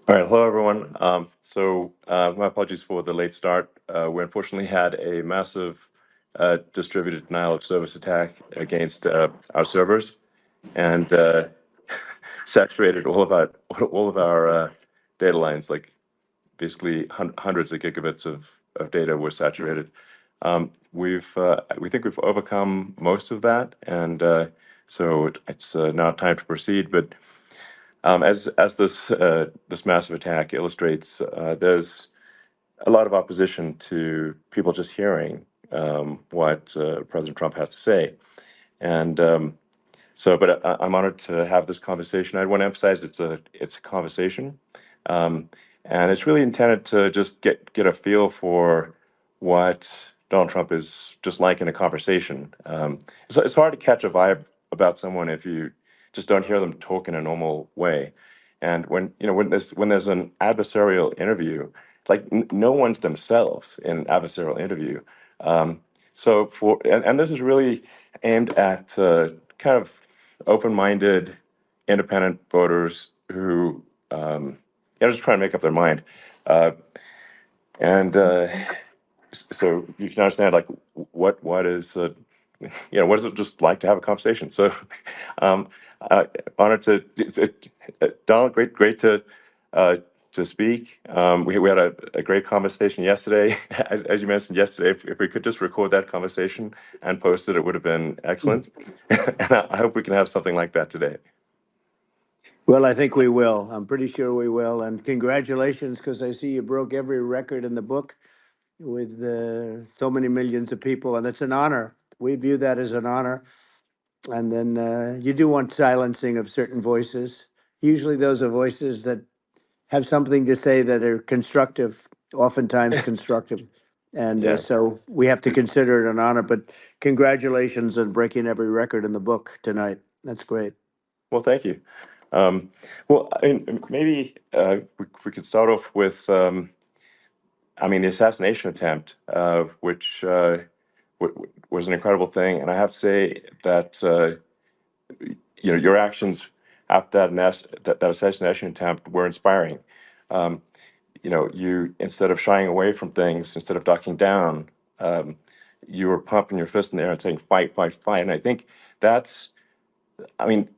All right, hello everyone. My apologies for the late start. We unfortunately had a massive distributed denial of service attack against our servers, and saturated all of our data lines. Like basically hundreds of gigabits of data were saturated. We think we've overcome most of that, and it's now time to proceed. But as this massive attack illustrates, there's a lot of opposition to people just hearing what President Trump has to say, and but I'm honored to have this conversation. I want to emphasize it's a conversation, um, and it's really intended to just get a feel for what Donald Trump is just like in a conversation. It's hard to catch a vibe about someone if you just don't hear them talk in a normal way. And when there's an adversarial interview, like no one's themselves in an adversarial interview. Um, and this is really aimed at kind of open-minded, independent voters who just trying to make up their mind. Uh, and so you can understand like what is what is it just like to have a conversation. So um, honored to Donald, great uh, to speak. We had a great conversation yesterday. As you mentioned yesterday, if we could just record that conversation and post it, it would have been excellent. And I hope we can have something like that today. Well, I think we will. I'm pretty sure we will. And congratulations, because I see you broke every record in the book with so many millions of people, and it's an honor. We view that as an honor. And then you do want silencing of certain voices. Usually, those are voices that have something to say that are constructive, oftentimes constructive. And Yeah. so we have to consider it an honor. But congratulations on breaking every record in the book tonight. That's great. Well, thank you. Um, I mean, maybe we could start off with, the assassination attempt, which was an incredible thing. And I have to say that, your actions after that assassination attempt were inspiring. Um, you instead of shying away from things, instead of ducking down, um, you were pumping your fist in the air and saying, "Fight, fight, fight!" And I think that's, I mean,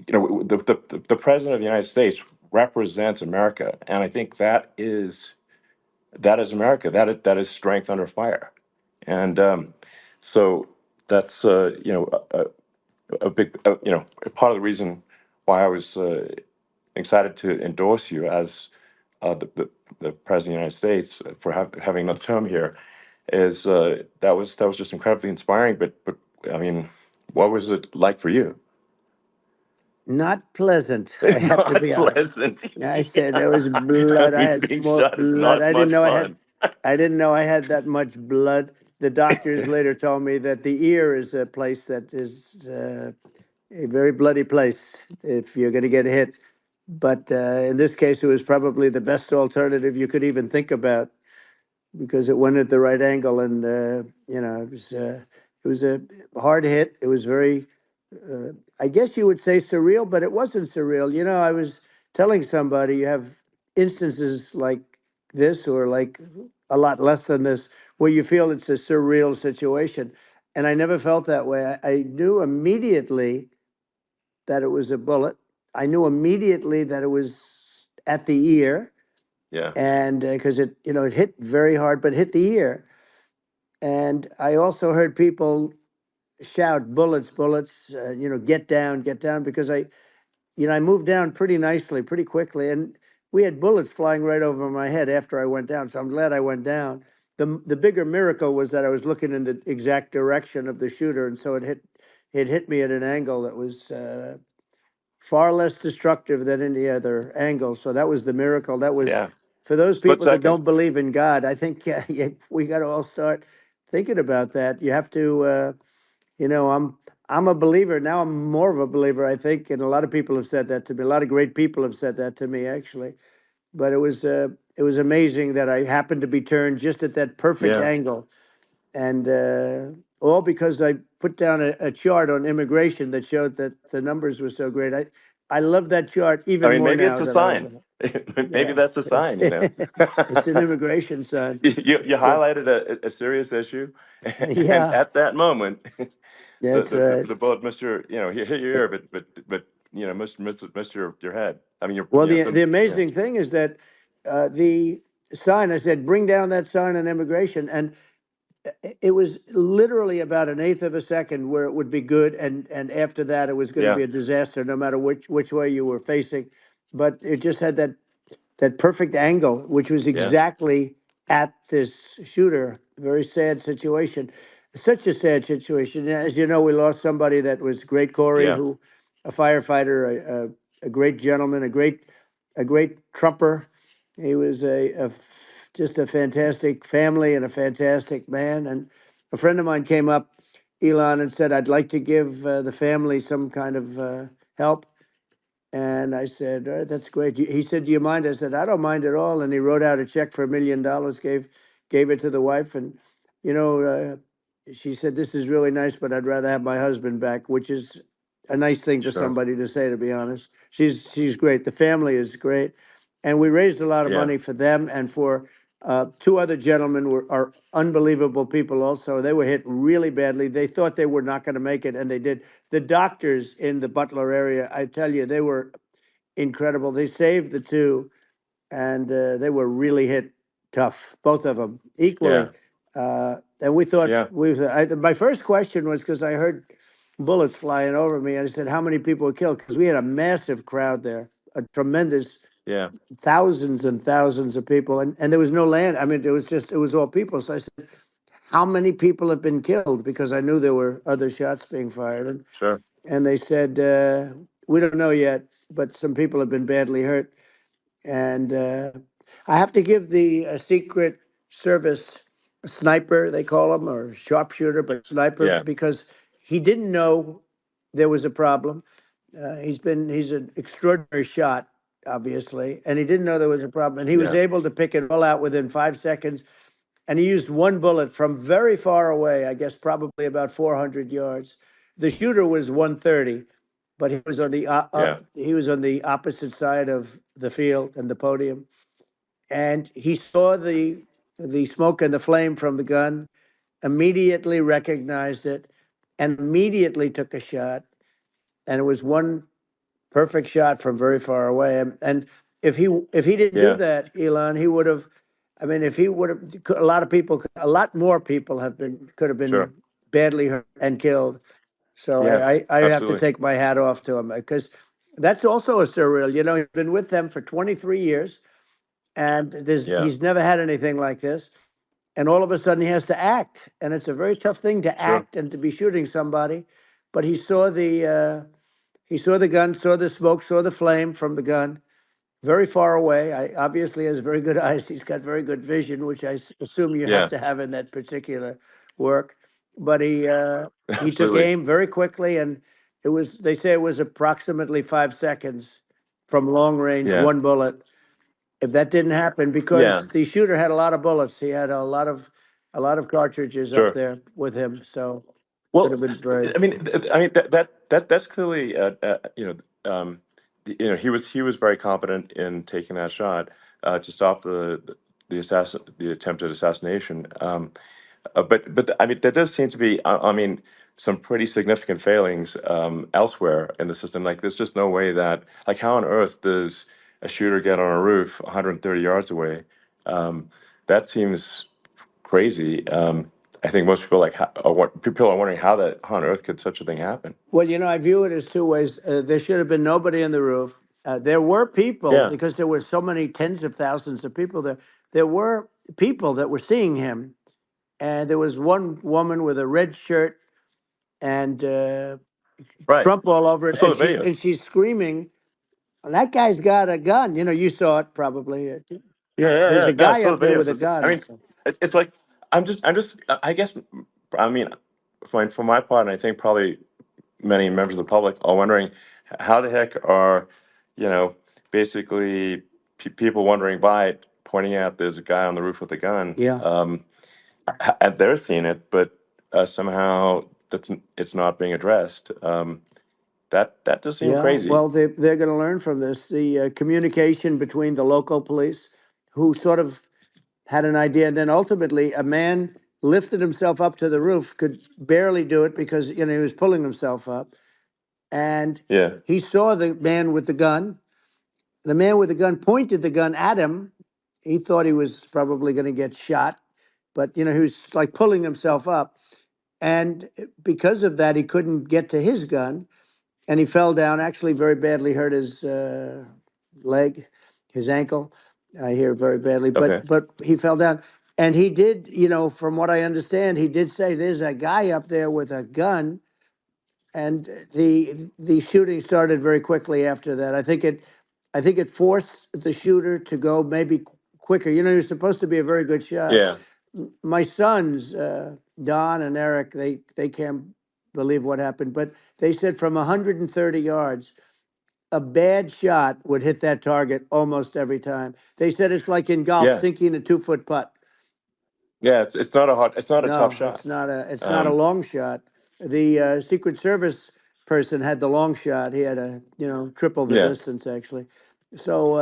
the president of the United States represents America, and I think that is America. That is strength under fire, and so that's a big a part of the reason why I was excited to endorse you as the president of the United States for having another term here is that was just incredibly inspiring. But I mean, what was it like for you? Not pleasant, I It's have to not be honest. pleasant. I said there was Yeah. I blood. I mean, had being more shot is blood. not I didn't much know fun. I didn't know I had that much blood. The doctors later told me that the ear is a place that is a very bloody place if you're going to get hit. But in this case, it was probably the best alternative you could even think about because it went at the right angle, and it was a hard hit. It was very, uh, I guess you would say surreal, but it wasn't surreal. I was telling somebody you have instances like this, or like a lot less than this, where you feel it's a surreal situation, and I never felt that way. I knew immediately that it was a bullet. I knew immediately that it was at the ear, Yeah. and because it hit very hard, but hit the ear. And I also heard people shout, "Bullets, bullets!" Get down, because I moved down pretty nicely, pretty quickly, and we had bullets flying right over my head after I went down. So I'm glad I went down. The bigger miracle was that I was looking in the exact direction of the shooter, and so it hit me at an angle that was far less destructive than any other angle. So that was the miracle. That was Yeah. for those Split people that second. don't believe in God. I think yeah, we got to all start thinking about that. You have to, I'm a believer now. I'm more of a believer, I think, and a lot of people have said that to me. A lot of great people have said that to me, actually. But it was amazing that I happened to be turned just at that perfect Yeah. angle, and all because I put down a chart on immigration that showed that the numbers were so great. I love that chart I even mean, more maybe now it's a than I ever sign. have. Maybe Yeah, that's a sign, you know. it's an immigration sign. You But highlighted a serious issue, and yeah, at that moment, that's right. the bullet missed your, you know, hit your ear, but you know, missed your head. I mean, your, Well, you know, the yeah, amazing thing is that the sign, I said, bring down that sign on immigration, and it was literally about an eighth of a second where it would be good, and after that, it was going to yeah, be a disaster, no matter which way you were facing. But it just had that perfect angle, which was yeah, exactly at this shooter. Very sad situation. Such a sad situation. As you know, we lost somebody that was great, Corey, yeah, who, a firefighter, a great gentleman, a great trumper. He was just a fantastic family and a fantastic man. And a friend of mine came up, Elon, and said, "I'd like to give the family some kind of help." And I said, "All right, that's great." He said, "Do you mind?" I said, "I don't mind at all." And he wrote out a check for $1 million, gave it to the wife. And, you know, she said, "This is really nice, but I'd rather have my husband back," which is a nice thing for sure, somebody to say, to be honest. She's great. The family is great. And we raised a lot of yeah, money for them and for two other gentlemen are unbelievable people also. They were hit really badly. They thought they were not going to make it, and they did. The doctors in the Butler area, I tell you, they were incredible. They saved the two, and they were really hit tough, both of them yeah, equally. And we thought yeah, my first question was because I heard bullets flying over me. I said, "How many people were killed?" Because we had a massive crowd there, a tremendous yeah, thousands and thousands of people, and there was no land. I mean, it was all people. So I said, "How many people have been killed?" Because I knew there were other shots being fired, sure, and they said, "We don't know yet, but some people have been badly hurt." And I have to give the Secret Service sniper, they call him, or sharpshooter, but sniper, yeah, because he didn't know there was a problem. He's an extraordinary shot, obviously, and he didn't know there was a problem, and he was yeah, able to pick it all out within 5 seconds. And he used one bullet from very far away, I guess probably about 400 yards. The shooter was 130, but he was on the yeah, he was on the opposite side of the field and the podium, and he saw the smoke and the flame from the gun, immediately recognized it, and immediately took a shot. And it was one perfect shot from very far away. And if he didn't do yeah, that, Elon, he would have. I mean, if he would have, a lot of people, a lot more people could have been sure, badly hurt and killed. So yeah, I have to absolutely, take my hat off to him because that's also a surreal. You know, he's been with them for 23 years, and yeah, he's never had anything like this. And all of a sudden, he has to act, and it's a very tough thing to sure, act and to be shooting somebody. But he saw the gun, saw the smoke, saw the flame from the gun, very far away. I obviously has very good eyes. He's got very good vision, which assume you have yeah, to have in that particular work. But he took absolutely, aim very quickly, and it was they say it was approximately 5 seconds from long range, yeah, one bullet. If that didn't happen, yeah, because the shooter had a lot of bullets, he had a lot of cartridges up sure. there with him, so could Well, have been very. I mean that's clearly you know, he was very competent in taking that shot to stop the attempted assassination. But I mean, there does seem to be, I mean, some pretty significant failings elsewhere in the system. Like, there's just no way that, like, how on earth does a shooter get on a roof 130 yards away? Um, that seems crazy. I think most people people are wondering how on earth could such a thing happen? Well, I view it as two ways. There should have been nobody on the roof. There were people, Yeah, because there were so many tens of thousands of people there. There were people that were seeing him, and there was one woman with a red shirt and right. Trump all over I it, saw and the she's video. and she's screaming, "That guy's got a gun!" You saw it probably. Yeah, yeah, There's yeah. a No, I guy saw the up there video. with a So I gun. mean, So. it's like I guess, I mean, for my part, and I think probably many members of the public are wondering how the heck are, you know, basically people wondering by it, pointing out there's a guy on the roof with a gun, Yeah. and they're seeing it, but somehow it's not being addressed. That does seem Yeah, crazy. well, they're going to learn from this. The communication between the local police, who sort of had an idea, and then ultimately a man lifted himself up to the roof, could barely do it because he was pulling himself up, and Yeah, he saw the man with the gun. The man with the gun pointed the gun at him. He thought he was probably going to get shot, but he was like pulling himself up, and because of that, he couldn't get to his gun, and he fell down. Actually, very badly hurt his leg, his ankle. I hear very badly, okay. but he fell down, and he did. From what I understand, he did say there's a guy up there with a gun, and the shooting started very quickly after that. I think it forced the shooter to go maybe quicker. You're supposed to be a very good shot. Yeah, My sons, Don and Eric, they can't believe what happened, but they said from 130 yards, a bad shot would hit that target almost every time. They said it's like in golf, yeah, sinking a 2-foot putt. yeah. It's not a tough No, shot. it's not a Um, long shot. The Secret Service person had the long shot. He had triple the yeah, distance actually. So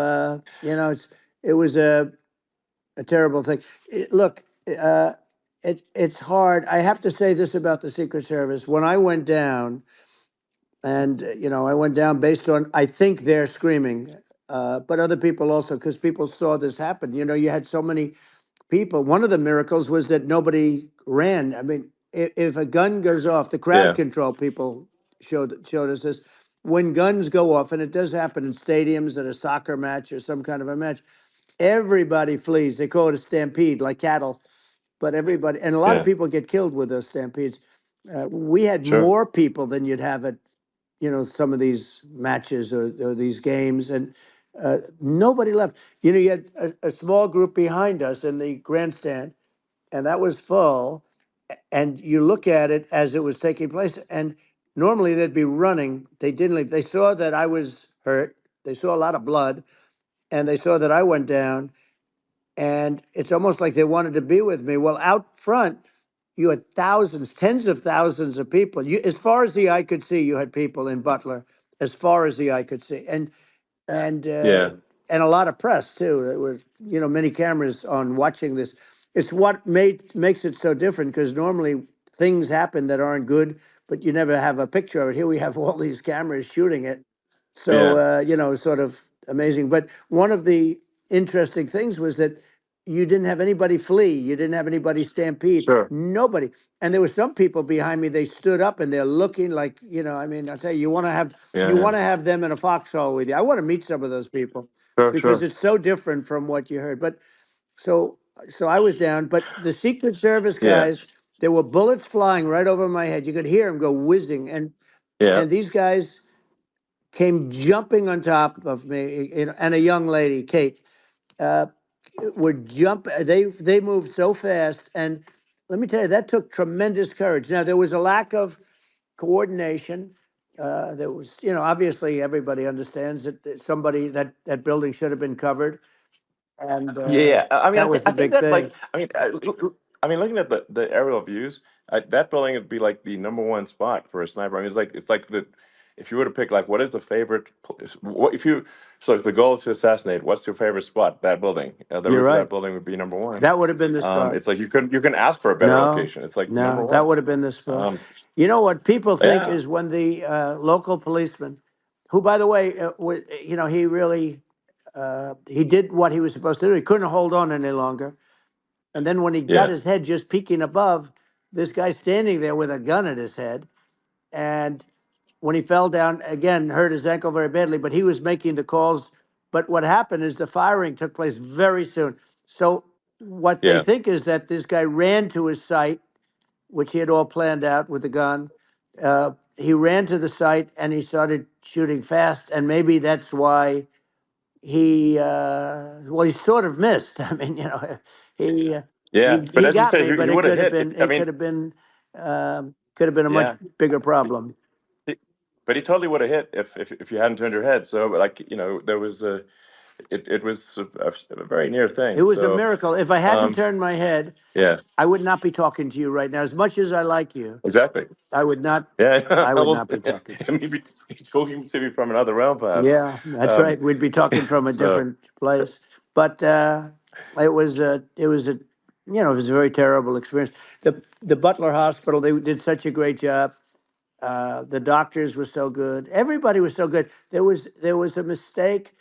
it was a terrible thing. Look, it's hard. I have to say this about the Secret Service. When I went down, and I went down based on I think they're screaming, but other people also, because people saw this happen. You had so many people. One of the miracles was that nobody ran. I mean, if a gun goes off, the crowd yeah, control people showed us this. When guns go off, and it does happen in stadiums at a soccer match or some kind of a match, everybody flees. They call it a stampede, like cattle. But everybody, and a lot of yeah. people get killed with those stampedes. We had Sure. more people than you'd have at some of these matches or these games, and nobody left. You had a small group behind us in the grandstand, and that was full. And you look at it as it was taking place, and normally they'd be running. They didn't leave. They saw that I was hurt. They saw a lot of blood, and they saw that I went down, and it's almost like they wanted to be with me. Well, out front, you had thousands, tens of thousands of people. As far as the eye could see, you had people in Butler, as far as the eye could see, and uh, Yeah, and a lot of press too. There were many cameras on watching this. It's what makes it so different, because normally things happen that aren't good, but you never have a picture of it. Here we have all these cameras shooting it, so yeah. sort of amazing. But one of the interesting things was that you didn't have anybody flee, you didn't have anybody stampede, Sure. nobody. And there were some people behind me. They stood up and they're looking like, I mean, I'll tell you, Yeah, you yeah. want to have them in a foxhole with you. I want to meet some of those people, Sure, because sure. it's so different from what you heard. But so I was down, but the Secret Service Yeah, guys, there were bullets flying right over my head. You could hear them go whizzing, yeah, and these guys came jumping on top of me, and a young lady, Kate, uh, would jump. They moved so fast, and let me tell you, that took tremendous courage. Now there was a lack of coordination. There was, obviously everybody understands that somebody that building should have been covered, and yeah, yeah. I mean, that was I the think big that thing. like, I mean, looking at the aerial views, that building would be like the number one spot for a sniper. I mean, it's like the if you were to pick like what is the favorite what if you so if the goal is to assassinate, what's your favorite spot? That building, the You're roof of that right. building would be number one. That would have been the spot. It's like you can ask for a better No, location. It's like number no, that one. would have been the spot. Um, What people think yeah, is when the local policeman, who, by the way, he really he did what he was supposed to do. He couldn't hold on any longer. And then when he got yeah, his head just peeking above, this guy standing there with a gun at his head. And when he fell down, again, hurt his ankle very badly, but he was making the calls. But what happened is the firing took place very soon. So what they yeah, think is that this guy ran to his site, which he had all planned out with the gun. He ran to the site and he started shooting fast, and maybe that's why he sort of missed. I mean, he uh, yeah. But he as you got said, me, but he it would have could have hit. been I it mean, could have been a much yeah. bigger problem. But he totally would have hit if you hadn't turned your head. So like there was it was a very near It thing. was a So miracle. If I hadn't um, turned my head, yeah, I would not be talking to you right now. As much as I like you, exactly. I would not. Yeah, I would well, not be talking to you. I mean, be talking to me from another realm, perhaps. Yeah, that's Um, right. We'd be talking from a so different place. But it was a it was a very terrible experience. The Butler Hospital, they did such a great job. The doctors were so good. Everybody was so good. There was a mistake.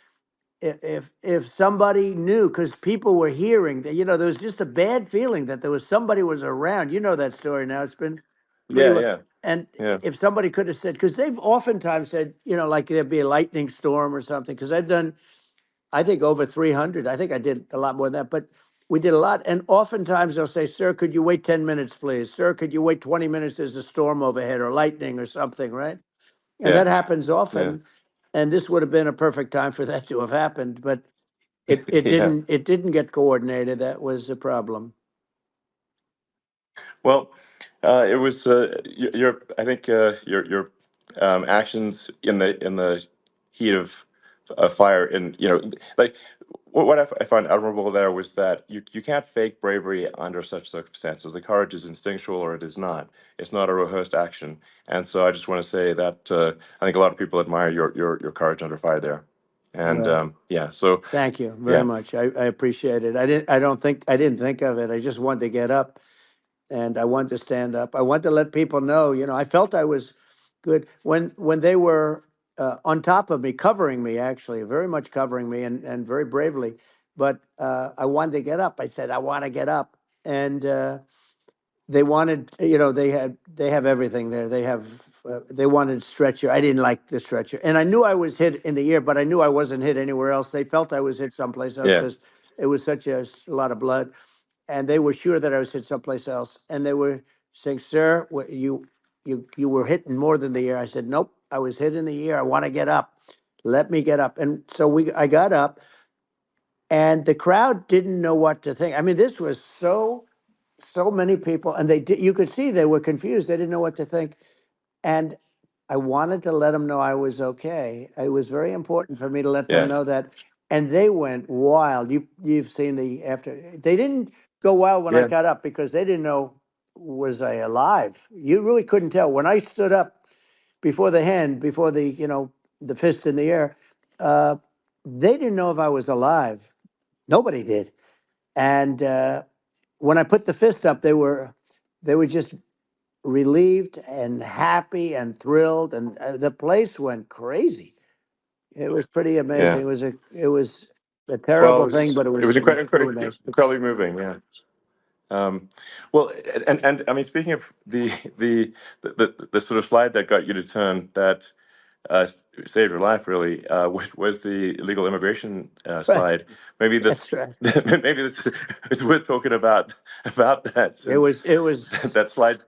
If somebody knew, because people were hearing that, there was just a bad feeling that there was somebody was around. You know that story now. It's been pretty yeah, well. yeah, And yeah, if somebody could have said, because they've oftentimes said, like there'd be a lightning storm or something, because I've done, I think, over 300. I think I did a lot more than that, but we did a lot. And oftentimes they'll say, sir, could you wait 10 minutes, please? Sir, could you wait 20 minutes? There's a storm overhead or lightning or something, right? And yeah, that happens yeah, often. And this would have been a perfect time for that to have happened, but it yeah. didn't get coordinated. That was the problem. Well, it was your I think your actions in the heat of fire, and like what I find admirable there was that you can't fake bravery under such circumstances. The courage is instinctual or it is not. It's not a rehearsed action. And so I just want to say that I think a lot of people admire your courage under fire there. And Well, yeah, so thank you very yeah, much. I appreciate it. I didn't think of it. I just wanted to get up and I wanted to stand up. I wanted to let people know, I felt I was good when they were on top of me, covering me, actually, very much covering me and very bravely. But I wanted to get up. I said, I want to get up. And they wanted, they have everything there. They wanted stretcher. I didn't like the stretcher, and I knew I was hit in the ear, but I knew I wasn't hit anywhere else. They felt I was hit someplace else yeah, because it was such a lot of blood, and they were sure that I was hit someplace else. And they were saying, "Sir, you were hit in more than the ear." I said, "Nope, I was hit in the ear. I want to get up. Let me get up." And so I got up, and the crowd didn't know what to think. I mean, this was so many people, and you could see they were confused. They didn't know what to think. And I wanted to let them know I was okay. It was very important for me to let them yeah, know that. And they went wild. You've seen the after. They didn't go wild when I yeah, got up because they didn't know, was I alive. You really couldn't tell when I stood up before the hand, before the fist in the air. Uh, they didn't know if I was alive. Nobody did. And when I put the fist up, they were just relieved and happy and thrilled, and the place went crazy. It was pretty amazing. yeah. It was a Well, terrible thing, but it it was was pretty amazing. incredibly moving. Yeah. Um, well, and I mean, speaking of the sort of slide that got you to turn that saved your life, really, was the illegal immigration Right. slide. Maybe this, That's right. maybe this it's worth talking about that, It since was. It was. that slide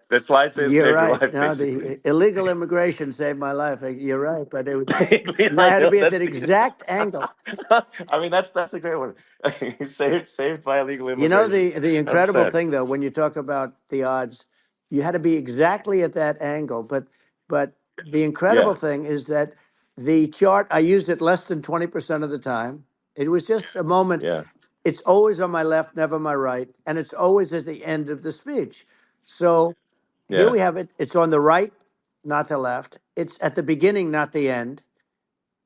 You're saved your right. life, No, basically. the illegal immigration saved my life. You're right, but and I I had to know be at that's that the. exact angle. I mean, that's a great one. Saved by illegal immigration. The Hundred incredible percent. thing, though, when you talk about the odds, you had to be exactly at that angle. But the Yeah, incredible thing is that the chart, I used it less than 20% of the time. It was just a moment. yeah, It's always on my left, never my right, and it's always at the end of the speech. So here yeah, we have it. It's on the right, not the left. It's at the beginning, not the end.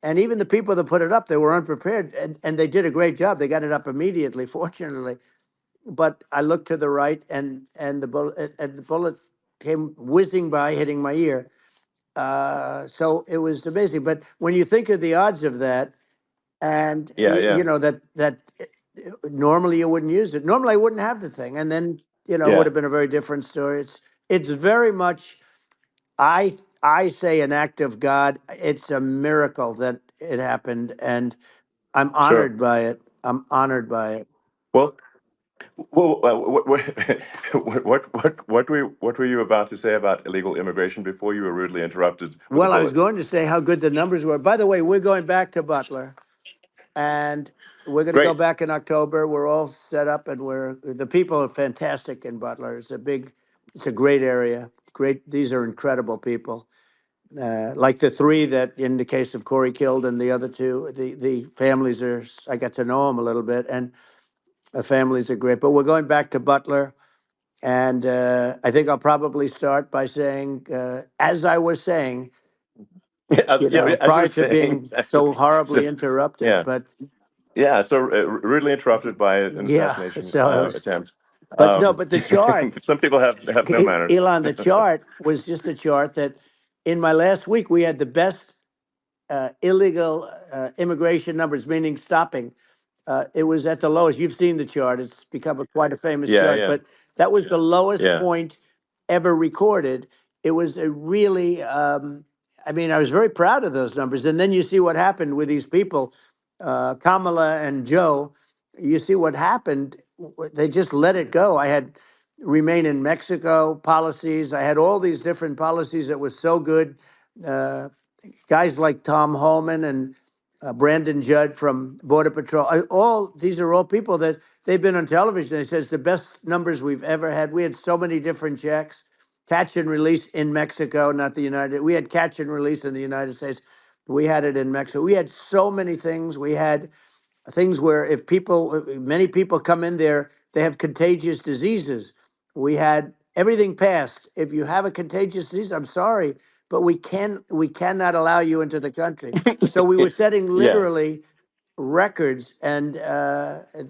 And even the people that put it up, they were unprepared, and they did a great job. They got it up immediately, fortunately. But I looked to the right, and the bullet came whizzing by, hitting my ear. So it was amazing. But when you think of the odds of that, and yeah, yeah, that normally you wouldn't use it. Normally I wouldn't have the thing, and then it would yeah. have been a very different story. It's very much, I say, an act of God. It's a miracle that it happened, and I'm Sure. honored by it. I'm honored by it. Well, what were you about to say about illegal immigration before you were rudely interrupted with a Well, I was bullet? going to say how good the numbers were. By the way, we're going back to Butler, and we're going to go Great. back in October. We're all set up, and the people are fantastic in Butler. It's a great area. Great, these are incredible people, like the three that, in the case of Corey killed, and the other two, the families are. I got to know them a little bit, and the families are great. But we're going back to Butler, and I think I'll probably start by saying, as I was saying, Yeah, as you were prior to saying, being exactly. so So, horribly interrupted. yeah, But yeah. So rudely interrupted by an yeah, assassination so it was. attempt. But no, but the chart, Some people have no manners. Elon, the chart was just a chart that in my last week we had the best illegal immigration numbers, meaning stopping. It was at the lowest. You've seen the chart. It's become quite a famous Yeah, chart, yeah, but that was the lowest yeah. point ever recorded. It was a really, I mean, I was very proud of those numbers. And then you see what happened with these people, Kamala and Joe. You see what happened. They just let it go. I had remain in Mexico policies. I had all these different policies that was so good. Uh, Guys like Tom Homan and Brandon Judd from Border Patrol. All these are all people that they've been on television. They said it's the best numbers we've ever had. We had so many different checks, catch and release in Mexico, not the United. We had catch and release in the United States. We had it in Mexico. We had so many things. We had things where if people, many people come in there, they have contagious diseases. We had everything passed. If you have a contagious disease, I'm sorry, but we cannot allow you into the country. So we were setting Yeah, literally records, and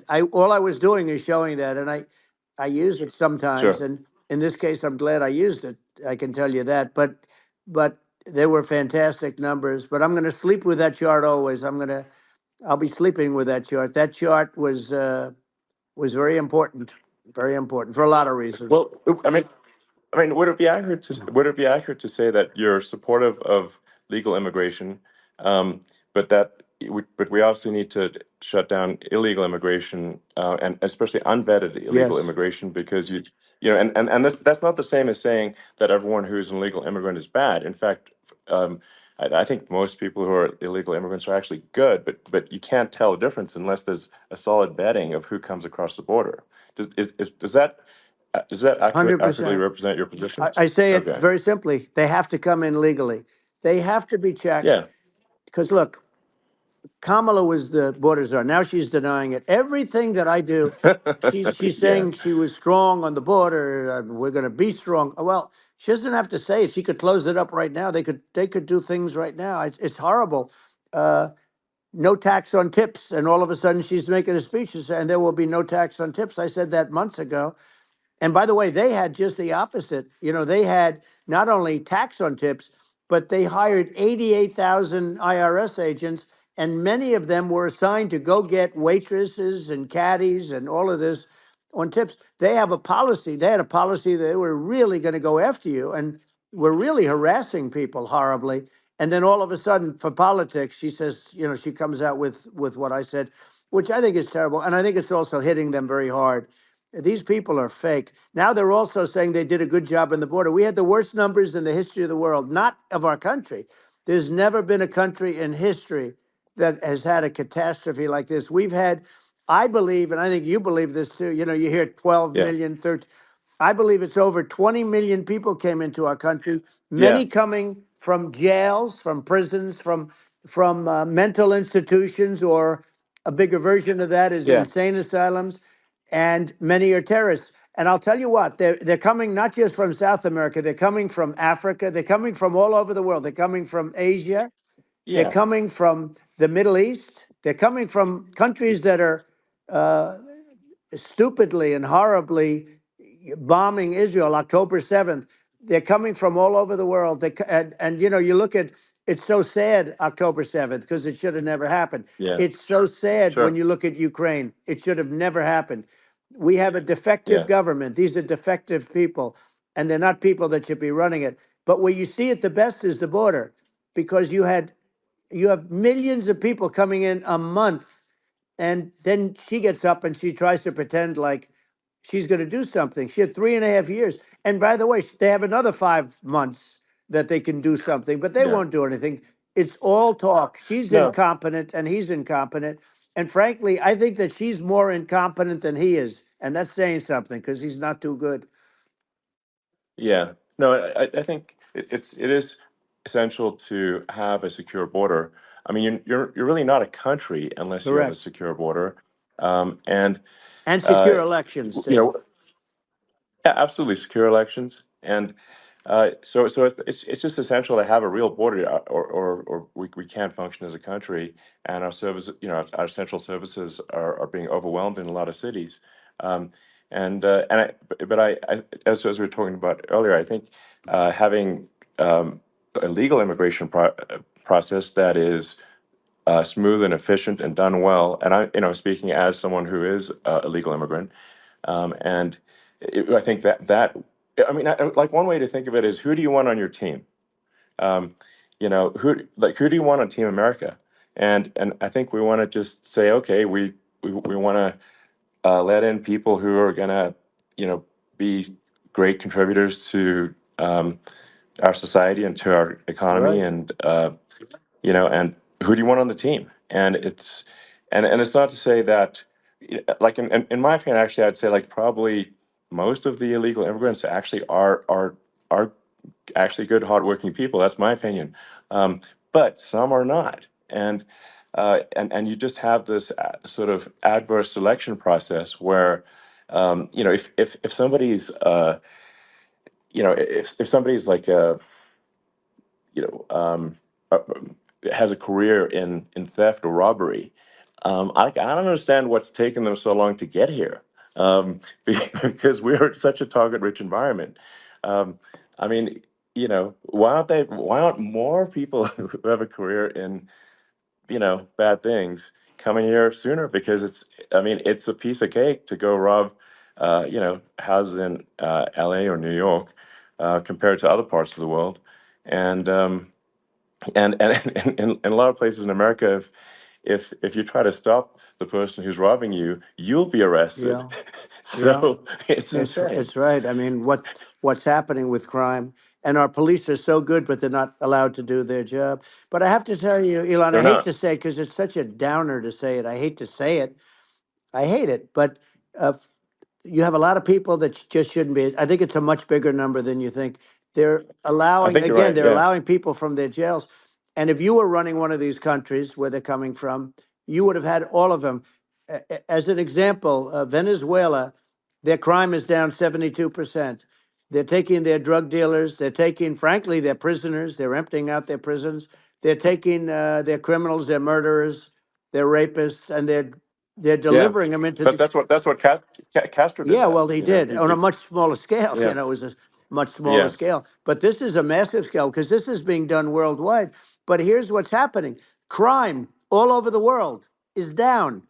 I all I was doing is showing that, and I use it sometimes, sure. and in this case, I'm glad I used it. I can tell you that, but they were fantastic numbers. But I'm going to sleep with that chart always. I'll be sleeping with that chart. That chart was very important for a lot of reasons. Well, I mean, would it be accurate to say that you're supportive of legal immigration, but but we also need to shut down illegal immigration, and especially unvetted illegal Yes, immigration, because and that's not the same as saying that everyone who's an illegal immigrant is bad. In fact, I think most people who are illegal immigrants are actually good, but you can't tell the difference unless there's a solid vetting of who comes across the border. Does that hundred accurately percent. represent your position? I say it Okay. very simply. They have to come in legally. They have to be checked Yeah. because look, Kamala was the border czar. Now she's denying it. Everything that I do, she's Yeah. saying she was strong on the border. We're going to be strong. Well, she doesn't have to say it. She could close it up right now. They could do things right now. It's horrible. Uh, no tax on tips, and all of a sudden she's making a speech and there will be no tax on tips. I said that months ago. And by the way, they had just the opposite. They had not only tax on tips, but they hired 88,000 IRS agents, and many of them were assigned to go get waitresses and caddies and all of this on tips. They have a policy. They had a policy that they were really going to go after you and were really harassing people horribly. And then all of a sudden, for politics, she says, she comes out with what I said, which I think is terrible, and I think it's also hitting them very hard. These people are fake. Now they're also saying they did a good job on the border. We had the worst numbers in the history of the world, not of our country. There's never been a country in history that has had a catastrophe like this. We've had, I believe, and I think you believe this too. You hear 12 Yeah. million, 13. I believe it's over 20 million people came into our country, Yeah. many coming from jails, from prisons, from mental institutions, or a bigger version of that is Yeah. insane asylums, and many are terrorists. And I'll tell you what, they're coming not just from South America, they're coming from Africa, they're coming from all over the world. They're coming from Asia, they're Yeah. coming from the Middle East, they're coming from countries that are uh, stupidly and horribly bombing Israel October 7th. They're coming from all over the world. And you look at it's so sad October 7th because it should have never happened. Yeah. It's so sad when Sure. you look at Ukraine. It should have never happened. We have a defective Yeah. government. These are defective people, and they're not people that should be running it. But where you see it the best is the border, because you have millions of people coming in a month, and then she gets up and she tries to pretend like she's going to do something. She had 3.5 years. And by the way, they have another 5 months that they can do something, but they Yeah. won't do anything. It's all talk. She's No. incompetent and he's incompetent. And frankly, I think that she's more incompetent than he is. And that's saying something because he's not too good. Yeah. No. I think it is. essential to have a secure border. I mean, you're really not a country unless you have a Correct. secure border, and And uh, secure elections you too. know, yeah, absolutely secure elections, and so it's just essential to have a real border, or we can't function as a country, and our service, our central services are being overwhelmed in a lot of cities, um, and as we were talking about earlier, I think having a legal immigration process that is smooth and efficient and done well, and speaking as someone who is a legal immigrant, and I think I mean, like one way to think of it is, who do you want on your team? Um, who do you want on Team America? And I think we want to just say, okay, we want to let in people who are gonna, be great contributors to our society and to our economy, Right. and who do you want on the team? And it's not to say that, like in my opinion, actually, I'd say like probably most of the illegal immigrants actually are actually good, hardworking people. That's my opinion, but some are not, and you just have this sort of adverse selection process where, if somebody's if somebody's like a you know uh, has a career in theft or robbery, I don't understand what's taken them so long to get here, because we're such a target-rich environment. Um, I mean, why aren't more people who have a career in, bad things coming here sooner? Because I mean, it's a piece of cake to go rob, houses in LA or New York, compared to other parts of the world. And in a lot of places in America, if you try to stop the person who's robbing you, you'll be arrested. Yeah. Yeah. So it's insane. It's right. I mean, what's happening with crime, and our police are so good, but they're not allowed to do their job. But I have to tell you, Elon, I They're hate not. to say, because it's such a downer to say it. I hate to say it. I hate it, but f- you have a lot of people that just shouldn't be. I think it's a much bigger number than you think. They're I allowing, think you're again, right. they're Yeah. allowing people from their jails. And if you were running one of these countries where they're coming from, you would have had all of them. As an example, Venezuela, their crime is down 72%. They're taking their drug dealers, they're taking, frankly, their prisoners, they're emptying out their prisons, they're taking their criminals, their murderers, their rapists, and they're Yeah. delivering them into But the. that's what Castro did Yeah, that. well, he did on a much smaller scale. Yeah. It was a much smaller Yeah. scale. But this is a massive scale because this is being done worldwide. But here's what's happening: crime all over the world is down.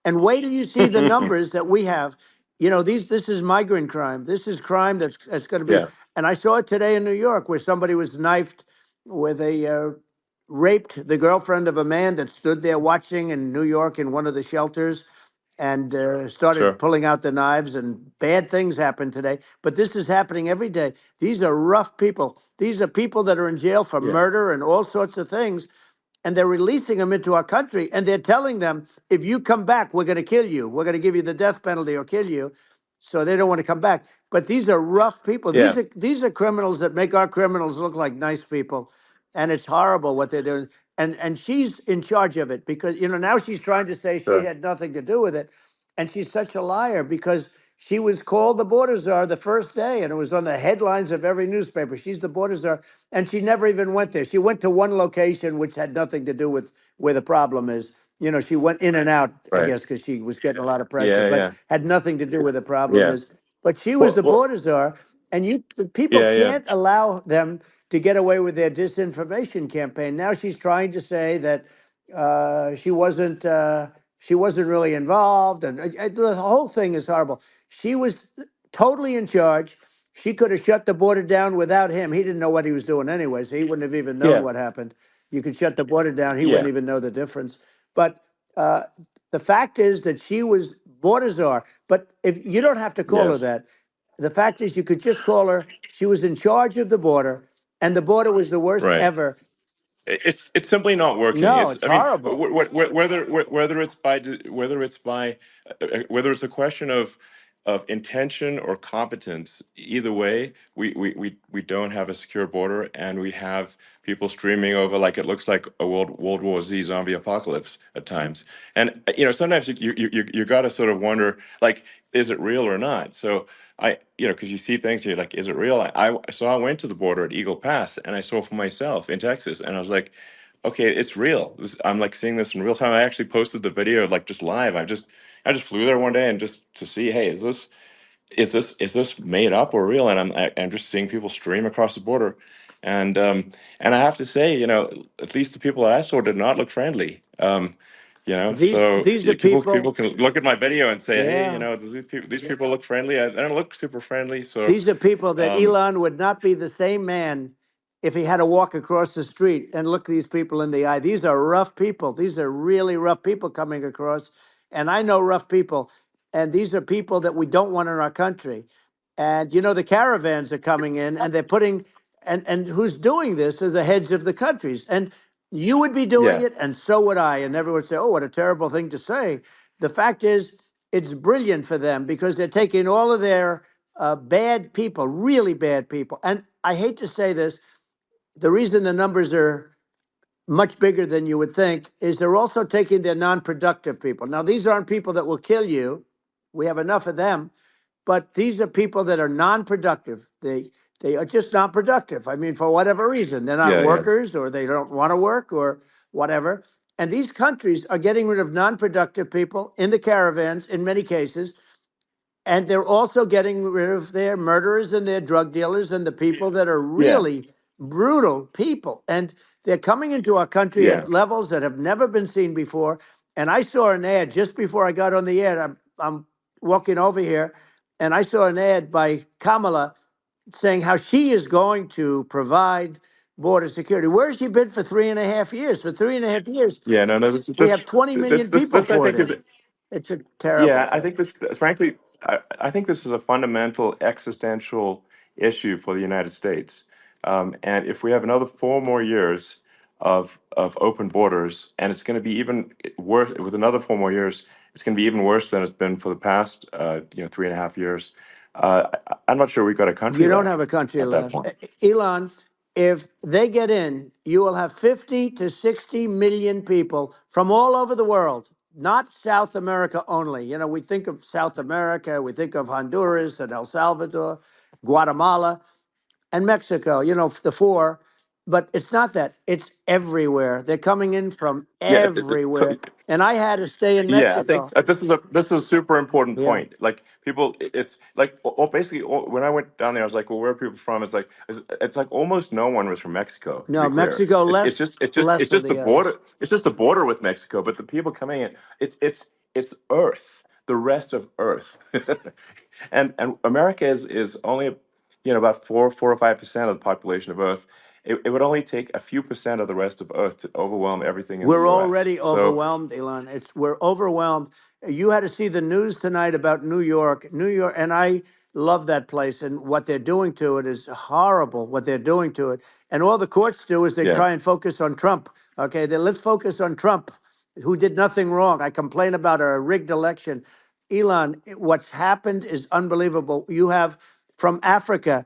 And wait till you see the numbers that we have. This is migrant crime. This is crime that's going to be. Yeah. And I saw it today in New York, where somebody was knifed with raped the girlfriend of a man that stood there watching in New York in one of the shelters, and started Sure. pulling out the knives, and bad things happen today. But this is happening every day. These are rough people. These are people that are in jail for Yeah. murder and all sorts of things, and they're releasing them into our country, and they're telling them, if you come back, we're going to kill you, we're going to give you the death penalty or kill you. So they don't want to come back. But these are rough people. Yeah. These are criminals that make our criminals look like nice people, and it's horrible what they're doing. And she's in charge of it, because now she's trying to say she Sure. had nothing to do with it, and she's such a liar, because she was called the border czar the first day, and it was on the headlines of every newspaper. She's the border czar, and she never even went there. She went to one location which had nothing to do with where the problem is. She went in and out, I Right. guess, because she was getting a lot of pressure, Yeah. but Yeah. had nothing to do where the problem Yeah. is. But she was Well. the Well. border czar, and people Yeah. Yeah. can't allow them to get away with their disinformation campaign. Now she's trying to say that she wasn't really involved, and the whole thing is horrible. She was totally in charge. She could have shut the border down without him. He didn't know what he was doing anyway, so he wouldn't have even known Yeah. what happened. You could shut the border down; he wouldn't Yeah. even know the difference. But uh, the fact is that she was border czar. But if you don't have to call her Yes. that, the fact is you could just call her. She was in charge of the border, and the border was the worst Right. ever. It's simply not working. No, It's it's I mean, horrible. whether it's by whether it's a question of, of intention or competence. Either way, we don't have a secure border, and we have people streaming over like it looks like a World War Z zombie apocalypse at times. And sometimes you got to sort of wonder, like, is it real or not? So because you see things, you're like, is it real? So I went to the border at Eagle Pass, and I saw for myself in Texas, and I was like, okay, it's real. I'm like seeing this in real time. I actually posted the video like just live. I just flew there one day and just to see, hey, is this made up or real? And I'm just seeing people stream across the border, and I have to say, at least the people that I saw did not look friendly. So These are people people. can look at my video and say, hey, Yeah. does these people look friendly? I don't look super friendly. So These are people that um, Elon would not be the same man if he had to walk across the street and look these people in the eye. These are rough people. These are really rough people coming across. And I know rough people. And these are people that we don't want in our country. And the caravans are coming in and they're putting and who's doing this are the heads of the countries. And you would be doing yeah, it, and so would I. And everyone would say, oh, what a terrible thing to say. The fact is, it's brilliant for them because they're taking all of their bad people, really bad people. And I hate to say this, the reason the numbers are much bigger than you would think is they're also taking their non-productive people. Now, these aren't people that will kill you. We have enough of them, but these are people that are non-productive. They are just not productive. I mean, for whatever reason, they're not yeah, yeah, workers or they don't want to work or whatever. And these countries are getting rid of non-productive people in the caravans in many cases, and they're also getting rid of their murderers and their drug dealers and the people that are yeah, really brutal people. And they're coming into our country yeah, at levels that have never been seen before. And I saw an ad just before I got on the air. I'm walking over here, and I saw an ad by Kamala saying how she is going to provide border security. Where has she been for 3.5 years? For 3.5 years, yeah. No, no. we have 20 million people I poured think is in. It's a terrible Yeah, I thing. think this, frankly, I think this is a fundamental existential issue for the United States. And if we have another 4 more years of open borders, and it's going to be even worse with another 4 more years, it's going to be even worse than it's been for the past, 3.5 years. I'm not sure we've got a country You don't have left a country at that left. point. Elon, if they get in, you will have 50 to 60 million people from all over the world, not South America only. We think of South America, we think of Honduras and El Salvador, Guatemala, and Mexico, the four. But it's not that. It's everywhere. They're coming in from Yeah, everywhere. And I had to stay in Yeah, I think Mexico. this is a super important Yeah. point. Like people, it's like basically when I went down there, I was like, well, where are people from? It's like almost no one was from Mexico. To No, be clear, Mexico it's less, it's just it's just less it's of just the the others. border. It's just the border with Mexico. But the people coming in, it's Earth, the rest of Earth, and America is only about 4 or 5% of the population of Earth. It would only take a few percent of the rest of Earth to overwhelm everything in the We're U.S. already So overwhelmed, Elon. We're overwhelmed. You had to see the news tonight about New York. New York, and I love that place, and what they're doing to it is horrible, what they're doing to it. And all the courts do is they yeah, try and focus on Trump. Okay, let's focus on Trump, who did nothing wrong. I complain about a rigged election. Elon, what's happened is unbelievable. You have from Africa,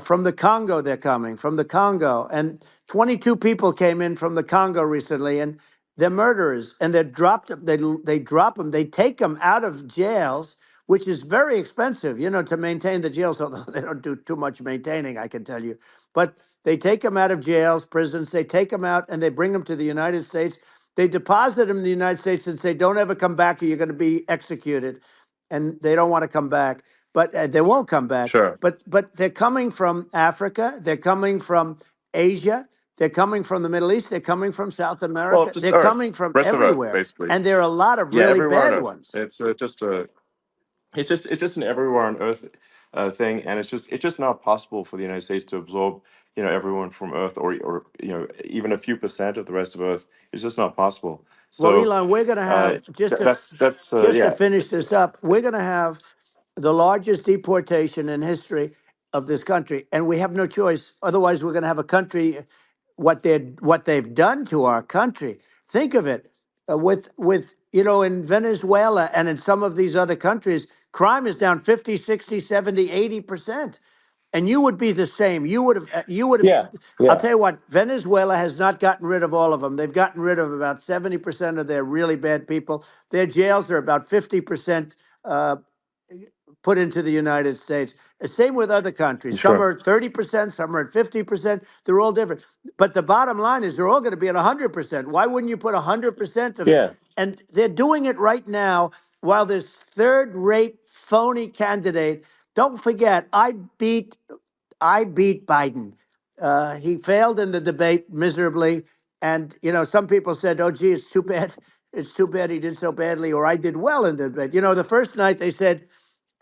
from the Congo, they're coming from the Congo, and 22 people came in from the Congo recently, and they're murderers, and they're dropped. They drop them. They take them out of jails, which is very expensive, to maintain the jails. Although they don't do too much maintaining, I can tell you. But they take them out of jails, prisons. They take them out, and they bring them to the United States. They deposit them in the United States and say, "Don't ever come back, or you're going to be executed." And they don't want to come back, but they won't come back. sure. But they're coming from Africa. They're coming from Asia. They're coming from the Middle East. They're coming from South Well, America. just They're Earth, coming from rest of Earth, everywhere. basically. And there are a lot of Yeah, really everywhere on bad Earth. ones. It's just an everywhere on Earth thing, and it's just not possible for the United States to absorb everyone from Earth, or even a few percent of the rest of Earth. It's just not possible. Well, So Elon, we're going to have that's just to yeah, finish this up. We're going to have the largest deportation in history of this country, and we have no choice. Otherwise, we're going to have a country. What they've done to our country. Think of it, with in Venezuela and in some of these other countries, crime is down 50, 60, 70, 80%. And you would be the same. You would have. Yeah, I'll yeah, tell you what, Venezuela has not gotten rid of all of them. They've gotten rid of about 70% of their really bad people. Their jails are about 50% uh, put into the United States. Same with other countries. Some sure. are at 30%, some are at 50%. They're all different. But the bottom line is they're all going to be at 100%. Why wouldn't you put 100% of, Yeah, and they're doing it right now while this third rate phony candidate, don't forget, I beat Biden. He failed in the debate miserably. And, some people said, oh, gee, it's too bad. It's too bad he did so badly, or I did well in the debate. The first night they said,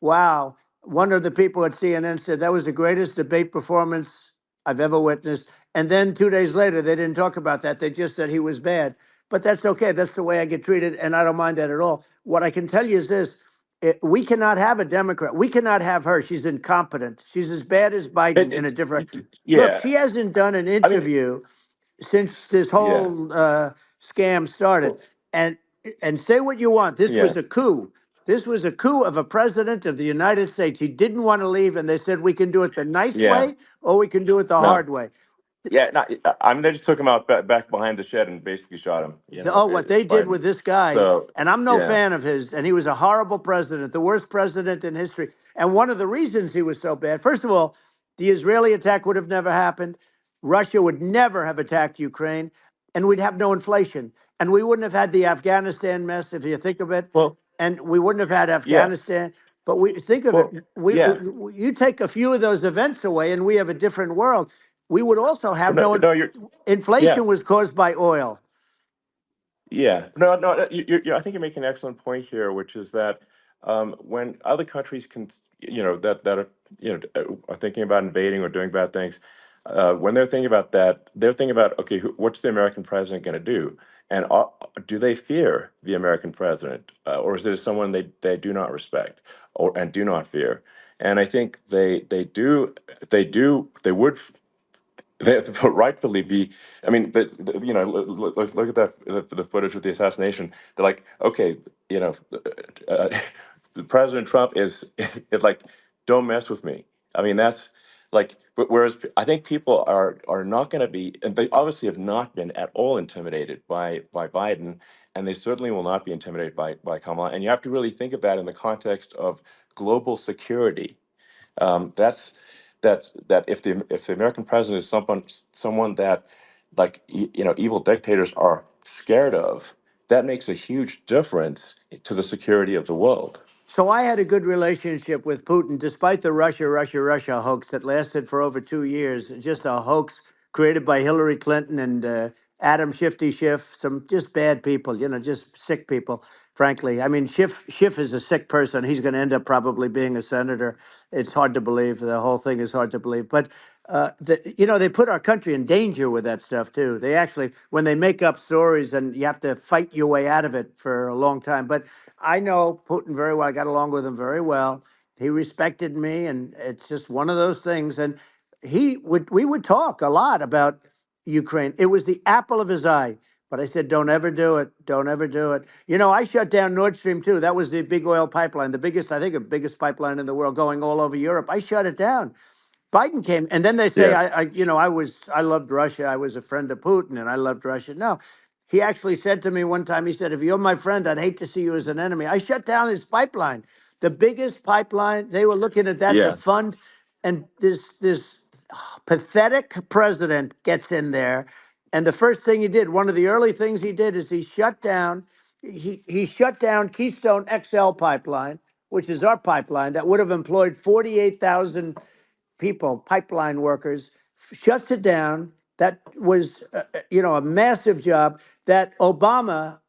wow. One of the people at CNN said that was the greatest debate performance I've ever witnessed. And then 2 days later, they didn't talk about that. They just said he was bad. But that's okay. That's the way I get treated. And I don't mind that at all. What I can tell you is this: we cannot have a Democrat. We cannot have her. She's incompetent. She's as bad as Biden in a it's different. Look, yeah. she hasn't done an I mean, interview since this yeah, whole scam started. well, And say what you want. This yeah, was a coup. This was a coup of a president of the United States. He didn't want to leave, and they said we can do it the nice yeah. way or we can do it the No, hard way. yeah. Not, I mean, they just took him out back behind the shed and basically shot him. What they did Biden. with this guy, So and I'm no yeah. fan of his, and he was a horrible president, the worst president in history. And one of the reasons he was so bad, first of all, the Israeli attack would have never happened. Russia would never have attacked Ukraine, and we'd have no inflation. And we wouldn't have had the Afghanistan mess, if you think of it. Well, And we wouldn't have had yeah. Afghanistan. But we think of it, Well, yeah. you take a few of those events away, and we have a different world. We would also Well, have no, no no, you're yeah. inflation was caused by oil. Yeah, no, no. I think you're making an excellent point here, which is that when other countries can, that are, are thinking about invading or doing bad things, when they're thinking about that, they're thinking about, okay, what's the American president going to do, and do they fear the American president, or is it someone they do not respect or and do not fear? And I think they would they rightfully be. I mean, look at that the footage with the assassination. They're like, okay, uh, President Trump is like, don't mess with me. I mean, that's like, but whereas I think people are not going to be, and they obviously have not been at all intimidated by Biden, and they certainly will not be intimidated by Kamala. And you have to really think of that in the context of global security. That if the American president is someone that, like, evil dictators are scared of, that makes a huge difference to the security of the world. So I had a good relationship with Putin, despite the Russia hoax that lasted for over 2 years. Just a hoax created by Hillary Clinton and Adam Shifty Schiff, some just bad people, just sick people, frankly. I mean, Schiff is a sick person. He's going to end up probably being a senator. It's hard to believe. The whole thing is hard to believe. But, they put our country in danger with that stuff, too. They actually, when they make up stories, and you have to fight your way out of it for a long time. But I know Putin very well. I got along with him very well. He respected me, and it's just one of those things. And we would talk a lot about Ukraine. It was the apple of his eye. But I said, don't ever do it. Don't ever do it. I shut down Nord Stream 2. That was the big oil pipeline, the biggest, I think, the biggest pipeline in the world going all over Europe. I shut it down. Biden came, and then they say, Yeah, I loved Russia. I was a friend of Putin, and I loved Russia. No, he actually said to me one time, he said, if you're my friend, I'd hate to see you as an enemy. I shut down his pipeline, the biggest pipeline. They were looking at that to yeah, fund, and this pathetic president gets in there, and the first thing he did, one of the early things he did, is he shut down Keystone XL pipeline, which is our pipeline that would have employed 48,000 people, pipeline workers, shuts it down. That was, a massive job that Obama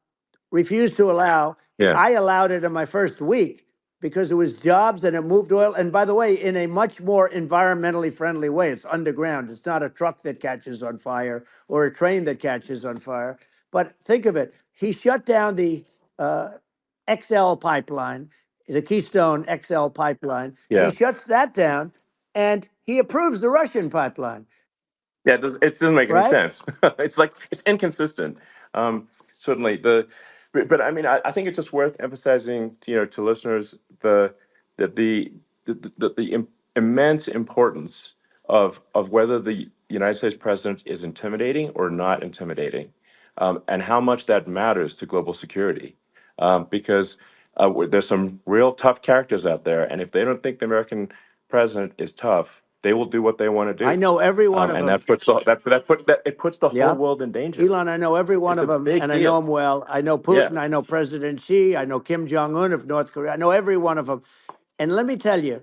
refused to allow. yeah, I allowed it in my first week because it was jobs and it moved oil. And by the way, in a much more environmentally friendly way. It's underground. It's not a truck that catches on fire or a train that catches on fire. But think of it. He shut down the uh, XL pipeline, the Keystone XL pipeline. He yeah, shuts that down and he approves the Russian pipeline, yeah. It doesn't make any right? sense. It's like it's inconsistent. Certainly, the but I mean, I think it's just worth emphasizing, to listeners, that the immense importance of whether the United States president is intimidating or not intimidating, and how much that matters to global security, because there's some real tough characters out there, and if they don't think the American president is tough, they will do what they want to I do, know every one of and them. it puts the whole Yeah. world in danger. Elon, I know every one It's a of them, big and I know deal. them well. I know Yeah. Putin. I know President Xi. I know Kim Jong Un of North Korea. I know every one of them. And let me tell you,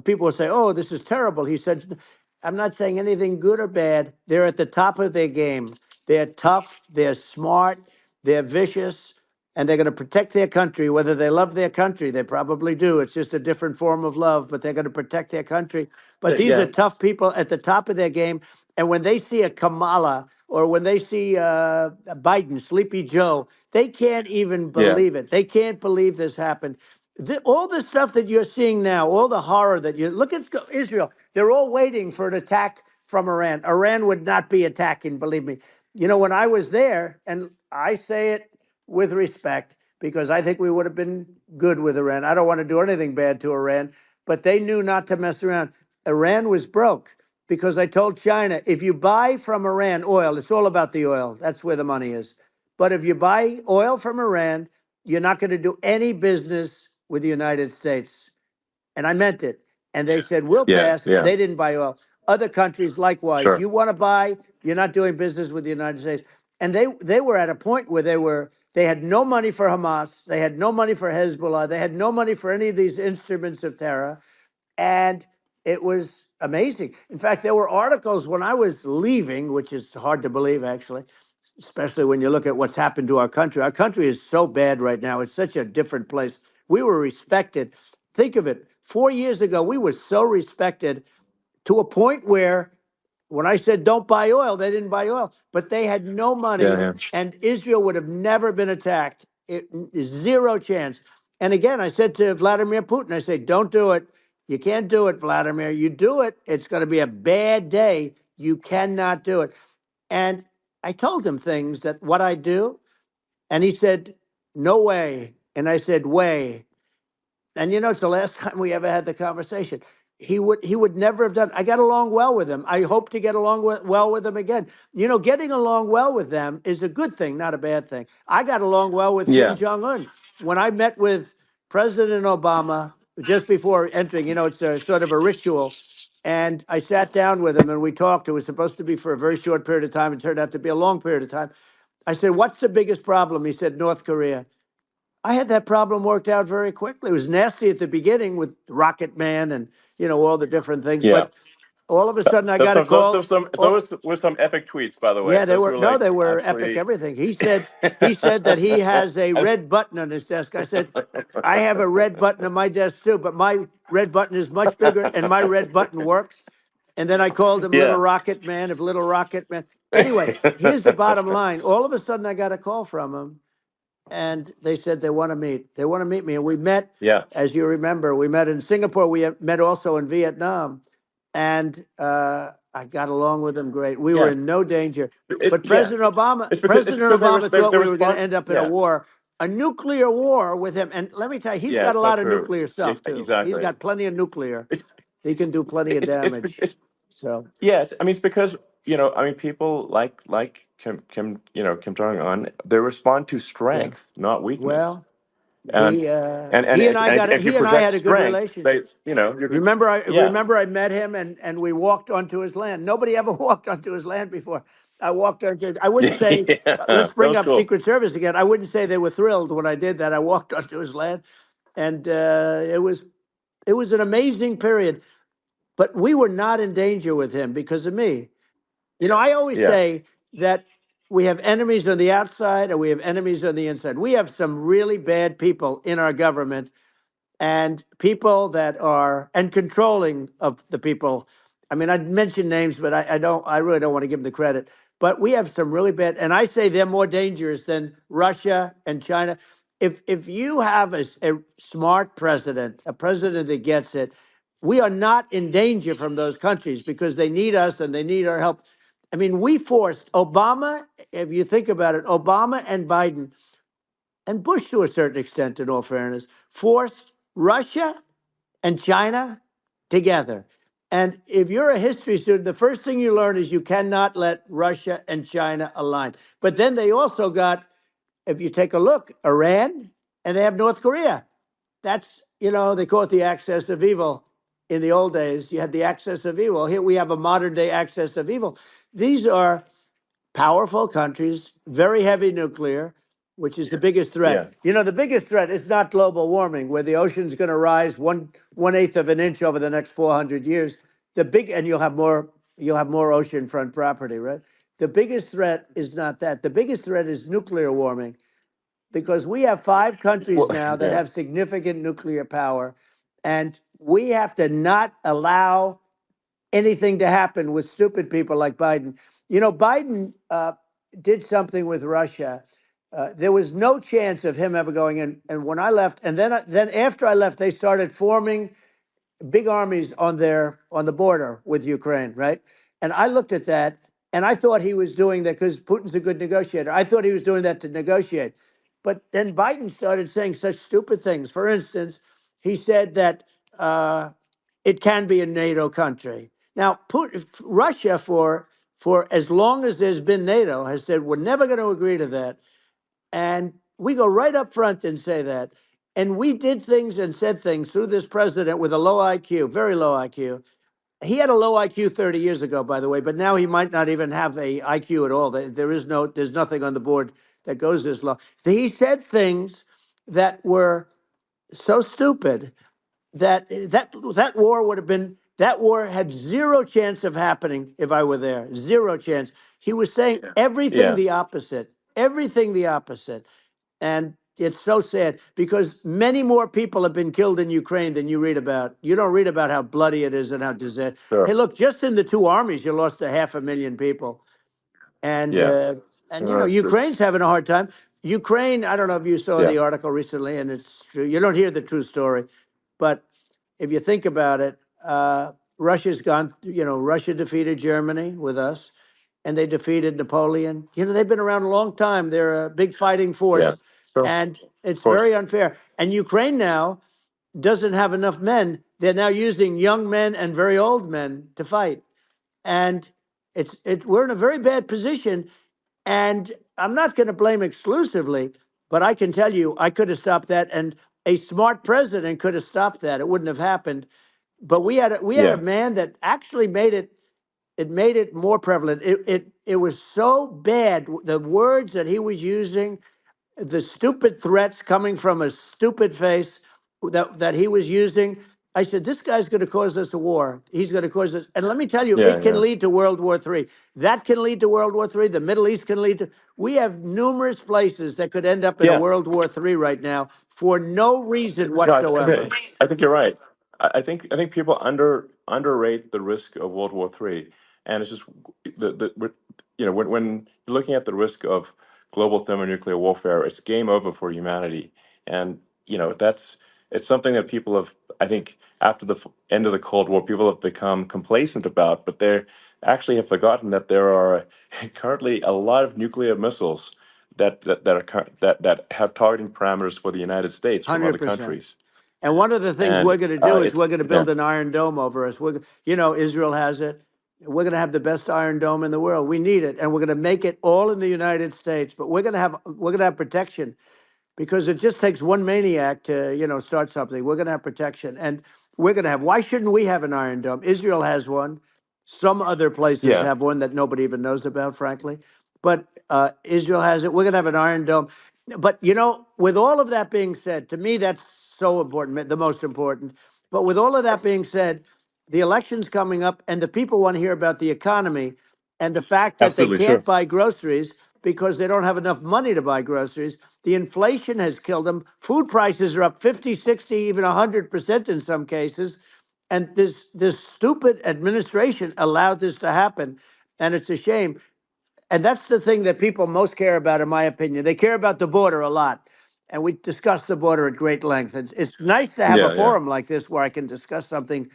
people will say, "Oh, this is terrible." He said, "I'm not saying anything good or bad. They're at the top of their game. They're tough. They're smart. They're vicious, and they're going to protect their country. Whether they love their country, they probably do. It's just a different form of love, but they're going to protect their country. But these are Yeah. tough people at the top of their game. And when they see a Kamala or when they see Biden, Sleepy Joe, they can't even Yeah. believe it. They can't believe this happened. All the stuff that you're seeing now, all the horror that you look at Israel, they're all waiting for an attack from Iran. Iran would not be attacking, believe me. You know, when I was there, and I say it with respect because I think we would have been good with Iran. I don't want to do anything bad to Iran, but they knew not to mess around. Iran was broke because I told China, if you buy from Iran oil, it's all about the oil. That's where the money is. But if you buy oil from Iran, you're not going to do any business with the United States. And I meant it. And they said, we'll Yeah. pass. Yeah. They didn't buy oil. Other countries, likewise. Sure. You want to buy, you're not doing business with the United States. And they were at a point where they had no money for Hamas. They had no money for Hezbollah. They had no money for any of these instruments of terror. And it was amazing. In fact, there were articles when I was leaving, which is hard to believe, actually, especially when you look at what's happened to our country. Our country is so bad right now. It's such a different place. We were respected. Think of it. 4 years ago, we were so respected to a point where when I said don't buy oil, they didn't buy oil, but they had no Yeah. money, Yeah. and Israel would have never been attacked. Zero chance. And again, I said to Vladimir Putin, I say, don't do it. You can't do it, Vladimir. You do it, it's going to be a bad day. You cannot do it. And I told him things that what I do, and he said, no way. And I said, way. And you know, it's the last time we ever had the conversation. He would never have done. I got along well with him. I hope to get along well with him again. You know, getting along well with them is a good thing, not a bad thing. I got along well with Kim Yeah. Jong Un when I met with President Obama just before entering. You know, it's a sort of a ritual. And I sat down with him and we talked. It was supposed to be for a very short period of time. It turned out to be a long period of time. I said, "What's the biggest problem?" He said, "North Korea." I had that problem worked out very quickly. It was nasty at the beginning with Rocket Man and all the different things, Yeah. but all of a sudden I Those got a some those call. those some Oh, those were some epic tweets, by the way. yeah, they Those were were no, like they were epic. absolutely. Everything he said that he has a red button on his desk. I said, I have a red button on my desk too, but my red button is much bigger, and my red button works. And then I called him Little Yeah. Rocket Man of Little Rocket Man. Anyway, here's the bottom line. All of a sudden I got a call from him and they said they want to meet. They want to meet me. And we met, Yeah. as you remember, we met in Singapore. We met also in Vietnam. And I got along with them great. We were Yeah. in no danger. But Yeah. President Obama, It's President because Obama thought they we were going to respond. end up in Yeah. a nuclear war with him. And let me tell you, he's Yeah. got a It's not lot of true. nuclear Yeah. stuff too. He's Exactly. got plenty of nuclear. It's He can do plenty of damage. it's So, yes. I mean, it's because I mean, people like Kim Jong Un, they respond to yeah. strength, not weakness. Well, And he and I got it. if you He and I project had a good strength, they relationship. you're good. Remember, I Yeah. remember I met him and we walked onto his land. Nobody ever walked onto his land before. I walked onto. I wouldn't Yeah. say. Yeah. Let's That bring was up cool. Secret Service again. I wouldn't say they were thrilled when I did that. I walked onto his land, and it was an amazing period. But we were not in danger with him because of me. You know, I always Yeah. say that we have enemies on the outside and we have enemies on the inside. We have some really bad people in our government and people that are and controlling of the people. I mean, I'd mention names, but I really don't want to give them the credit. But we have some really bad, and I say they're more dangerous than Russia and China. If you have a smart president, a president that gets it, we are not in danger from those countries because they need us and they need our help. I mean, we forced Obama, if you think about it, Obama and Biden and Bush to a certain extent, in all fairness, forced Russia and China together. And if you're a history student, the first thing you learn is you cannot let Russia and China align. But then they also got, if you take a look, Iran, and they have North Korea. That's, they call it the axis of evil. In the old days, you had the axis of evil. Here we have a modern day axis of evil. These are powerful countries, very heavy nuclear, which is the biggest threat. Yeah. The biggest threat is not global warming, where the ocean's going to rise one eighth of an inch over the next 400 years. And you'll have more oceanfront property, right? The biggest threat is not that. The biggest threat is nuclear warming, because we have 5 countries Well, now that yeah. have significant nuclear power, and we have to not allow anything to happen with stupid people like Biden. Biden did something with Russia. There was no chance of him ever going in. And when I left, and then after I left, they started forming big armies on the border with Ukraine, right? And I looked at that, and I thought he was doing that because Putin's a good negotiator. I thought he was doing that to negotiate. But then Biden started saying such stupid things. For instance, he said that it can be a NATO country. Now, Russia, for as long as there's been NATO, has said we're never going to agree to that. And we go right up front and say that. And we did things and said things through this president with a low IQ, very low IQ. He had a low IQ 30 years ago, by the way, but now he might not even have a IQ at all. There's nothing on the board that goes this low. He said things that were so stupid that war had zero chance of happening if I were there. Zero chance. He was saying Yeah. everything the opposite. And it's so sad because many more people have been killed in Ukraine than you read about. You don't read about how bloody it is and how disastrous. Hey, Sure. look, just in the two armies, you lost 500,000 people. And Yeah. uh, and No, Ukraine's having a hard time. Ukraine, I don't know if you saw yeah. the article recently, and it's true. You don't hear the true story, but if you think about it, Russia's gone. Russia defeated Germany with us, and they defeated Napoleon. They've been around a long time. They're a big fighting Yeah. force, Sure. and it's Of course. very unfair. And Ukraine now doesn't have enough men. They're now using young men and very old men to fight, and we're in a very bad position. And I'm not going to blame exclusively, but I can tell you I could have stopped that, and a smart president could have stopped that. It wouldn't have happened. But we had a Yeah. man that actually made it more prevalent. It was so bad. The words that he was using, the stupid threats coming from a stupid face that he was using. I said, this guy's going to cause us a war. He's going to cause us. And let me tell you, Yeah. it can Yeah. lead to World War III. That can lead to World War III. The Middle East can lead to. We have numerous places that could end up in a Yeah. World War III right now for no reason No, whatsoever. I think you're right. I think people underrate the risk of World War III, and it's just when you're looking at the risk of global thermonuclear warfare, it's game over for humanity, and that's it's something that people have, I think, after the end of the Cold War, people have become complacent about, but they actually have forgotten that there are currently a lot of nuclear missiles that have targeting parameters for the United States from other 100%. countries. And one of the things And we're going to do is it's we're going to yeah, build an iron dome over us. Israel has it. We're going to have the best iron dome in the world. We need it, and we're going to make it all in the United States. But we're going to have protection, because it just takes one maniac to start something. We're going to have protection, and we're going to have. Why shouldn't we have an iron dome? Israel has one. Some other places yeah, have one that nobody even knows about, frankly. But Israel has it. We're going to have an iron dome. But with all of that being said, to me that's so important, the most important. But with all of that being said, the election's coming up, and the people want to hear about the economy and the fact that they absolutely, sure. can't buy groceries because they don't have enough money to buy groceries. The inflation has killed them. Food prices are up 50, 60, even 100% in some cases. And this stupid administration allowed this to happen. And it's a shame. And that's the thing that people most care about, in my opinion. They care about the border a lot. And we discuss the border at great length. It's nice to have a Yeah, yeah, forum like this where I can discuss something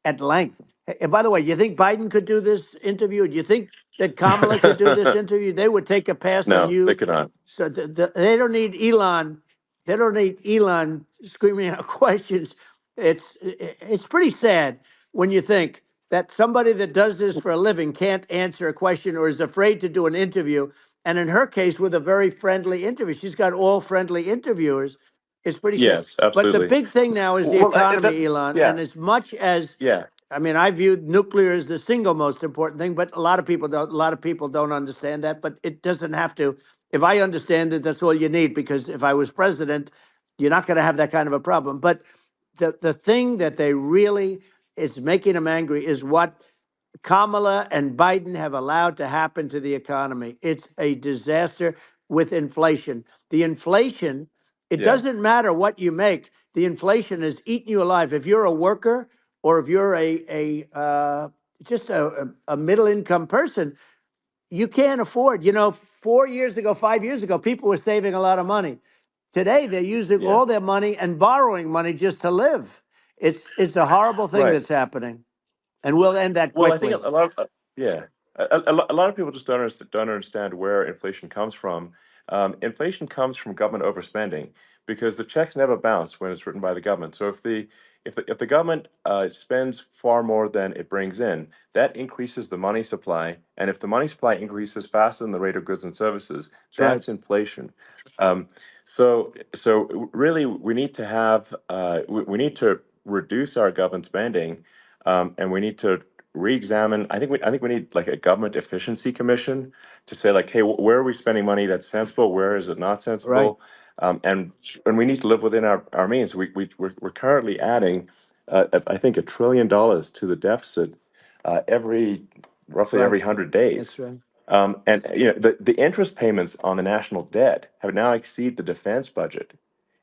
at length. And by the way, you think Biden could do this interview? Do you think that Kamala could do this interview? They would take a pass on No, they you. could not. So they don't need Elon. They don't need Elon screaming out questions. It's pretty sad when you think that somebody that does this for a living can't answer a question or is afraid to do an interview. And in her case, with a very friendly interview, she's got all friendly interviewers. It's pretty sad. Yes, But the absolutely. big thing now is the Well, economy, Elon. yeah, And as much as yeah, I mean, I view nuclear as the single most important thing, but a lot of people don't. A lot of people don't understand that, but it doesn't have to. If I understand it, that's all you need. Because if I was president, you're not going to have that kind of a problem. But the thing that they really is making them angry is what Kamala and Biden have allowed to happen to the economy. It's a disaster with inflation. The inflation, it yeah, doesn't matter what you make. The inflation is eating you alive. If you're a worker or if you're just a middle income person, you can't afford. 4 years ago, 5 years ago, people were saving a lot of money. Today, they're using yeah. all their money and borrowing money just to live. It's a horrible thing Right. that's happening, and we'll end that Well, I think quickly. a lot of yeah, a lot of people just don't understand where inflation comes from. Inflation comes from government overspending because the checks never bounce when it's written by the government. So if the government spends far more than it brings in, that increases the money supply, and if the money supply increases faster than the rate of goods and services, That's right. that's inflation. Um, so really, we need to have we need to reduce our government spending, and we need to re-examine. I think we need like a government efficiency commission to say like, hey, where are we spending money that's sensible? Where is it not Right. sensible? And we need to live within our means. We're currently adding, I think, $1 trillion to the deficit every roughly Right. every 100 days. That's right. And the interest payments on the national debt have now exceed the defense budget.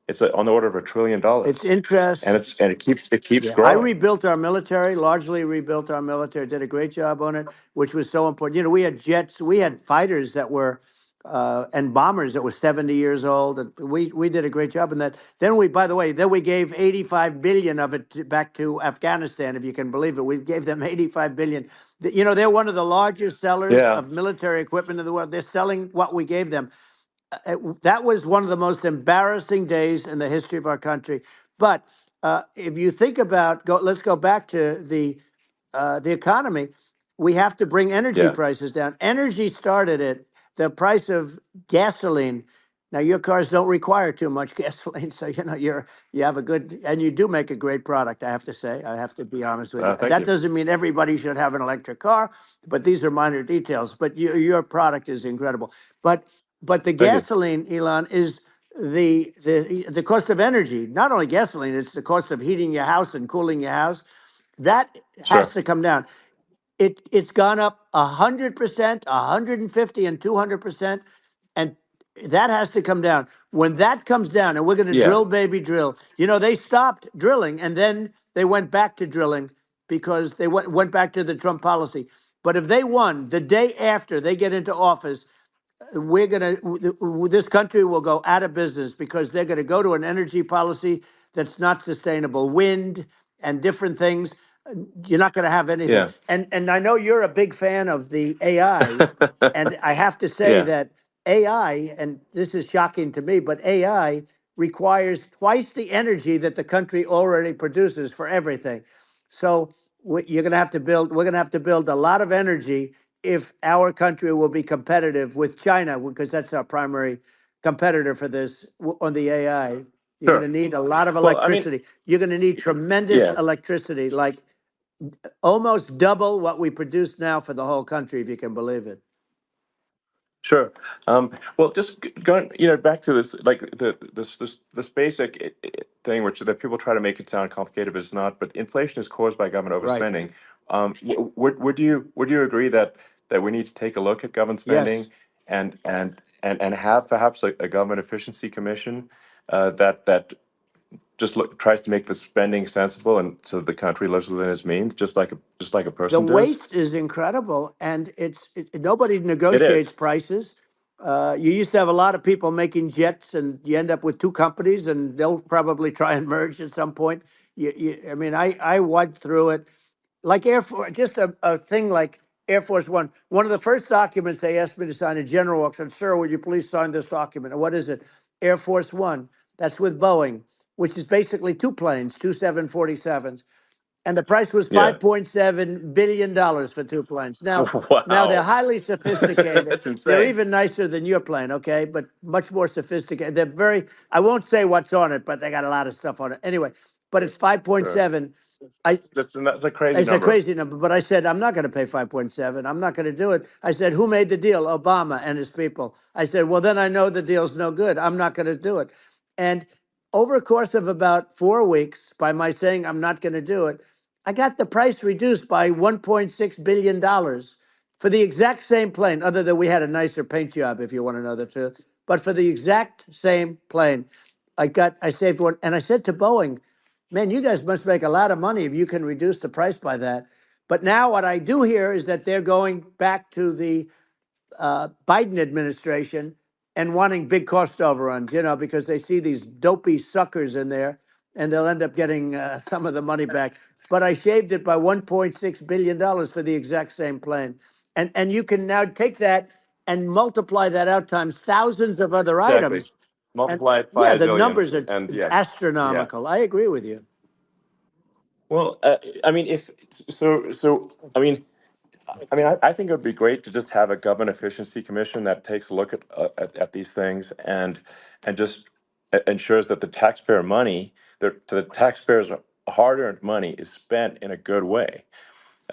It's on the order of $1 trillion, It's interest. and it keeps Yeah, I growing. rebuilt our military, largely rebuilt our military, did a great job on it, which was so important. We had jets, we had fighters that were, and bombers that were 70 years old. And we did a great job in that. Then by the way, then we gave 85 billion of it back to Afghanistan, if you can believe it. We gave them 85 billion. They're one of the largest sellers Yeah, of military equipment in the world. They're selling what we gave them. That was one of the most embarrassing days in the history of our country. But if you think about let's go back to the economy. We have to bring energy yeah, prices down. Energy started at the price of gasoline. Now your cars don't require too much gasoline, so you have a good and you do make a great product. I have to say, I have to be honest with you. thank That you. doesn't mean everybody should have an electric car, but these are minor details. But your product is incredible. But the Thank you. gasoline, Elon, is the cost of energy. Not only gasoline, it's the cost of heating your house and cooling your house. That has Sure. to come down. It's gone up 100%, 150, and 200%, and that has to come down. When that comes down, and we're going to Yeah, drill, baby, drill. They stopped drilling, and then they went back to drilling because they went back to the Trump policy. But if they won the day after they get into office, this country will go out of business because they're going to go to an energy policy that's not sustainable, wind and different things. You're not going to have anything. yeah, And I know you're a big fan of the AI, and I have to say yeah, that AI, and this is shocking to me, but AI requires twice the energy that the country already produces for everything. So you're going to have to build. We're going to have to build a lot of energy if our country will be competitive with China, because that's our primary competitor for this on the AI. You're going to sure. need a lot of Well, I mean, electricity. You're going to need tremendous yeah, electricity, like almost double what we produce now for the whole country, if you can believe it. sure. Well, just going, back to this, like this basic thing, which that people try to make it sound complicated, but it's not. But inflation is caused by government Right. overspending. Would you agree that we need to take a look at government Yes. spending and have perhaps a government efficiency commission that just tries to make the spending sensible and so the country lives within its means, just like a The person does. waste is incredible, and nobody It negotiates is. prices. You used to have a lot of people making jets, and you end up with two companies, and they'll probably try and merge at some point. I mean, I went through it. like Air Force, just a thing like Air Force One. One of the first documents they asked me to sign, a general walks in, sir, would you please sign this document? And what is it? Air Force One. That's with Boeing, which is basically two planes, two 747s. And the price was Yeah. $5.7 billion for two planes. Now they're Wow. highly sophisticated. That's They're insane. even nicer than your plane, okay? But much more sophisticated. They're very. I won't say what's on it, but they got a lot of stuff on it. Anyway, but it's Sure. 5.7. I That's a crazy It's a number. crazy number, but I said I'm not going to pay 5.7. I'm not going to do it. I said, who made the deal? Obama and his people. I said, well, then I know the deal's no good. I'm not going to do it. And over a course of about 4 weeks, by my saying I'm not going to do it, I got the price reduced by $1.6 billion for the exact same plane. Other than we had a nicer paint job, if you want to know the truth. But for the exact same plane, I saved one, and I said to Boeing, man, you guys must make a lot of money if you can reduce the price by that. But now what I do hear is that they're going back to the Biden administration and wanting big cost overruns, because they see these dopey suckers in there and they'll end up getting some of the money back. But I shaved it by $1.6 billion for the exact same plane. And you can now take that and multiply that out times thousands of other Exactly. items. And Multiply it by yeah, a the zillion. numbers are And yeah. Yeah. astronomical. I agree with you. Well, I mean, if so, I think it would be great to just have a government efficiency commission that takes a look at these things and just ensures that the taxpayer money, the taxpayers' hard-earned money, is spent in a good way.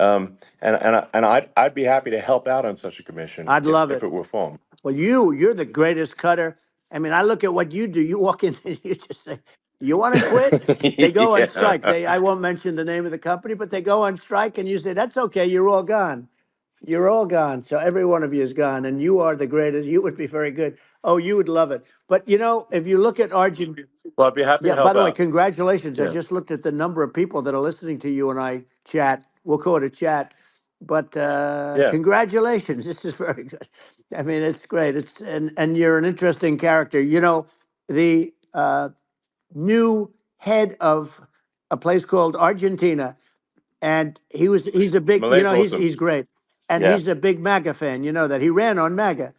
I'd be happy to help out on such a commission I'd love if it. it were formed. Well, you're the greatest cutter. I mean, I look at what you do. You walk in and you just say, "You want to quit?" They go on Yeah. strike. I won't mention the name of the company, but they go on strike, and you say, "That's okay. You're all gone. You're all gone." So every one of you is gone, and you are the greatest. You would be very good. Oh, you would love it. But if you look at Argentina. Well, I'd be happy to Yeah, by help the way, out. congratulations. I Yeah. just looked at the number of people that are listening to you and I chat. We'll call it a chat. But Yeah. congratulations. This is very good. I mean, it's great. And you're an interesting character. The new head of a place called Argentina, and he's a big, Malay's awesome. he's great. And Yeah. he's a big MAGA fan, that he ran on MAGA.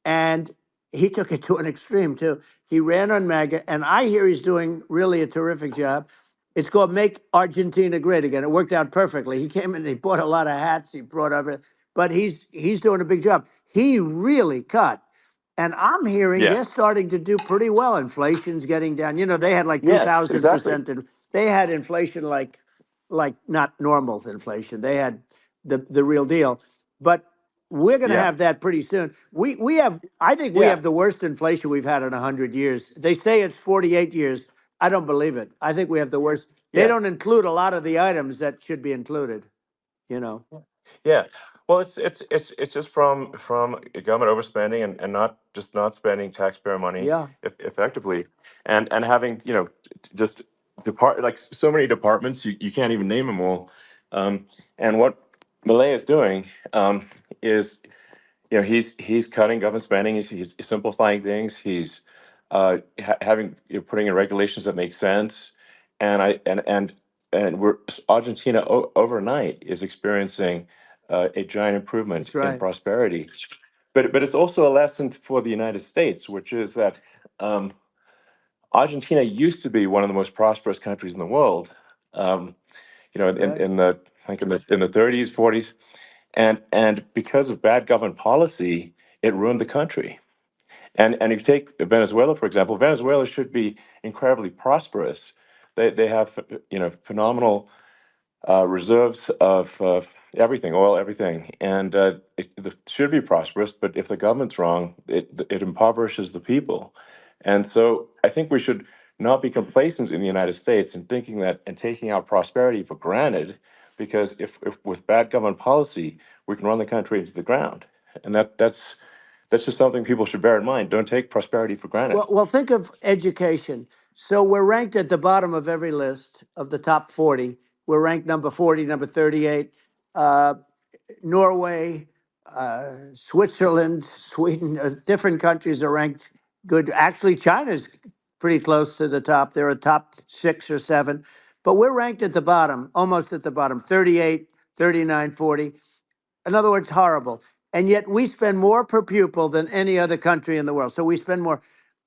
And he took it to an extreme too. He ran on MAGA, and I hear he's doing really a terrific job. It's called Make Argentina Great Again. It worked out perfectly. He came in, he bought a lot of hats, he brought over, but he's doing a big job. He really cut. And I'm hearing Yeah. they're starting to do pretty well. Inflation's getting down. They had like Yes, exactly. 2,000%. And they had inflation like not normal inflation. They had the real deal. But we're going to Yeah. have that pretty soon. We have, I think we Yeah. have the worst inflation we've had in 100 years. They say it's 48 years. I don't believe it. I think we have the worst. They Yeah. don't include a lot of the items that should be included. You know. Yeah. Well, it's just from government overspending and not spending taxpayer money Yeah, effectively, and having just so many departments you can't even name them all. And what Malay is doing is he's cutting government spending. He's simplifying things. He's having putting in regulations that make sense, and I and we're Argentina overnight is experiencing a giant improvement that's in right. prosperity. But it's also a lesson for the United States, which is that um, Argentina used to be one of the most prosperous countries in the world. Um, Right. in the like in the 30s, 40s, and because of bad government policy, it ruined the country. And if you take Venezuela, for example, Venezuela should be incredibly prosperous. They have phenomenal reserves of everything, oil, everything, and it should be prosperous. But if the government's wrong, it impoverishes the people. And so I think we should not be complacent in the United States in thinking that and taking our prosperity for granted, because if with bad government policy, we can run the country into the ground, and that's just something people should bear in mind. Don't take prosperity for granted. Well, think of education. So we're ranked at the bottom of every list of the top 40. We're ranked number 40, number 38. Uh, Norway, Switzerland, Sweden, different countries are ranked good. Actually, China's pretty close to the top. They're a top 6 or 7, but we're ranked at the bottom, almost at the bottom, 38 39, 40. In other words, horrible. And yet we spend more per pupil than any other country in the world. So we spend more.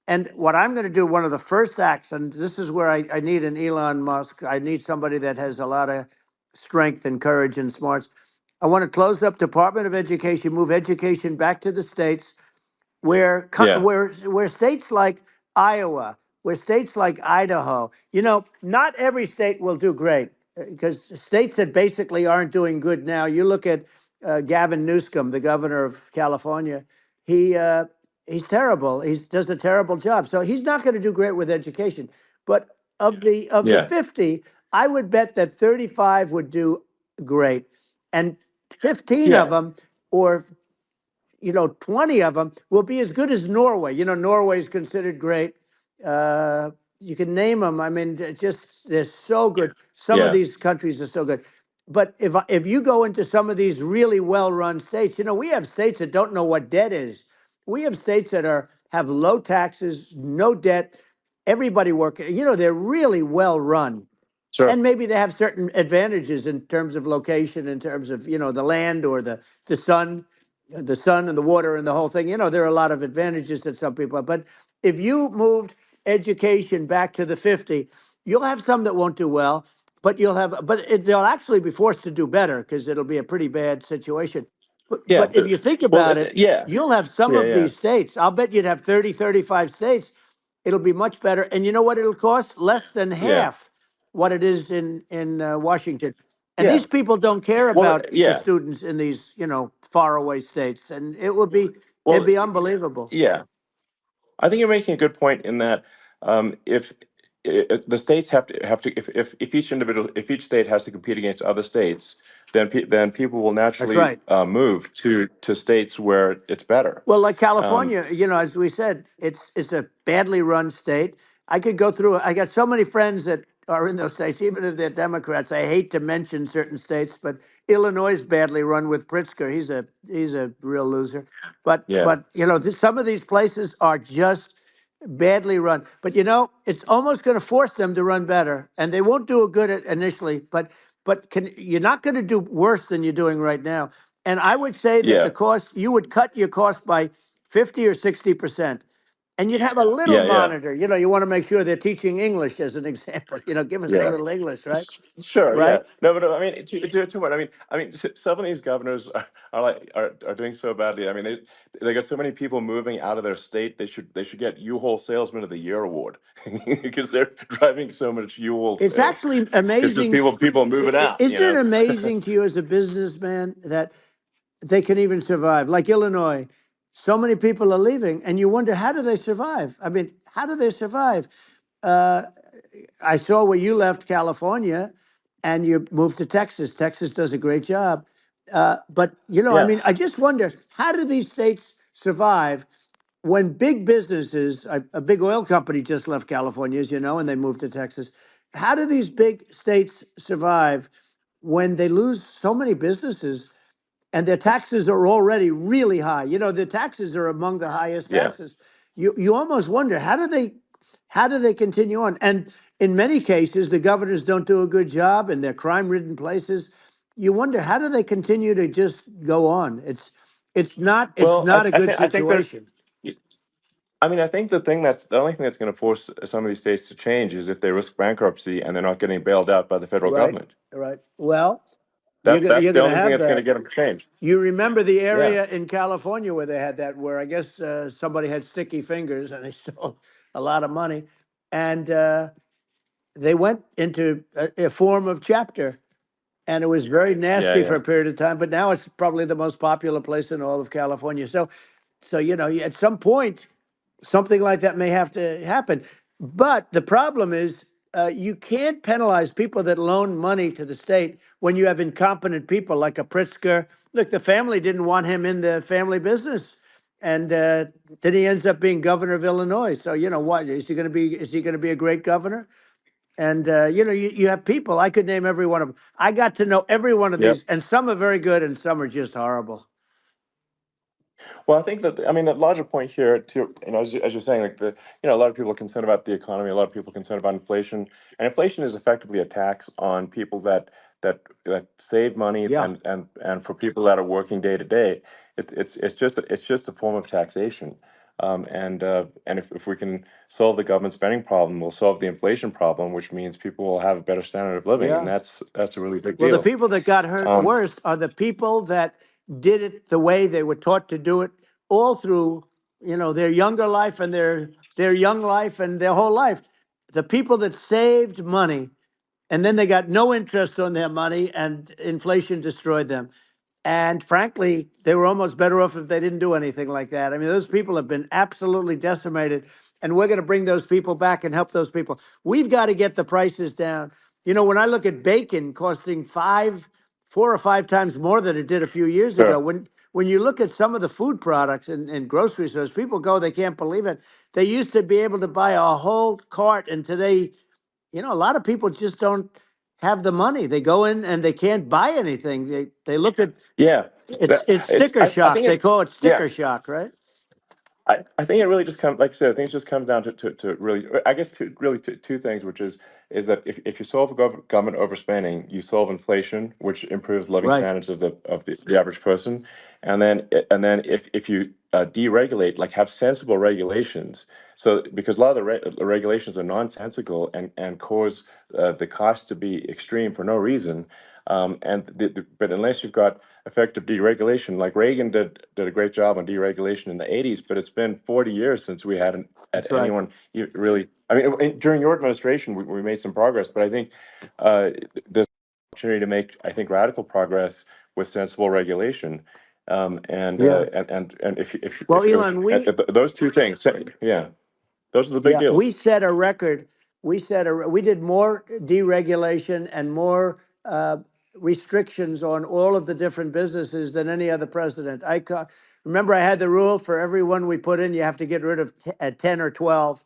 And what I'm going to do, one of the first acts, and this is where I need an Elon Musk, I need somebody that has a lot of strength and courage and smarts. I want to close up Department of Education, move education back to the states, Yeah. where states like Iowa, where states like Idaho, not every state will do great because states that basically aren't doing good now. You look at Gavin Newsom, the governor of California. He he's terrible. He does a terrible job. So he's not going to do great with education. But of the Yeah. 50, I would bet that 35 would do great, and 15 of Yeah. them, or 20 of them will be as good as Norway. Norway is considered great. Uh, you can name them. I mean, they're so good. Some of Yeah. these countries are so good. But if you go into some of these really well-run states, we have states that don't know what debt is. We have states that have low taxes, no debt, everybody working. They're really well run, Sure. and maybe they have certain advantages in terms of location, in terms of the land or the sun, the sun and the water and the whole thing. There are a lot of advantages that some people have. But if you moved education back to the 50, you'll have some that won't do well, they'll actually be forced to do better because it'll be a pretty bad situation. Yeah. But if you think Well, about it, yeah. you'll have some Yeah. of Yeah. these states. I'll bet you'd have 30, 35 states. It'll be much better. And you know what it'll cost? Less than Yeah. half what it is in Washington. And Yeah. these people don't care Well, about the yeah. students in these, faraway states. And it'd Well, be unbelievable. yeah. I think you're making a good point in that if the states if each if each state has to compete against other states, then people will That's naturally right. move to states where it's better. Well, like Um, California, as we said, it's a badly run state. I could go through it. I got so many friends that are in those states, even if they're Democrats. I hate to mention certain states, but Illinois is badly run with Pritzker. He's a real loser. yeah, But some of these places are just badly run. But it's almost going to force them to run better, and they won't do a good at initially. But you're not going to do worse than you're doing right now. And I would say that yeah, the cost you would cut your cost by 50 or 60%. And you'd have a little yeah, yeah, monitor. You want to make sure they're teaching English as an example. Give us a yeah. little English, right? Sure, yeah. Right? No, but I mean, to what? Some of these governors are doing so badly. I mean, they got so many people moving out of their state. They should get U-Haul Salesman of the Year award because they're driving so much U-Haul It's sales. actually It's just amazing. people moving out. Isn't it amazing to you as a businessman that they can even survive? Like Illinois, so many people are leaving, and you wonder, how do they survive? I mean, how do they survive? Uh, I saw where you left California and you moved to Texas. Texas does a great job. But, I Yeah, mean, I just wonder, how do these states survive when big businesses, a big oil company just left California, as you know, and they moved to Texas. How do these big states survive when they lose so many businesses and their taxes are already really high? The taxes are among the highest yeah. taxes. You almost wonder, how do they continue on? And in many cases, the governors don't do a good job in their crime-ridden places. You wonder, how do they continue to just go on? It's Well, not a good I think there's. situation. I think the only thing that's going to force some of these states to change is if they risk bankruptcy and they're not getting bailed out by the federal Right, government. right. Well, you're That's gonna that's you're the gonna only thing have that's going to that. get them to change. You remember the Yeah, area in California where they had that, where I guess somebody had sticky fingers and they stole a lot of money, and they went into a form of chapter, and it was very yeah, nasty for yeah. a period of time. But now it's probably the most popular place in all of California. So at some point, something like that may have to happen. But the problem is, you can't penalize people that loan money to the state when you have incompetent people like a Pritzker. Look, the family didn't want him in the family business, and then he ends up being governor of Illinois. So what is he going to be? Is he going to be a great governor? And you have people. I could name every one of them. I got to know every one of Yep. these, and some are very good, and some are just horrible. Well, I think that the larger point here, too, as you're saying, like a lot of people are concerned about the economy, a lot of people are concerned about inflation, and inflation is effectively a tax on people that save money, Yeah. and for people that are working day to day, it's just a form of taxation. And if we can solve the government spending problem, we'll solve the inflation problem, which means people will have a better standard of living, and Yeah. that's a really big Well, the deal. people that got hurt Um, worst are the people that did it the way they were taught to do it all through, their younger life and their young life and their whole life. The people that saved money and then they got no interest on their money and inflation destroyed them. And frankly, they were almost better off if they didn't do anything like that. I mean, those people have been absolutely decimated, and we're going to bring those people back and help those people. We've got to get the prices down. When I look at bacon costing 4 or 5 times more than it did a few years ago, sure. when you look at some of the food products in grocery stores, people go, they can't believe it. They used to be able to buy a whole cart, and today, a lot of people just don't have the money. They go in and they can't buy anything. They look at Yeah, it's sticker I shock. think They it. call it Yeah, sticker shock, right? I think it really just comes, like I said, I think it just comes down to really, I guess, two things, which is that if you solve government overspending, you solve inflation, which improves living Right. standards of the average person, and then if you deregulate, like have sensible regulations, so because a lot of the regulations are nonsensical and cause the cost to be extreme for no reason. But unless you've got effective deregulation, like Reagan did a great job on deregulation in the 80s, but it's been 40 years since we had That's right. anyone really. I mean, during your administration, we made some progress, but I think uh, there's an opportunity to make, I think, radical progress with sensible regulation. Yeah. And Well, if it was Elon, we those two things, yeah, those are the big yeah, deals. we set a record. We did more deregulation and more restrictions on all of the different businesses than any other president. Remember, I had the rule for everyone we put in, you have to get rid of 10 or 12.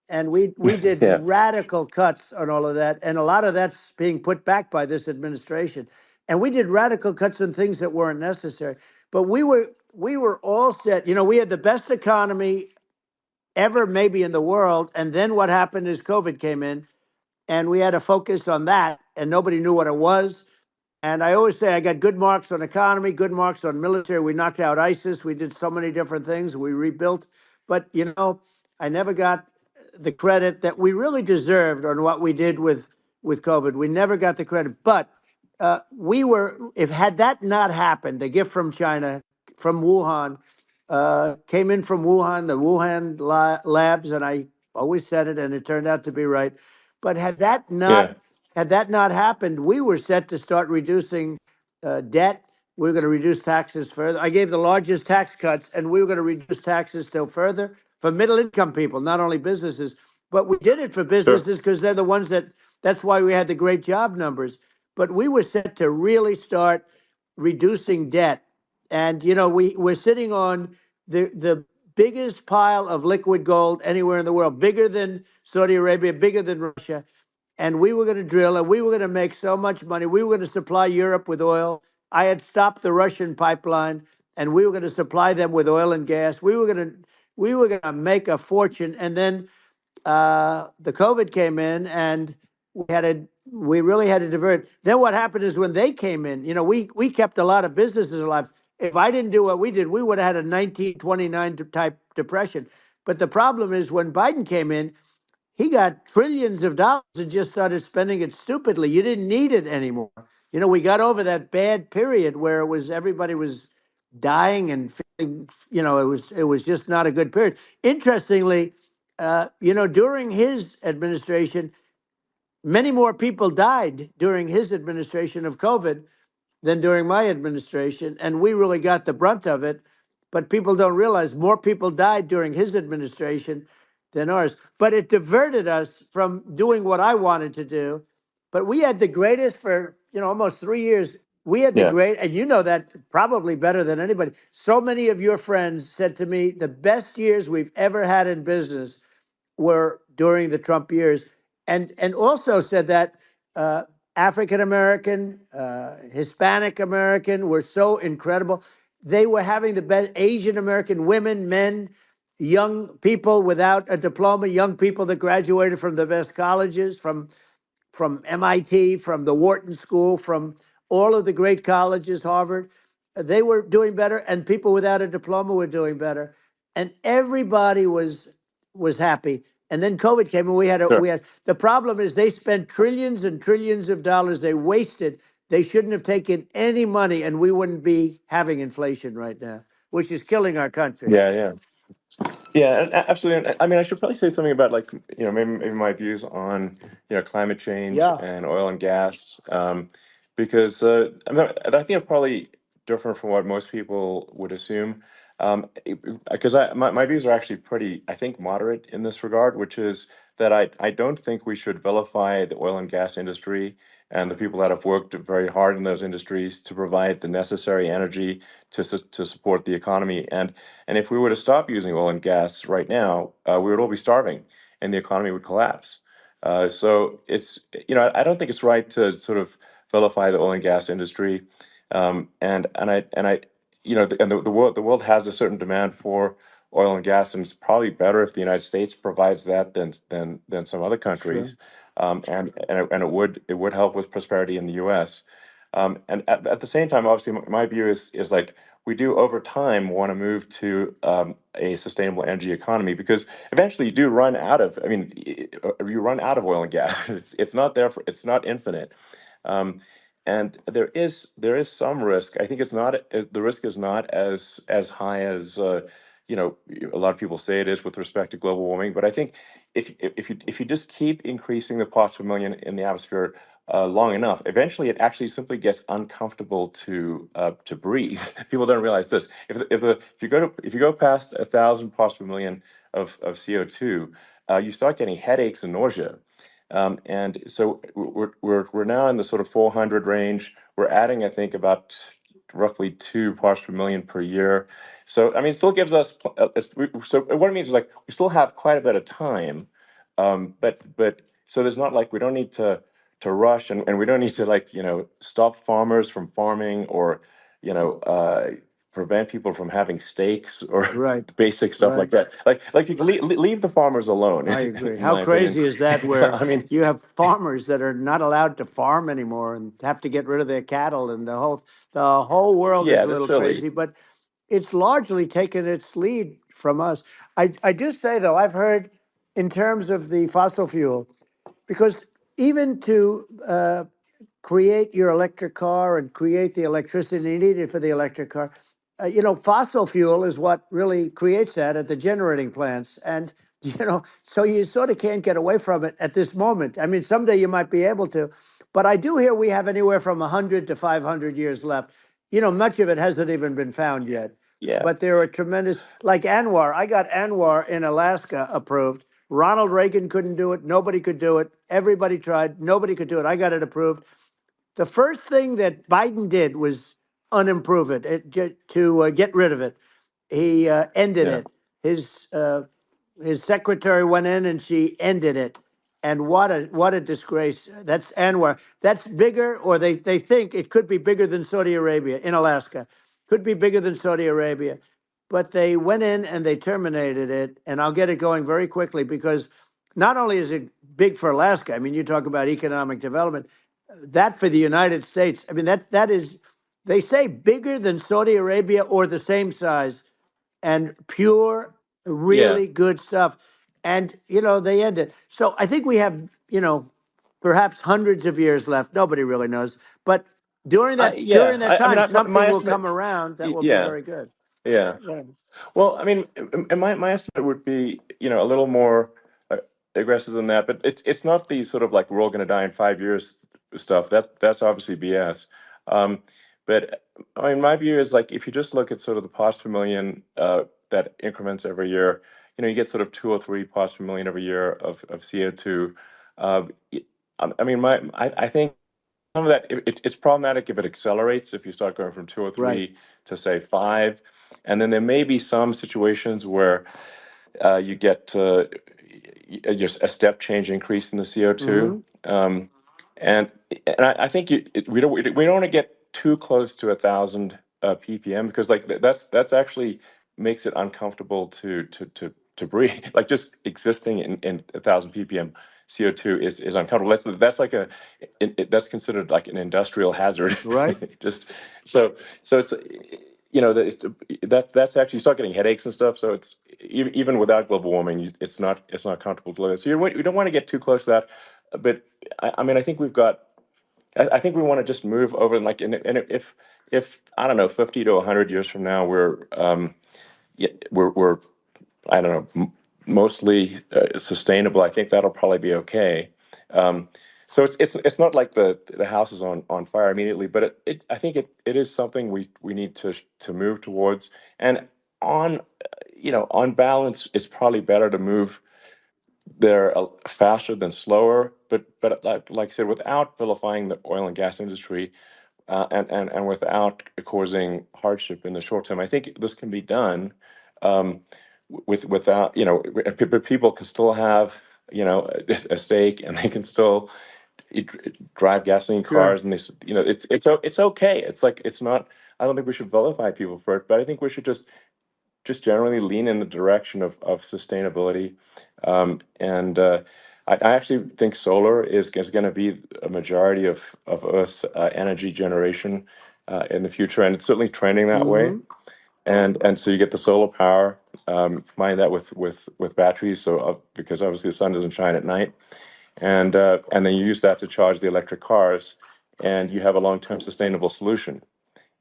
And we did Yes, radical cuts on all of that, and a lot of that's being put back by this administration. And we did radical cuts on things that weren't necessary. But we were all set. We had the best economy ever, maybe in the world. And then what happened is COVID came in, and we had to focus on that, and nobody knew what it was. And I always say I got good marks on economy, good marks on military. We knocked out ISIS. We did so many different things. We rebuilt. But, I never got the credit that we really deserved on what we did with COVID. We never got the credit. But if had that not happened, a gift from China, from Wuhan, came in from Wuhan, the Wuhan labs, and I always said it, and it turned out to be right. But yeah, had that not happened, we were set to start reducing debt. We were going to reduce taxes further. I gave the largest tax cuts, and we were going to reduce taxes still further for middle income people, not only businesses. But we did it for sure, businesses because they're the ones that's why we had the great job numbers. But we were set to really start reducing debt. And, we're sitting on the biggest pile of liquid gold anywhere in the world, bigger than Saudi Arabia, bigger than Russia. And we were going to drill, and we were going to make so much money. We were going to supply Europe with oil. I had stopped the Russian pipeline, and we were going to supply them with oil and gas. We were going to make a fortune. And then the COVID came in, and we really had to divert. Then what happened is when they came in, we kept a lot of businesses alive. If I didn't do what we did, we would have had a 1929 type depression. But the problem is when Biden came in, he got trillions of dollars and just started spending it stupidly. You didn't need it anymore. We got over that bad period where everybody was dying and feeling, it was just not a good period. Interestingly, during his administration, many more people died during his administration of COVID than during my administration, and we really got the brunt of it. But people don't realize more people died during his administration than ours. But it diverted us from doing what I wanted to do. But we had the greatest for almost 3 years. We had the yeah, great, and you know that probably better than anybody. So many of your friends said to me, the best years we've ever had in business were during the Trump years, and also said that uh, African American, Hispanic American were so incredible. They were having the best Asian American women, men, young people without a diploma, young people that graduated from the best colleges, from from MIT, from the Wharton School, from all of the great colleges, Harvard. They were doing better, and people without a diploma were doing better, and everybody was happy. And then COVID came, and we Sure. had the problem is they spent trillions and trillions of dollars. They wasted. They shouldn't have taken any money, and we wouldn't be having inflation right now, which is killing our country. Yeah, yeah. Yeah, absolutely. And I mean, I should probably say something about like, maybe my views on, climate change Yeah, and oil and gas, because I think I'm probably different from what most people would assume. Because my views are actually pretty, I think, moderate in this regard, which is that I don't think we should vilify the oil and gas industry and the people that have worked very hard in those industries to provide the necessary energy to support the economy. And if we were to stop using oil and gas right now, we would all be starving, and the economy would collapse. So I don't think it's right to sort of vilify the oil and gas industry, and the world has a certain demand for oil and gas, and it's probably better if the United States provides that than some other sure. countries, and it would help with prosperity in the U.S. And at the same time, obviously, my view is like we do over time want to move to a sustainable energy economy, because eventually you do run out of. I mean, you run out of oil and gas. It's not there for. It's not infinite. Um, and there is some risk. I think the risk is not as high as a lot of people say it is with respect to global warming. But I think if you just keep increasing the parts per million in the atmosphere long enough, eventually it actually simply gets uncomfortable to breathe. People don't realize this. If you go past 1,000 parts per million of CO2, you start getting headaches and nausea. And so we're now in the sort of 400 range. We're adding, I think, about roughly 2 parts per million per year. So I mean, it still gives us. So what it means is like we still have quite a bit of time, but so there's not like we don't need to rush, and we don't need to like stop farmers from farming, or you know uh, prevent people from having steaks or Right, basic stuff like right. that. Like you can leave the farmers alone, I agree. in How my opinion. crazy is that where I mean, you have farmers that are not allowed to farm anymore and have to get rid of their cattle, and the whole world is yeah, a that's little silly. crazy, but it's largely taken its lead from us. I do say though, I've heard in terms of the fossil fuel, because even to create your electric car and create the electricity needed for the electric car. Fossil fuel is what really creates that at the generating plants. And, so you sort of can't get away from it at this moment. I mean, someday you might be able to, but I do hear we have anywhere from 100 to 500 years left. Much of it hasn't even been found yet. Yeah, But there are tremendous, like Anwar. I got Anwar in Alaska approved. Ronald Reagan couldn't do it. Nobody could do it. Everybody tried. Nobody could do it. I got it approved. The first thing that Biden did was unimprove to get rid of it. He ended yeah, it. His secretary went in and she ended it. And what a disgrace. That's Anwar. That's bigger, or they think it could be bigger than Saudi Arabia in Alaska. Could be bigger than Saudi Arabia. But they went in and they terminated it. And I'll get it going very quickly, because not only is it big for Alaska, I mean, you talk about economic development, that for the United States, I mean, that is, they say bigger than Saudi Arabia or the same size, and pure, yeah. really good stuff. And, they end it. So I think we have, perhaps hundreds of years left. Nobody really knows. But during that Yeah. during that I mean, time, my something will estimate. come around that will be Yeah, very good. yeah. Yeah. Well, I mean, and my estimate would be, a little more aggressive than that, but it's not the sort of like we're all going to die in 5 years stuff. That's obviously BS. Um, but I mean, my view is like if you just look at sort of the parts per million that increments every year, you get sort of 2 or 3 parts per million every year of CO2. Uh, y- I mean, I think some of that it's problematic if it accelerates, if you start going from two or Right. three to say five, and then there may be some situations where you get just a step change increase in the CO2, Hmm. and I think we don't want to get too close to 1,000 ppm, because like that's actually makes it uncomfortable to breathe. Like just existing in 1,000 ppm CO2 is uncomfortable. That's like that's considered like an industrial hazard. Right. Just so so it's that's actually, you start getting headaches and stuff. So it's even without global warming, it's not comfortable to live in. So you don't want to get too close to that. But I mean, I think we've got. I think we want to just move over, and like, and if I don't know, 50 to 100 years from now, yeah, we're I don't know, mostly sustainable. I think that'll probably be okay. Um, so it's not like the house is on fire immediately, but I think it is something we need to move towards. And on on balance, it's probably better to move there faster than slower. But like I said, without vilifying the oil and gas industry, and without causing hardship in the short term. I think this can be done, um, without, but people can still have, a stake, and they can still drive gasoline Sure. cars, and it's okay. It's like, it's not. I don't think we should vilify people for it, but I think we should just generally lean in the direction of sustainability. And I actually think solar is going to be a majority of Earth's energy generation in the future, and it's certainly trending that way. Mm-hmm. And so you get the solar power, combine that with batteries, so because obviously the sun doesn't shine at night, and then you use that to charge the electric cars, and you have a long-term sustainable solution.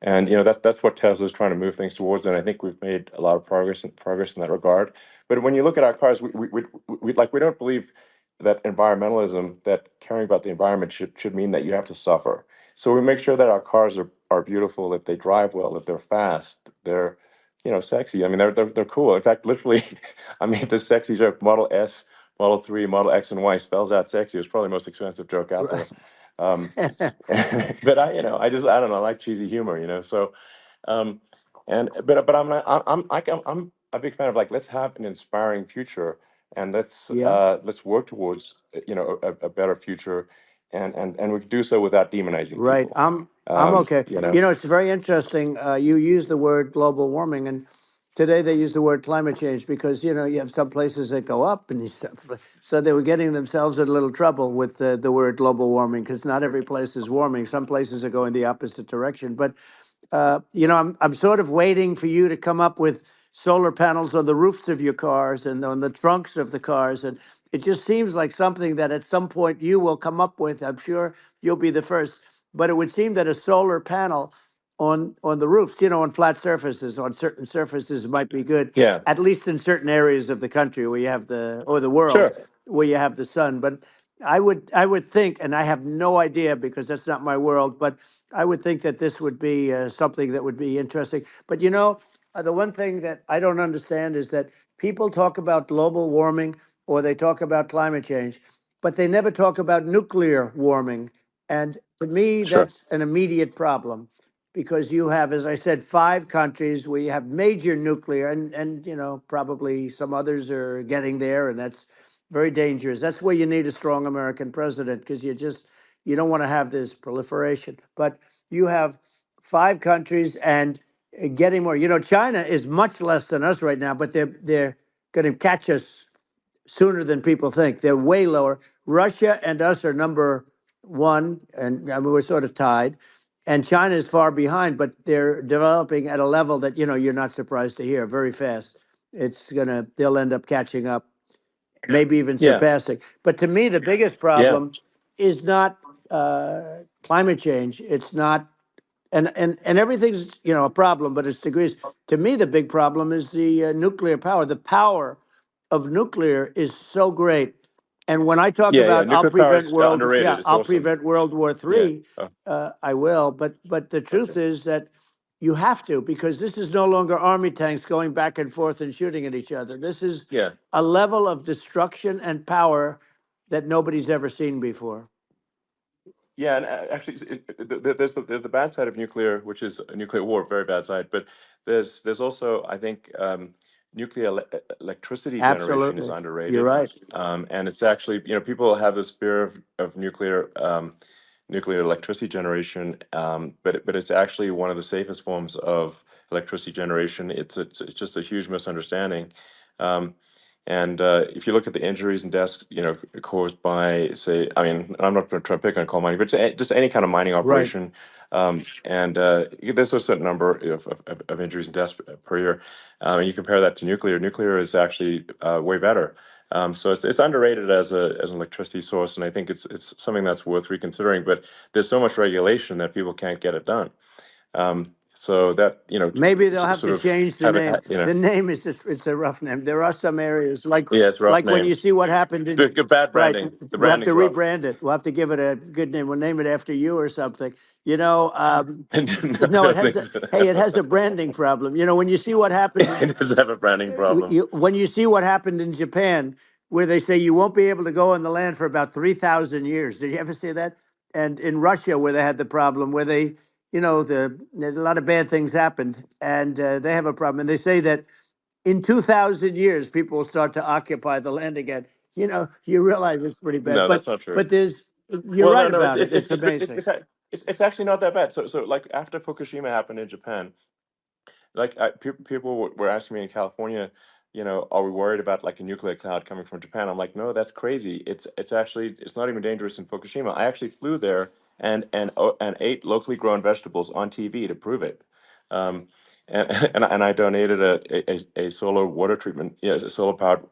And that's what Tesla's trying to move things towards, and I think we've made a lot of progress in that regard. But when you look at our cars, we don't believe that environmentalism, that caring about the environment should mean that you have to suffer. So we make sure that our cars are beautiful, that they drive well, that they're fast, they're sexy. I mean, they're cool. In fact, literally, I mean, this sexy joke, Model S, Model 3, Model X, and Y spells out sexy. It's probably the most expensive joke out there. Right. Um, but I don't know, I like cheesy humor, so, um, but I'm not, I'm a big fan of, like, let's have an inspiring future, and Yeah. let's work towards, a better future, and we can do so without demonizing Right. people. I'm okay. You know, It's very interesting. You use the word global warming, and today they use the word climate change because you have some places that go up, and so they were getting themselves in a little trouble with the word global warming because not every place is warming. Some places are going the opposite direction. But I'm sort of waiting for you to come up with solar panels on the roofs of your cars and on the trunks of the cars, and it just seems like something that at some point you will come up with. I'm sure you'll be the first, but it would seem that a solar panel on the roofs, on flat surfaces, on certain surfaces might be good, yeah, at least in certain areas of the country where you have or the world sure, where you have the sun. But I would think, and I have no idea because that's not my world, but I would think that this would be something that would be interesting. But the one thing that I don't understand is that people talk about global warming or they talk about climate change, but they never talk about nuclear warming. And to me, sure, that's an immediate problem because you have, as I said, 5 countries where you have major nuclear, and probably some others are getting there, and that's very dangerous. That's where you need a strong American president because you don't want to have this proliferation. But you have 5 countries and getting more. China is much less than us right now, but they're going to catch us sooner than people think. They're way lower. Russia and us are number one, and I mean, we're sort of tied. And China is far behind, but they're developing at a level that you're not surprised to hear very fast. They'll end up catching up, maybe even yeah, surpassing. But to me, the biggest yeah, problem is not climate change. It's not, and everything's a problem, but it's degrees. To me, the big problem is the nuclear power. The power of nuclear is so great. And when I talk yeah. about Nuclear power is underrated. It's I'll awesome. prevent World War Yeah. III, Oh, I will. But the truth okay. is that you have to because this is no longer army tanks going back and forth and shooting at each other. This is Yeah. a level of destruction and power that nobody's ever seen before. Yeah, and actually, there's the bad side of nuclear, which is a nuclear war, very bad side. But there's also, I think, nuclear electricity generation is Absolutely, you're underrated, right. and it's actually, people have this fear of nuclear electricity generation, but it's actually one of the safest forms of electricity generation. It's just a huge misunderstanding. Um, And if you look at the injuries and deaths, caused by, say, I mean, I'm not going to try to pick on coal mining, but just any kind of mining Right. operation, and there's a certain number of injuries and deaths per year. And you compare that to nuclear. Nuclear is actually way better. So it's underrated as an electricity source, and I think it's something that's worth reconsidering. But there's so much regulation that people can't get it done. So that Maybe they'll have sort to of change the have it, name. The name is just, it's a rough name. There are some areas yeah, it's a rough like when name. you see what happened in, Good bad right, branding. The we'll have to branding's rough. rebrand it. We'll have to give it a good name. We'll name it after you or something. You know, No, no, it I has think a, hey, it has a branding problem. You know, when you see what happened in, it does have a branding problem. when you see what happened in Japan, where they say you won't be able to go on the land for about 3,000 years. Did you ever see that? And in Russia, where they had the problem, where they, there's a lot of bad things happened, and they have a problem. And they say that in 2,000 years, people will start to occupy the land again. You realize it's pretty bad, No, that's not true. but you're Well, no, right no, about it. It's amazing. it's actually not that bad. So like after Fukushima happened in Japan, like people were asking me in California, are we worried about like a nuclear cloud coming from Japan? I'm like, no, that's crazy. It's actually it's not even dangerous in Fukushima. I actually flew there and ate locally grown vegetables on TV to prove it. Um, and and I donated a solar water treatment, yeah, a solar powered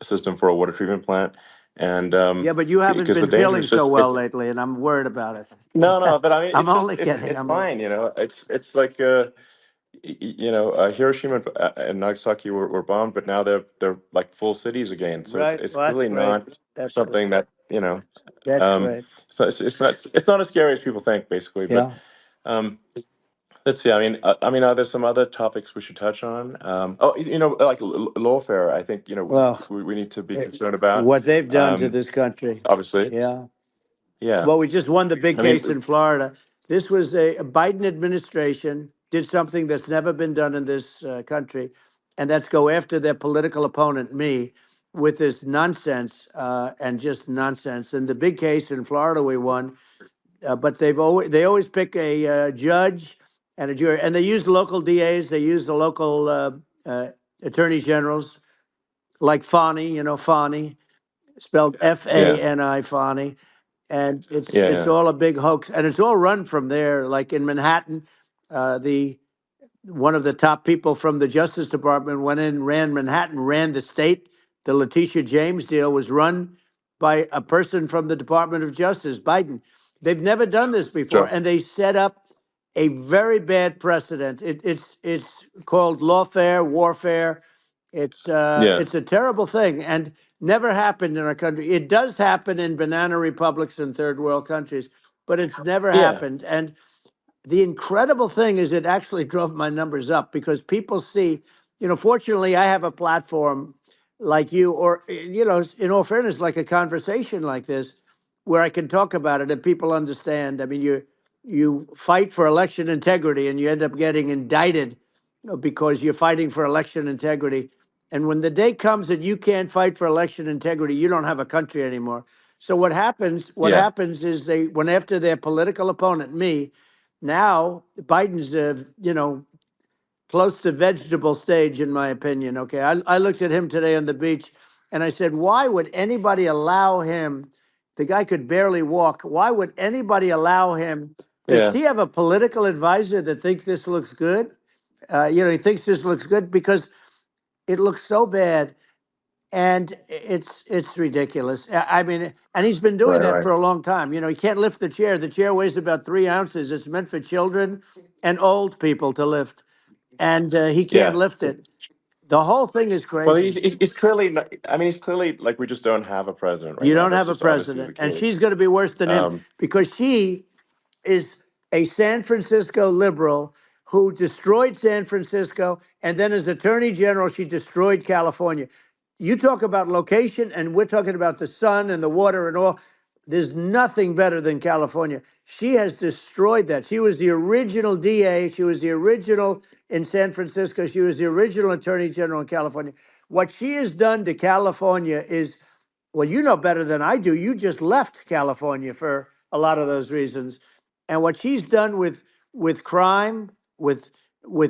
system for a water treatment plant, and Yeah, but you haven't because the been danger feeling is so just well lately, and I'm worried about no, it. no, but I mean, I'm it's just only kidding. it's I'm only fine, kidding. it's like Hiroshima and Nagasaki were bombed, but now they're like full cities again. So Right. it's Well, that's clearly great. not That's great. something that That's um, great. so it's not as scary as people think, basically. But Yeah. um, let's see. I mean, are there some other topics we should touch on? Oh, like lawfare. I think Well, we need to be concerned about. what they've done to Um, this country. obviously, Yeah. yeah. Well, we just won the big I mean, case in Florida. This was a Biden administration did something that's never been done in this country, and that's go after their political opponent, me, with this nonsense and just nonsense. And the big case in Florida we won, but they always pick a judge and a jury, and they use local DAs, they use the local uh, attorney generals, like Fani, Fani, spelled yeah, Fani, Fani, and it's yeah, it's yeah, all a big hoax, and it's all run from there. Like in Manhattan, the one of the top people from the Justice Department went in, ran Manhattan, ran the state. The Letitia James deal was run by a person from the Department of Justice, Biden. They've never done this before, sure, and they set up a very bad precedent. It's called lawfare, warfare. yeah, It's a terrible thing, and never happened in our country. It does happen in banana republics and third world countries, but it's never yeah, happened. And the incredible thing is it actually drove my numbers up because people see, fortunately I have a platform like you, or in all fairness, like a conversation like this, where I can talk about it and people understand. I mean, you fight for election integrity and you end up getting indicted because you're fighting for election integrity. And when the day comes that you can't fight for election integrity, you don't have a country anymore. So what yeah, happens is they went after their political opponent, me. Now Biden's, close to vegetable stage, in my opinion. Okay, I looked at him today on the beach, and I said, why would anybody allow him? The guy could barely walk. Why would anybody allow him? Does yeah, he have a political advisor that thinks this looks good? He thinks this looks good because it looks so bad, and it's ridiculous. I mean, and he's been doing right, that right, for a long time. He can't lift the chair. The chair weighs about 3 ounces. It's meant for children and old people to lift, and he can't yeah. lift it. The whole thing is Well, crazy. he's clearly not, I mean, he's clearly like we just don't have a president right You now. don't That's have a just obviously the president, and case. she's going to be worse than him Um, because she is a San Francisco liberal who destroyed San Francisco, and then as Attorney General, she destroyed California. You talk about location, and we're talking about the sun and the water and all. There's nothing better than California. She has destroyed that. She was the original DA. She was the original in San Francisco. She was the original Attorney General in California. What she has done to California is, well, you know better than I do. You just left California for a lot of those reasons. And what she's done with crime, with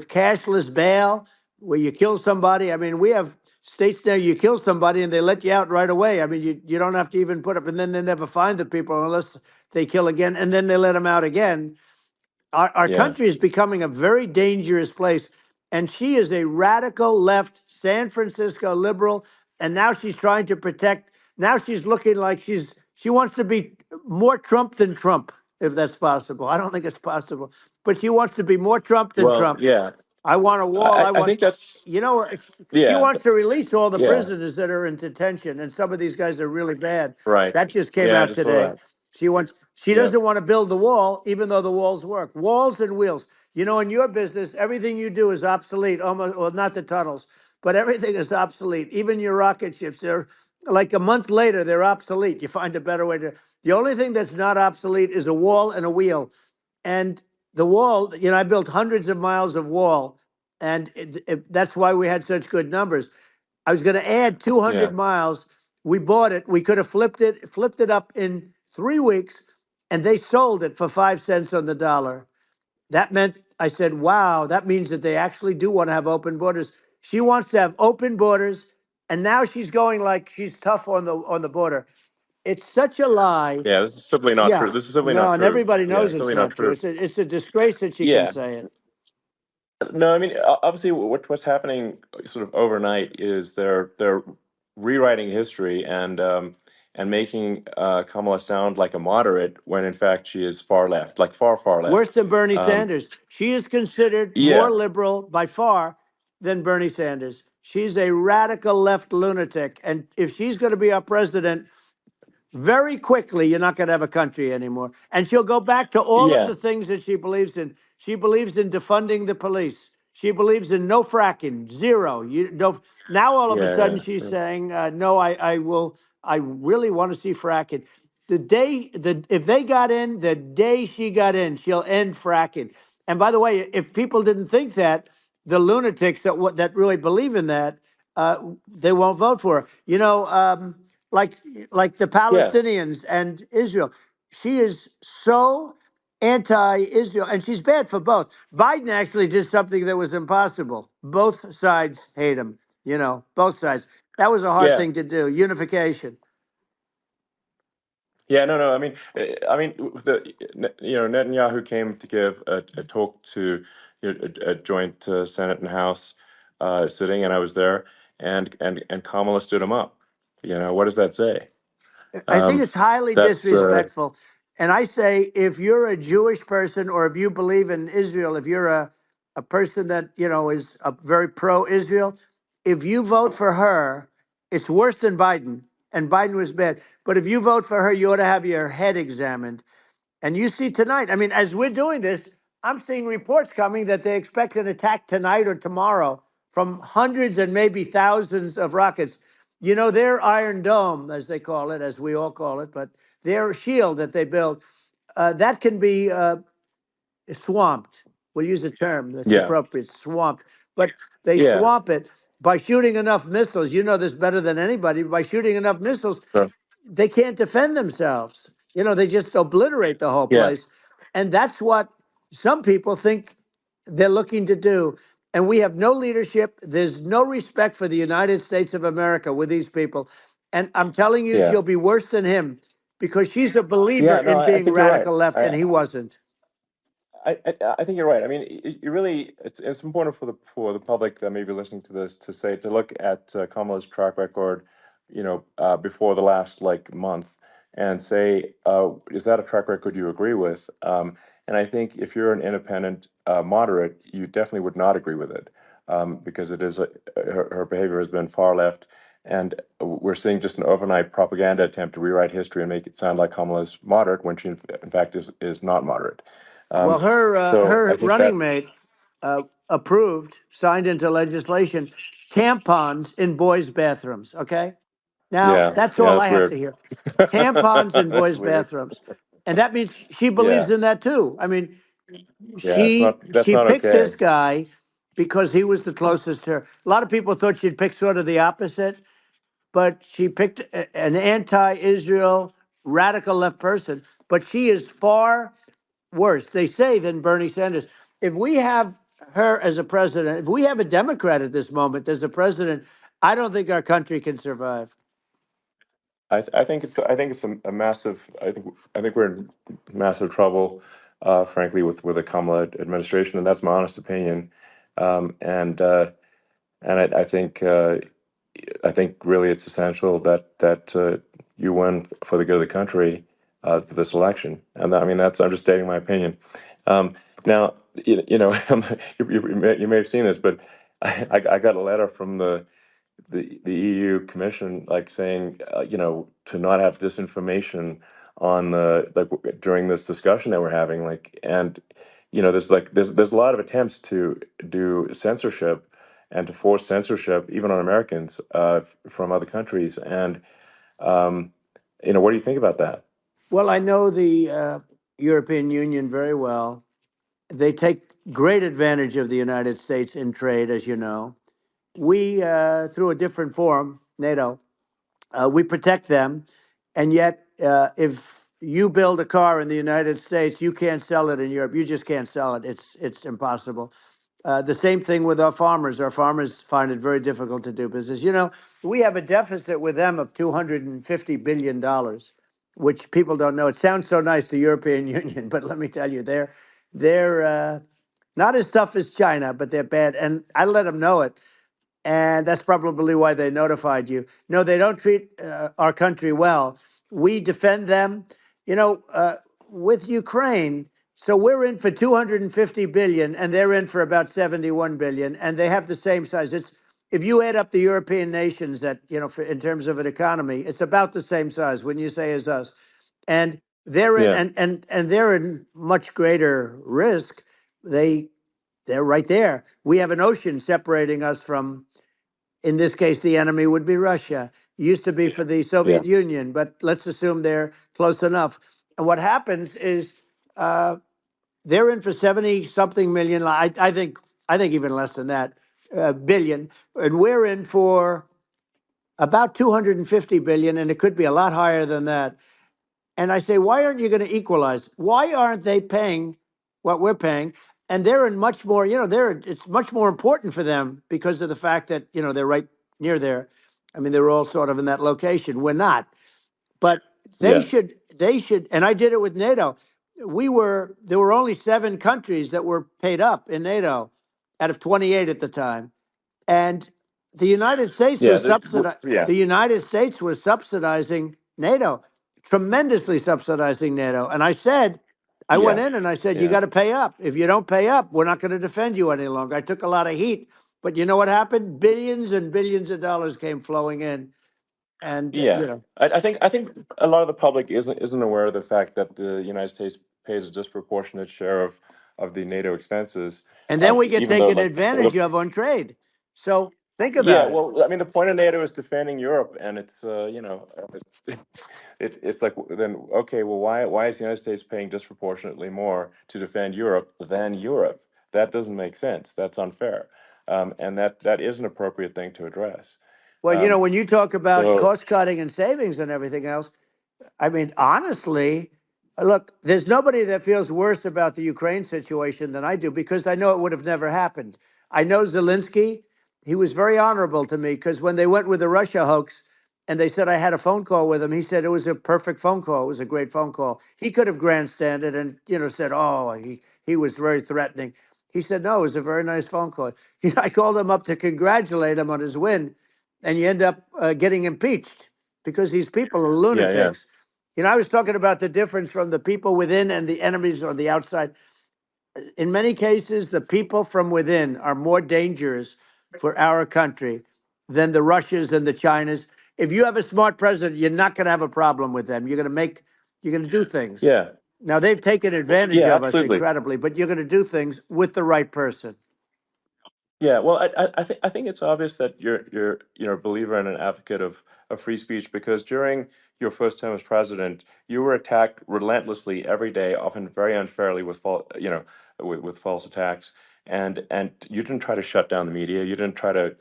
cashless bail, where you kill somebody. I mean, we have states now you kill somebody and they let you out right away. I mean, you don't have to even put up, and then they never find the people unless they kill again, and then they let them out again. Our Yeah. country is becoming a very dangerous place. And she is a radical left San Francisco liberal. And now she's trying to protect. Now she's looking like she wants to be more Trump than Trump, if that's possible. I don't think it's possible, but she wants to be more Trump than Well, Trump. yeah. I want a wall. I I want, think that's you know, she yeah, wants to release all the yeah, prisoners that are in detention, and some of these guys are really bad. right. That just came Yeah, I out just saw today. that. She wants. She Yeah, doesn't want to build the wall, even though the walls work. Walls and wheels. You know, in your business, everything you do is obsolete. Almost, well, not the tunnels, but everything is obsolete. Even your rocket ships. They're like a month later, they're obsolete. You find a better way to. The only thing that's not obsolete is a wall and a wheel. And the wall, you know, I built hundreds of miles of wall, and that's why we had such good numbers. I was going to add yeah, 200 miles. We bought it. We could have flipped it up in 3 weeks, and they sold it for 5 cents on the dollar. That meant I said, "Wow, that means that they actually do want to have open borders." She wants to have open borders, and now she's going like she's tough on the border. It's such a lie. yeah. This is simply not true. Yeah, This is simply not no, and true. everybody Yeah, knows it's it's simply not not true. true. It's a disgrace that she can Yeah. say it. No, I mean, obviously, what's happening sort of overnight is they're rewriting history and making Kamala sound like a moderate when in fact she is far left, like far Worse left. than Bernie Um, Sanders. She is considered more yeah, liberal by far than Bernie Sanders. She's a radical left lunatic. And if she's going to be our president, very quickly, you're not going to have a country anymore. And she'll go back to all of yeah, the things that she believes in. She believes in defunding the police. She believes in no fracking, zero. You no. Now all of a sudden yeah, she's yeah, saying, no, I will. I really want to see fracking. If they got in, the day she got in, she'll end fracking. And by the way, if people didn't think that, the lunatics that really believe in that, they won't vote for her. You know, like like the yeah, Palestinians and Israel. She is so anti-Israel, and she's bad for both. Biden actually did something that was impossible. Both sides hate him. You know, both sides. That was a hard yeah. thing to do. Unification. Yeah, no, no. I mean, Netanyahu came to give a talk to a joint Senate and House sitting, and I was there, and Kamala stood him up. What does that say? I think Um, it's highly that's disrespectful. And I say, if you're a Jewish person or if you believe in Israel, if you're a person that, you know, is a very pro-Israel, if you vote for her, it's worse than Biden. And Biden was bad. But if you vote for her, you ought to have your head examined. And you see tonight, I mean, as we're doing this, I'm seeing reports coming that they expect an attack tonight or tomorrow from hundreds and maybe thousands of rockets. You know, their Iron Dome, as they call it, as we all call it, but their shield that they build, that can be swamped. We'll use the term that's yeah, appropriate, swamped. But they yeah. swamp it by shooting enough missiles. You know this better than anybody. By shooting enough missiles, So, they can't defend themselves. You know, they just obliterate the whole yeah, place. And that's what some people think they're looking to do. And we have no leadership. There's no respect for the United States of America with these people. And I'm telling you, yeah, she'll be worse than him because she's a believer yeah. No, in I being think you're right. radical left, and he wasn't. I think you're right. I mean, you really, it's important for the public that may be listening to this to look at Kamala's track record, before the last like month, and say, is that a track record you agree with? And I think if you're an independent moderate, you definitely would not agree with it, because it is her behavior has been far left, and we're seeing just an overnight propaganda attempt to rewrite history and make it sound like Kamala's moderate when she in fact is not moderate. Well, Um, so I her think that, running mate approved, signed into legislation, tampons in boys' bathrooms. Okay, now yeah, that's yeah, all I that's have to weird. hear. Tampons in That's boys' weird. bathrooms, and that means she Yeah, believes in that too. I mean, yeah, that's she not picked this okay. guy because he was the closest to her. A lot of people thought she'd pick sort of the opposite, but she picked an anti-Israel radical left person. But she is far worse, they say, than Bernie Sanders. If we have her as a president, if we have a Democrat at this moment as a president, I don't think our country can survive. I think it's a massive. I think we're in massive trouble, frankly, with the Kamala administration, and that's my honest opinion. Um, and uh, and I think really it's essential that you win for the good of the country for this election. And I mean that's I'm just stating my opinion. Um, Now you know you may have seen this, but I got a letter from the EU Commission, like saying, to not have disinformation on the like during this discussion that we're having, like, and there's a lot of attempts to do censorship and to force censorship even on Americans from other countries, and um, what do you think about that? Well, I know the European Union very well. They take great advantage of the United States in trade, as you know. We, through a different forum, NATO, we protect them, and yet, if you build a car in the United States, you can't sell it in Europe. You just can't sell it. It's impossible. The same thing with our farmers. Our farmers find it very difficult to do business. You know, we have a deficit with them of $250 billion, which people don't know. It sounds so nice, the European Union, but let me tell you, they're not as tough as China, but they're bad. And I let them know it, and that's probably why they notified you. No, they don't treat our country well. We defend them, you know, with Ukraine. So we're in for 250 billion, and they're in for about 71 billion, and they have the same size. It's if you add up the European nations that in terms of an economy, it's about the same size. When you say as us, and they're in, Yeah, and they're in much greater risk. They they're right there. We have an ocean separating us from, in this case, the enemy would be Russia. It used to be for the yeah, Soviet Union, but let's assume they're close enough. And what happens is uh, they're in for 70 something million. I think even less than that, billion, and we're in for about 250 billion, and it could be a lot higher than that. And I say, why aren't you going to equalize? Why aren't they paying what we're paying? And they're in much more, it's much more important for them because of the fact that, they're right near there. I mean, they're all sort of in that location. We're not. But yeah, they should, and I did it with NATO. There were only 7 countries that were paid up in NATO out of 28 at the time. And the United States yeah. was Yeah, the United States was subsidizing NATO, tremendously subsidizing NATO. And I said, I went yeah, in and I said, you yeah, got to pay up. If you don't pay up, we're not going to defend you any longer. I took a lot of heat, but you know what happened? Billions and billions of dollars came flowing in, and yeah. I think a lot of the public isn't aware of the fact that the United States pays a disproportionate share of the NATO expenses, and then we get even though taken like advantage of on trade. So think yeah, about it. well, I mean, the point of NATO is defending Europe, and it's it's like then okay, well, why is the United States paying disproportionately more to defend Europe than Europe? That doesn't make sense. That's unfair, and that is an appropriate thing to address. Well, Um, when you talk about so cost cutting and savings and everything else, I mean, honestly, look, there's nobody that feels worse about the Ukraine situation than I do because I know it would have never happened. I know Zelensky. He was very honorable to me because when they went with the Russia hoax and they said I had a phone call with him, he said it was a perfect phone call. It was a great phone call. He could have grandstanded and, said, oh, he was very threatening. He said, no, it was a very nice phone call. I called him up to congratulate him on his win, and you end up getting impeached because these people are yeah, yeah, lunatics. I was talking about the difference from the people within and the enemies on the outside. In many cases, the people from within are more dangerous for our country than the Russias and the Chinas. If you have a smart president, you're not going to have a problem with them. You're going to do things. yeah, Now they've taken advantage yeah, of us absolutely. incredibly, but you're going to do things with the right person. Yeah, well, I think it's obvious that you're a believer and an advocate of free speech because during your first term as president, you were attacked relentlessly every day, often very unfairly with with false attacks, and you didn't try to shut down the media, you didn't try to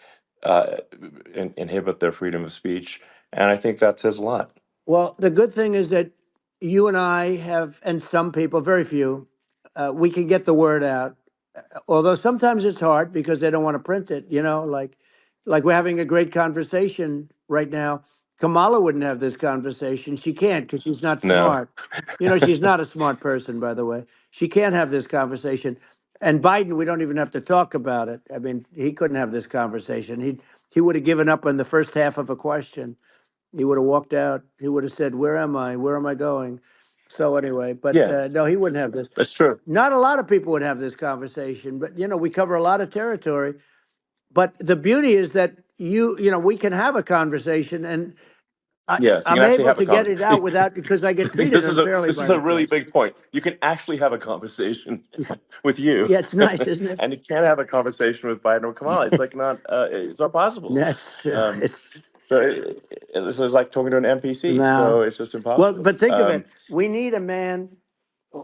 inhibit their freedom of speech, and I think that says a lot. Well, the good thing is that you and I have, and some people, very few, we can get the word out. Although sometimes it's hard because they don't want to print it, like Like we're having a great conversation right now. Kamala wouldn't have this conversation. She can't because she's not No. smart. You know, she's not a smart person, by the way. She can't have this conversation. And Biden, we don't even have to talk about it. I mean, he couldn't have this conversation. He would have given up on the first half of a question. He would have walked out. He would have said, "Where am I? Where am I going?" So anyway, but Yeah, no, he wouldn't have this. that's true. Not a lot of people would have this conversation, but you know, we cover a lot of territory. But the beauty is that you know, we can have a conversation, and Yes, you I'm can actually able have a to get it out conversation. without because I get treated unfairly This is by a the really press. big point. You can actually have a conversation with you, Yeah, it's nice, isn't it? and you can't have a conversation with Biden or Kamala. It's like not. It's not possible. That's true. Um, It's so this is like talking to an NPC. So no. it's just Well, impossible. but think of it. We need a man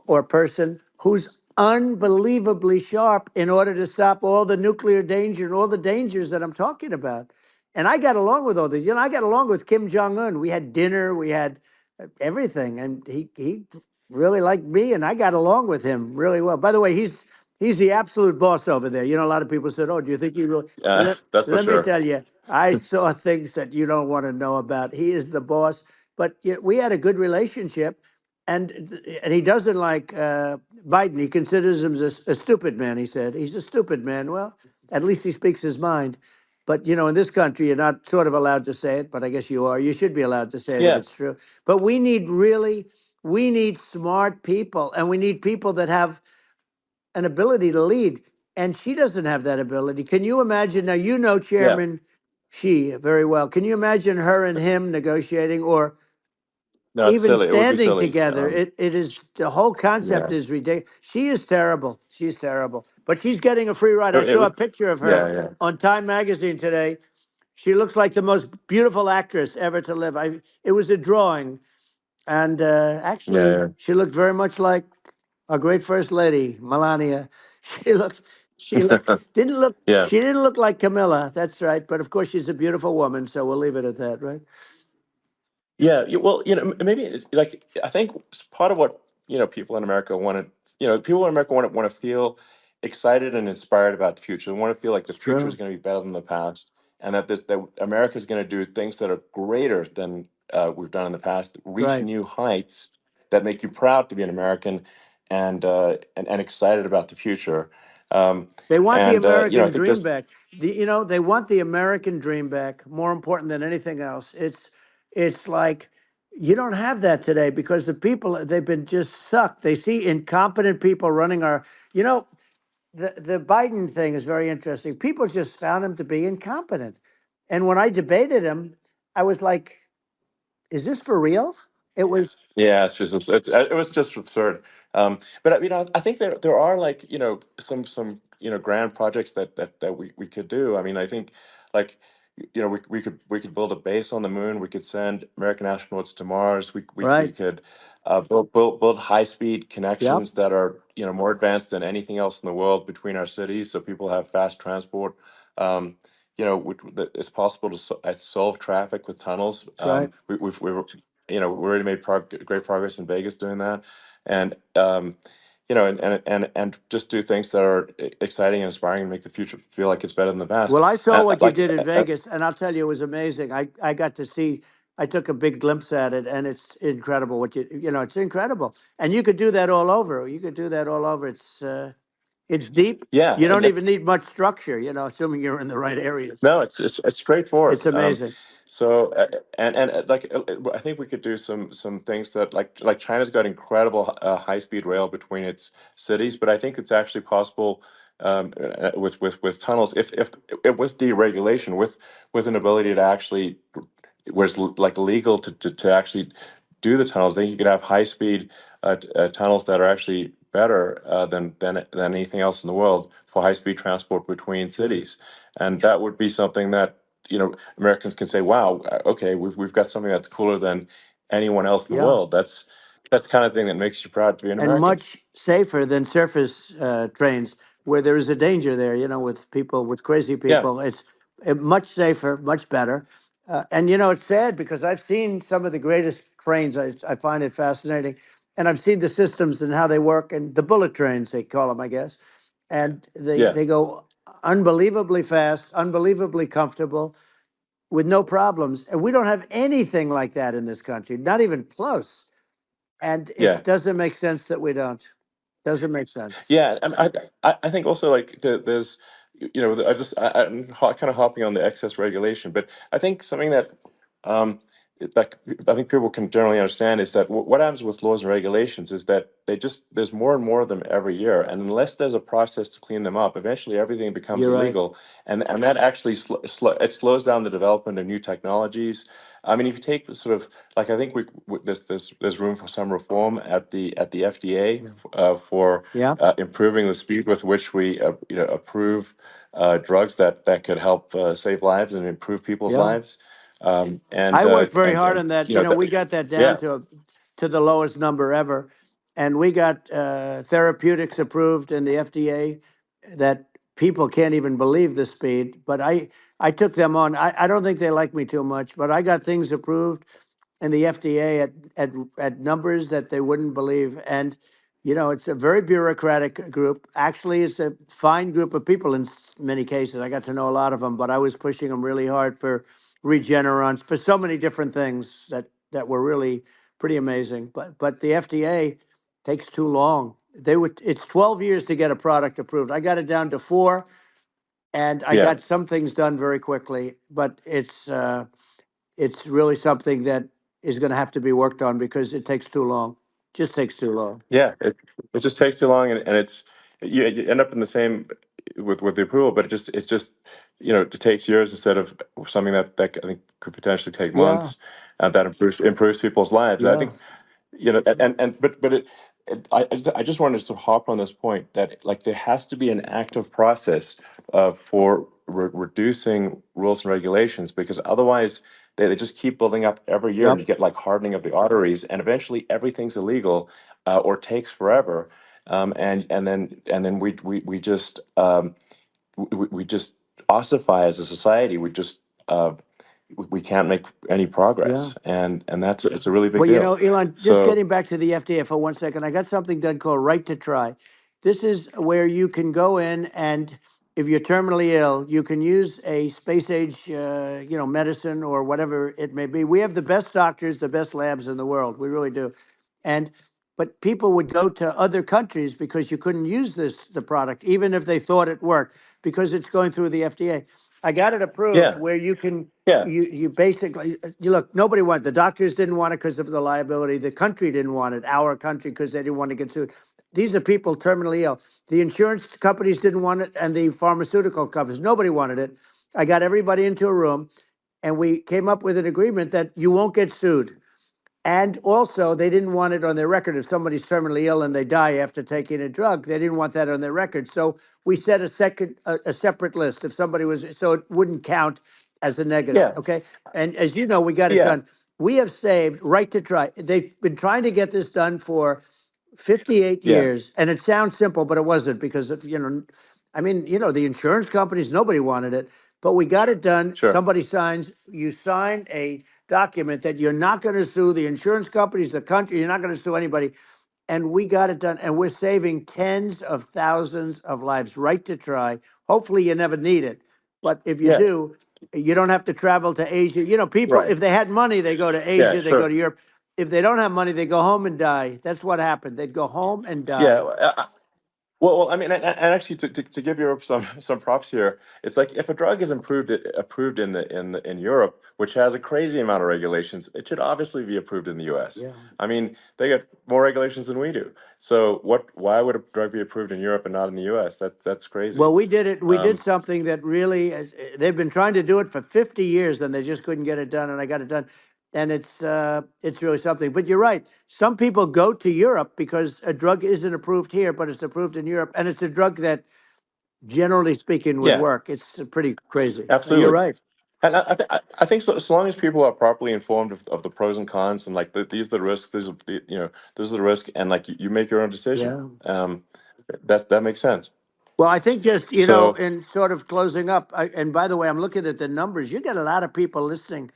or person who's unbelievably sharp in order to stop all the nuclear danger and all the dangers that I'm talking about. And I got along with all these. You know, I got along with Kim Jong Un. We had dinner, we had everything, and he really liked me, and I got along with him really well. By the way, he's the absolute boss over there. You know, a lot of people said, "Oh, do you think he really?" That's for Let me sure. tell you, I saw things that you don't want to know about. He is the boss. But you know, we had a good relationship, and he doesn't like Biden. He considers him a stupid man. He said he's a stupid man. Well, at least he speaks his mind. But you know, in this country, you're not sort of allowed to say it. But I guess you are. You should be allowed to say it if Yeah, it's true. But we need smart people, and we need people that have an ability to lead. And she doesn't have that ability. Can you imagine? Now you know yeah. Chairman Xi very well. Can you imagine her and him negotiating, or No, it's even silly. It would be standing silly. together? It is the whole concept Yeah, is ridiculous. She is terrible. She's terrible. But she's getting a free ride. I it saw a would. picture of her Yeah, yeah, on Time Magazine today. She looks like the most beautiful actress ever to live. It was a drawing, and yeah, actually, yeah. she looked very much like our great first lady, Melania. She looked, didn't look, Yeah. she didn't look like Camilla. That's right. But of course, she's a beautiful woman, so we'll leave it at that, right? Yeah, well, maybe like I think part of what people in America want to, people in America want to feel excited and inspired about the future. They want to feel like the It's future is true. going to be better than the past, and that America is going to do things that are greater than we've done in the past, reach Right. new heights that make you proud to be an American, and excited about the future. Um, They want the I American think dream this, back. You know, they want the American dream back. More important than anything else. It's like you don't have that today because the people they've been just sucked. They see incompetent people running our. You know, the Biden thing is very interesting. People just found him to be incompetent, and when I debated him, I was like, "Is this for real?" It was Yeah, it was just absurd. But I think there are like some grand projects that we could do. I mean, I think like we could build a base on the moon. We could send American astronauts to Mars. We right. could build high speed Yep. connections that are more advanced than anything else in the world between our cities, so people have fast transport. Um, that it's possible to solve traffic with tunnels. That's right. We already made great progress in Vegas doing that, and and just do things that are exciting and inspiring and make the future feel like it's better than the past. Well, I saw what you Like, did in Vegas, and I'll tell you, it was amazing. I got to see. I took a big glimpse at it, and it's incredible. What you know, it's incredible, and you could do that all over. You could do that all over. It's deep. yeah, You and don't even need much structure. You know, assuming you're in the right areas. no, it's It's straightforward. amazing. So like I think we could do some things that like China's got incredible high speed rail between its cities, but I think it's actually possible with tunnels if with deregulation with an ability to actually where it's like legal to actually do the tunnels. Then you could have high speed tunnels that are actually better than anything else in the world for high speed transport between Right. cities, and that would be something that Americans can say, "Wow, okay, we've got something that's cooler than anyone else in the Yeah. world." That's the kind of thing that makes you proud to be an And American. much safer than surface trains where there is a danger there, you know, with people, with crazy Yeah, people. It's much safer, much better. And, you know, it's sad because I've seen some of the greatest trains. I find it fascinating. And I've seen the systems and how they work and the bullet trains, they call them, I guess. And yeah, they go unbelievably fast, unbelievably comfortable, with no problems. And we don't have anything like that in this country, not even close. And Yeah. it doesn't make sense that we don't. Doesn't make sense. Yeah, and I think also like there's I'm kind of hopping on the excess regulation, but I think something that um that I think people can generally understand is that what happens with laws and regulations is that there's more and more of them every year, and unless there's a process to clean them up, eventually everything becomes You're right. illegal, and that actually it slows down the development of new technologies. I mean, if you take the sort of like I think there's room for some reform at the FDA Yeah. for Yeah. improving the speed with which we approve drugs that could help save lives and improve people's Yeah. lives. I worked very hard And on that. you know We got that down yeah, to the lowest number ever, and we got therapeutics approved in the FDA that people can't even believe the speed. But I took them on. I don't think they like me too much, but I got things approved in the FDA at numbers that they wouldn't believe. And it's a very bureaucratic group. Actually, it's a fine group of people in many cases. I got to know a lot of them, but I was pushing them really hard for Regeneron, for so many different things that were really pretty amazing. But the FDA takes too long. It's 12 years to get a product approved. I got it down to 4, and I yeah. got some things done very quickly. But it's really something that is going to have to be worked on because it takes too long. Just takes too long. Yeah, it just takes too long, and it's you end up in the same with the approval, but it's just it takes years instead of something that I think could potentially take Yeah, months, and that improves people's lives. I yeah, think and but I just wanted to sort of hop on this point that like there has to be an active process for reducing rules and regulations because otherwise they just keep building up every year and yep, you get like hardening of the arteries and eventually everything's illegal or takes forever and then we just we just ossify as a society. Uh, we can't make any yeah. progress, and that's it's a really big Well, deal. Elon, just So getting back to the FDA for 1 second, I got something done called Right to Try. This is where you can go in and if you're terminally ill, you can use a space age, medicine or whatever it may be. We have the best doctors, the best labs in the world. We really do. And but people would go to other countries because you couldn't use the product, even if they thought it worked, because it's going through the FDA. I got it approved yeah, where you can yeah, you basically you look, nobody wanted, the doctors didn't want it because of the liability, the country didn't want it, our country, because they didn't want to get sued. These are people terminally ill. The insurance companies didn't want it, and the pharmaceutical companies, nobody wanted it. I got everybody into a room, and we came up with an agreement that you won't get sued. And also, they didn't want it on their record. If somebody's terminally ill and they die after taking a drug, they didn't want that on their record. So we set a separate list. If somebody was, so it wouldn't count as a negative. yeah, Okay. And as you know, we got it yeah, done. We have saved Right to Try. They've been trying to get this done for 58 yeah, years. And it sounds simple, but it wasn't because of, I mean, the insurance companies, nobody wanted it, but we got it done. sure, Somebody signs, you sign a document that you're not going to sue the insurance companies, the country, you're not going to sue anybody. And we got it done. And we're saving tens of thousands of lives. Right to Try. Hopefully, you never need it. But if you yeah, do, you don't have to travel to Asia. People, right, if they had money, they go to yeah, Asia, they go sure, to Europe. If they don't have money, they go home and die. That's what happened. They'd go home and yeah. die. Well, I mean, and actually, to give Europe some props here, it's like if a drug is approved in Europe, which has a crazy amount of regulations, it should obviously be approved in the U.S. Yeah. I mean, they get more regulations than we do. So why would a drug be approved in Europe and not in the U.S.? That's crazy. Well, we did it. We did Um, something that really, they've been trying to do it for 50 years, and they just couldn't get it done. And I got it done, and it's really something. But you're right. Some people go to Europe because a drug isn't approved here, but it's approved in Europe, and it's a drug that, generally speaking, would yeah, work. It's pretty crazy. You're absolutely. right. And I think so long as people are properly informed of the pros and cons and like these are the risks, these are this is the risk, and like you make your own decision. Yeah. That makes sense. Well, I think just So in sort of closing up. And by the way, I'm looking at the numbers. You got a lot of people listening.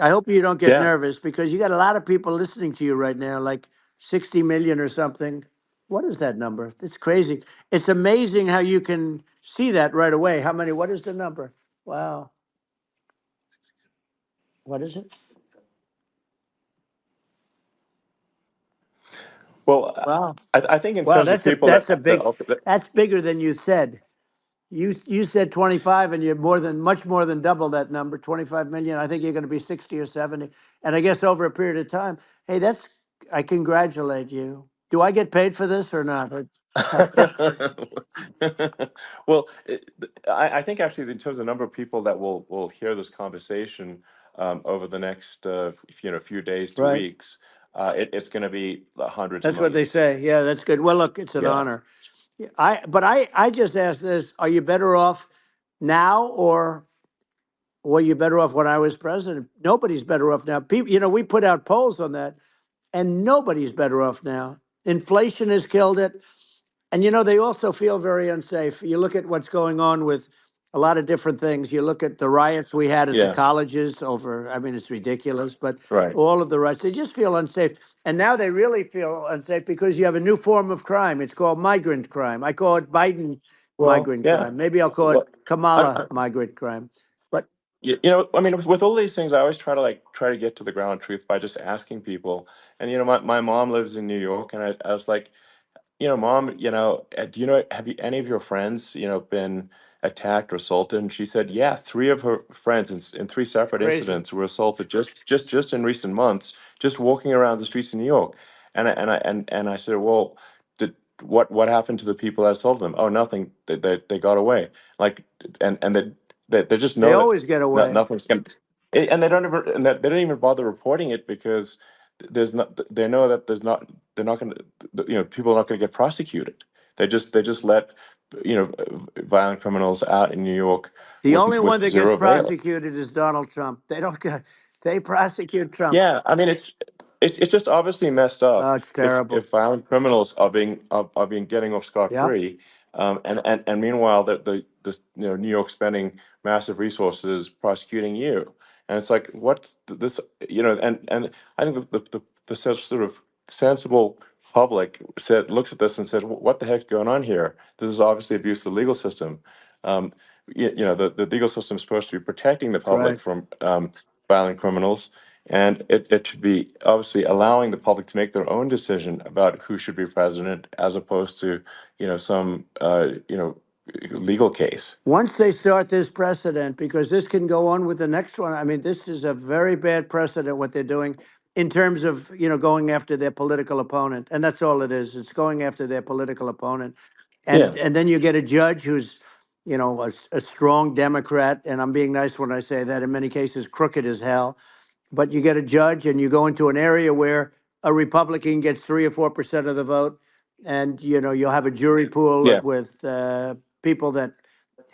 I hope you don't get yeah, nervous because you got a lot of people listening to you right now, like 60 million or something. What is that number? It's crazy. It's amazing how you can see that right away. How many? What is the number? Wow. What is it? Well, Wow. I think in Wow. terms of people that, That's bigger than you said. You said 25, and you're much more than double that number, 25 million. I think you're going to be 60 or 70. And I guess over a period of time, hey, I congratulate you. Do I get paid for this or not? well, I think actually in terms of the number of people that will hear this conversation over the next few days to Right. weeks, it's going to be hundreds of That's what they millions. say. Yeah, that's good. Well, look, it's an Yeah. honor. Yeah, I just asked this, are you better off now, or were you better off when I was president? Nobody's better off now. People, we put out polls on that, and nobody's better off now. Inflation has killed it. And they also feel very unsafe. You look at what's going on with a lot of different things. You look at the riots we had at the Yeah. colleges over, I mean, it's ridiculous, but Right. all of the riots, they just feel unsafe. And now they really feel unsafe because you have a new form of crime. It's called migrant crime. I call it Biden Well, migrant yeah. crime. Maybe I'll call it Well, Kamala I, migrant crime. But I mean, with all these things, I always try to get to the ground truth by just asking people. And my mom lives in New York, and I was like, Mom, do have any of your friends, been attacked or assaulted? And she said, yeah, three of her friends in three it's separate crazy. incidents were assaulted just in recent months, just walking around the streets of New York. And I said, well, did what happened to the people that assaulted them? Oh, nothing. They got away. Like, and they just They know that always get away. nothing's going. And they don't even bother reporting it because there's not they know that they're not going to people are not going to get prosecuted. They just let violent criminals out in New York The only one with that gets zero bail. prosecuted is Donald Trump. They don't get, they prosecute Trump. Yeah, I mean it's just obviously messed up Oh, it's terrible. if violent criminals are being getting off scot Yep. free, and meanwhile the New York spending massive resources prosecuting you, and it's like what's this and I think the sort of sensible public looks at this and says, what the heck's going on here? This is obviously abuse of the legal system. Um, the legal system is supposed to be protecting the That's right. public from violent criminals, and it should be obviously allowing the public to make their own decision about who should be president, as opposed to some legal case. Once they start this precedent, because this can go on with the next one. I mean, this is a very bad precedent what they're doing in terms of going after their political opponent, and that's all it is. It's going after their political opponent, Yeah, and then you get a judge who's a strong Democrat, and I'm being nice when I say that. In many cases, crooked as hell, but you get a judge and you go into an area where a Republican gets 3 or 4% of the vote, and you'll have a jury pool yeah, with people that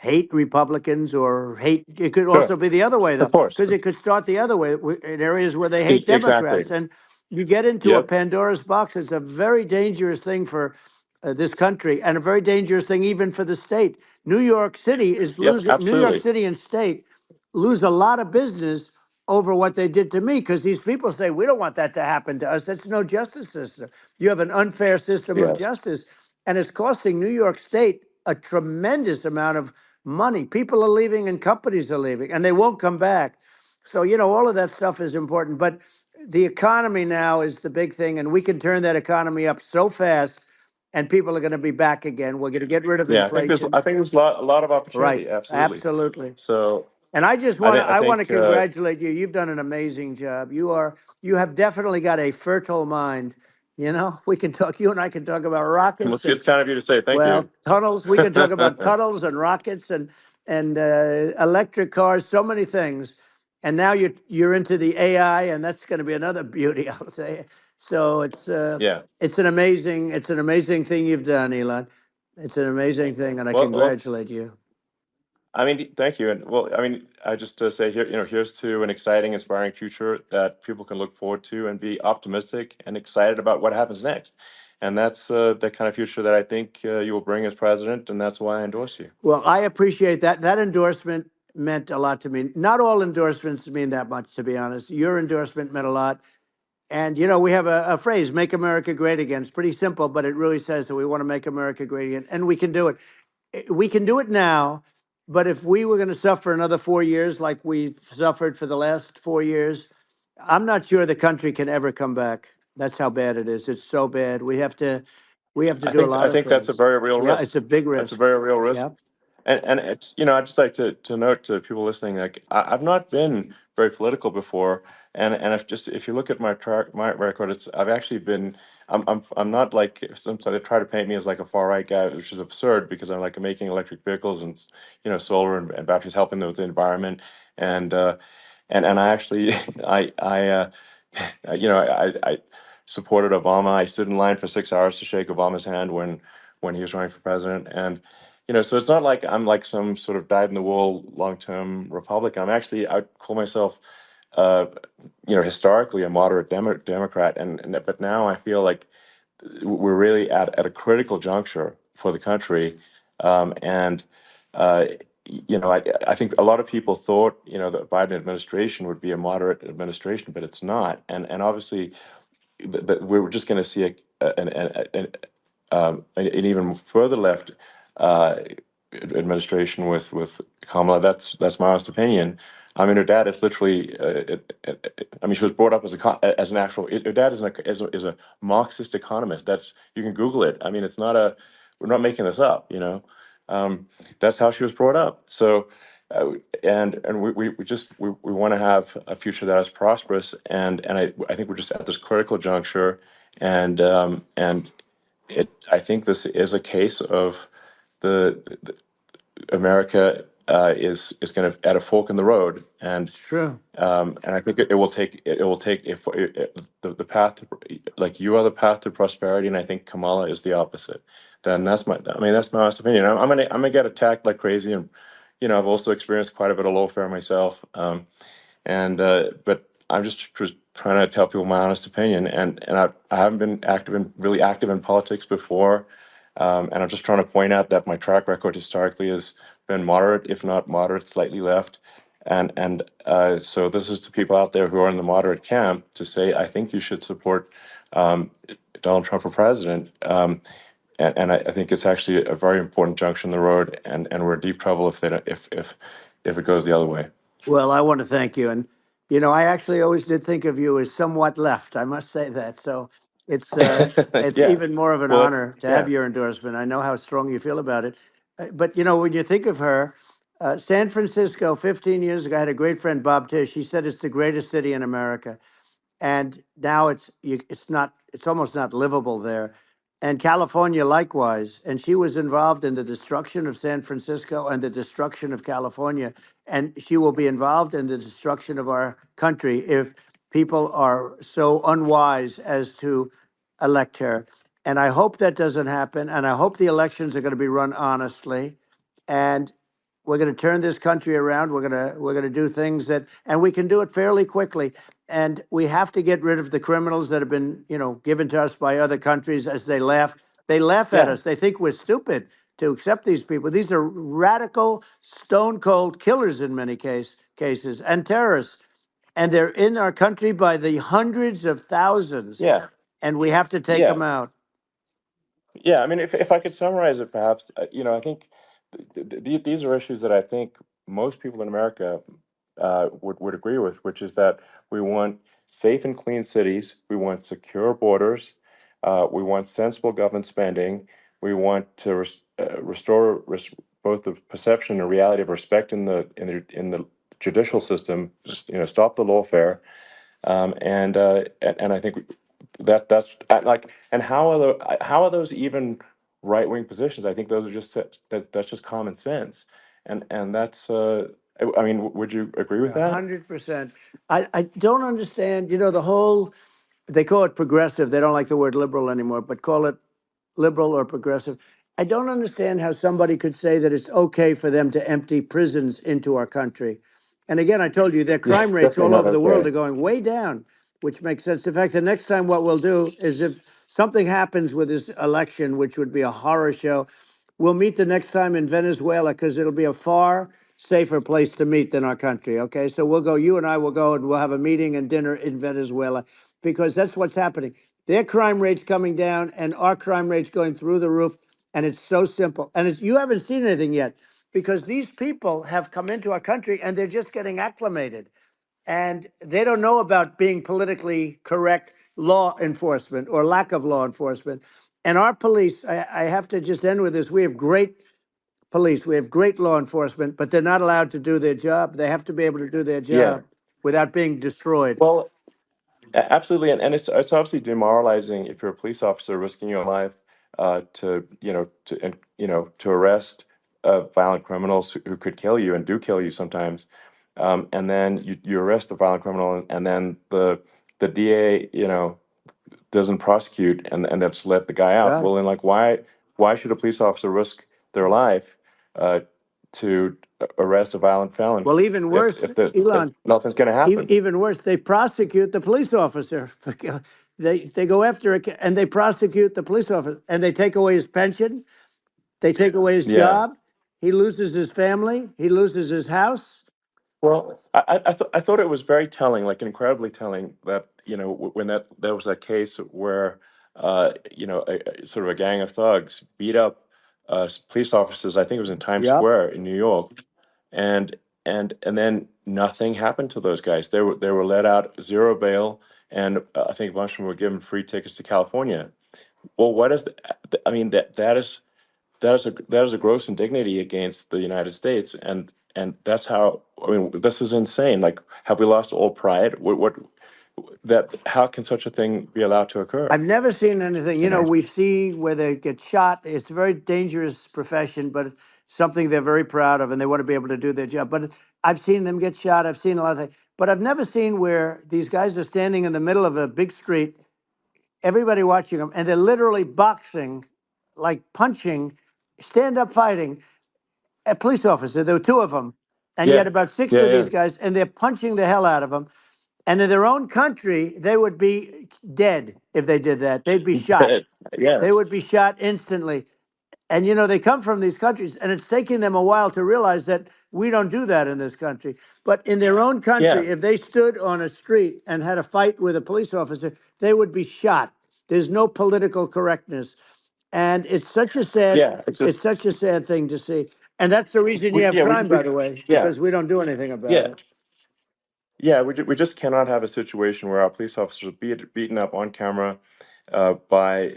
hate Republicans or hate. It could sure, also be the other way of though, course, because it could start the other way in areas where they hate exactly. Democrats, and you get into a Yep, Pandora's box. It's a very dangerous thing for this country, and a very dangerous thing even for the state. New York City is yep, losing. New York absolutely. City and state lose a lot of business over what they did to me, because these people say we don't want that to happen to us. That's no justice system. You have an unfair system of Yes. justice, and it's costing New York State a tremendous amount of money. People are leaving and companies are leaving, and they won't come back. So all of that stuff is important, but the economy now is the big thing, and we can turn that economy up so fast, and people are going to be back again. We're going to get rid of Yeah, I think there's inflation. I think there's a lot of Right. opportunity. Absolutely. Absolutely. So And I just I want to think I I want to think congratulate you. You've done an amazing job. You have definitely got a fertile mind. We can talk. You and I can talk about rockets and, it's kind of you to say thank you. well, tunnels. We can talk about tunnels and rockets and electric cars. So many things. And now you're into the AI, and that's going to be another beauty, I'll say. So Yeah. it's an amazing thing you've done, Elon. It's an amazing thing, and I Well, congratulate you. I mean, thank you. And well, I mean, I just say here, here's to an exciting, inspiring future that people can look forward to and be optimistic and excited about what happens next. And that's the kind of future that I think you will bring as president, and that's why I endorse you. Well, I appreciate that. That endorsement meant a lot to me. Not all endorsements mean that much, to be honest. Your endorsement meant a lot. And, we have a phrase, make America great again. It's pretty simple, but it really says that we want to make America great again, and we can do it. we can do it now, but if we were going to suffer another 4 years like we've suffered for the last 4 years, I'm not sure the country can ever come back. That's how bad it is. It's so bad. We have to do a I lot of think that's a things. very real Yeah, risk. it's a big That's a risk. very real risk. Yeah, And it's, I'd just like to note to people listening, like I've not been very political before, and if you look at my record, I've actually been. I'm not like some they try to paint me as like a far right guy, which is absurd because I'm like making electric vehicles and solar and batteries, helping with the environment, and and I actually I supported Obama. I stood in line for 6 hours to shake Obama's hand when he was running for president, and so it's not like I'm like some sort of dyed in the wool long term Republican. I call myself, uh, historically a moderate Democrat, and but now I feel like we're really at a critical juncture for the country, and uh, I think a lot of people thought the Biden administration would be a moderate administration, but it's not, and obviously we're just going to see an even further left uh, administration with Kamala. That's my honest opinion. I mean, her dad is literally. I mean, she was brought up as an actual. Her dad is a Marxist economist. You can Google it. I mean, it's not a. We're not making this up. That's how she was brought up. So, and we want to have a future that is prosperous, and I think we're just at this critical juncture, and I think this is a case of the America is kind of at a fork in the road, it's true. and I think it will take if the path to, like you are the path to prosperity, and I think Kamala is the opposite. Then that's my honest opinion. I'm gonna get attacked like crazy, and I've also experienced quite a bit of lawfare myself. And but I'm just trying to tell people my honest opinion, and I haven't been really active in politics before, and I'm just trying to point out that my track record historically has been moderate, if not moderate, slightly left, and so this is to people out there who are in the moderate camp to say I think you should support um, Donald Trump for president. And I think it's actually a very important junction in the road, and we're in deep trouble if they don't, if it goes the other way. Well, I want to thank you. And, I actually always did think of you as somewhat left. I must say that. So it's Yeah. even more of an Well, honor to have yeah. your endorsement. I know how strong you feel about it. But, when you think of her, San Francisco 15 years ago, I had a great friend, Bob Tish. He said it's the greatest city in America, and now it's almost not livable there. And California likewise. And she was involved in the destruction of San Francisco and the destruction of California, and she will be involved in the destruction of our country if people are so unwise as to elect her. And I hope that doesn't happen, and I hope the elections are going to be run honestly, and we're going to turn this country around. We're going to do things and we can do it fairly quickly. And we have to get rid of the criminals that have been, given to us by other countries as they laugh. They laugh at Yeah. us. They think we're stupid to accept these people. These are radical, stone cold killers in many cases and terrorists. And they're in our country by the hundreds of thousands. Yeah. And we have to take Yeah. them out. Yeah, I mean, if I could summarize it, perhaps, I think these are issues that I think most people in America would agree with, which is that we want safe and clean cities, we want secure borders, we want sensible government spending, we want to restore both the perception and reality of respect in the judicial system, just stop the lawfare, and I think that's like, and how are those even right wing positions? I think those are that's just common sense, and that's I mean, would you agree with that? 100%. I don't understand, the whole, they call it progressive. They don't like the word liberal anymore, but call it liberal or progressive. I don't understand how somebody could say that it's okay for them to empty prisons into our country. And again, I told you their Yeah, crime rates definitely all not over the world okay. are going way down, which makes sense. In fact, the next time what we'll do is if something happens with this election, which would be a horror show, we'll meet the next time in Venezuela because it'll be a far safer place to meet than our country. Okay. So you and I will go and we'll have a meeting and dinner in Venezuela because that's what's happening. Their crime rates coming down and our crime rates going through the roof. And it's so simple. And you haven't seen anything yet because these people have come into our country and they're just getting acclimated and they don't know about being politically correct law enforcement or lack of law enforcement. And our police, I have to just end with this. We have great police, we have great law enforcement, but they're not allowed to do their job. They have to be able to do their Yeah. job without being destroyed. Well, absolutely, and it's obviously demoralizing if you're a police officer risking your life to to arrest violent criminals who could kill you and do kill you sometimes, and then you arrest the violent criminal and then the DA doesn't prosecute and that's let the guy out. Yeah. Well, then like why should a police officer risk their life uh, to arrest a violent felon Well, even worse, if Elon, nothing's going to happen? even worse, they prosecute the police officer. They go after it and they prosecute the police officer and they take away his pension. They take away his Yeah. job. He loses his family. He loses his house. Well, I thought it was very telling, like incredibly telling, that when there was that case where sort of a gang of thugs beat up police officers. I think it was in Times Yep. Square in New York, and and then nothing happened to those guys. They were let out, zero bail, and I think a bunch of them were given free tickets to California. Well, what is I mean that is a gross indignity against the United States, and that's how. I mean, this is insane. Like, have we lost all pride? What that? How can such a thing be allowed to occur? I've never seen anything. You know? We see where they get shot. It's a very dangerous profession, but it's something they're very proud of, and they want to be able to do their job. But I've seen them get shot. I've seen a lot of things, but I've never seen where these guys are standing in the middle of a big street, everybody watching them, and they're literally boxing, like punching, stand up fighting a police officer. There were two of them, and yet Yeah, about six yeah, of yeah. these guys, and they're punching the hell out of them. And in their own country, they would be dead if they did that. They'd be shot. They Yes. would be shot instantly. And they come from these countries, and it's taking them a while to realize that we don't do that in this country. But in their own Yeah, country, if they stood on a street and had a fight with a police officer, they would be shot. There's no political correctness, and yeah. It's it's just such a sad thing to see. And that's the reason you have crime, by we the way, yeah, because we don't do anything about yeah. it. Yeah, we just cannot have a situation where our police officers are beaten up on camera by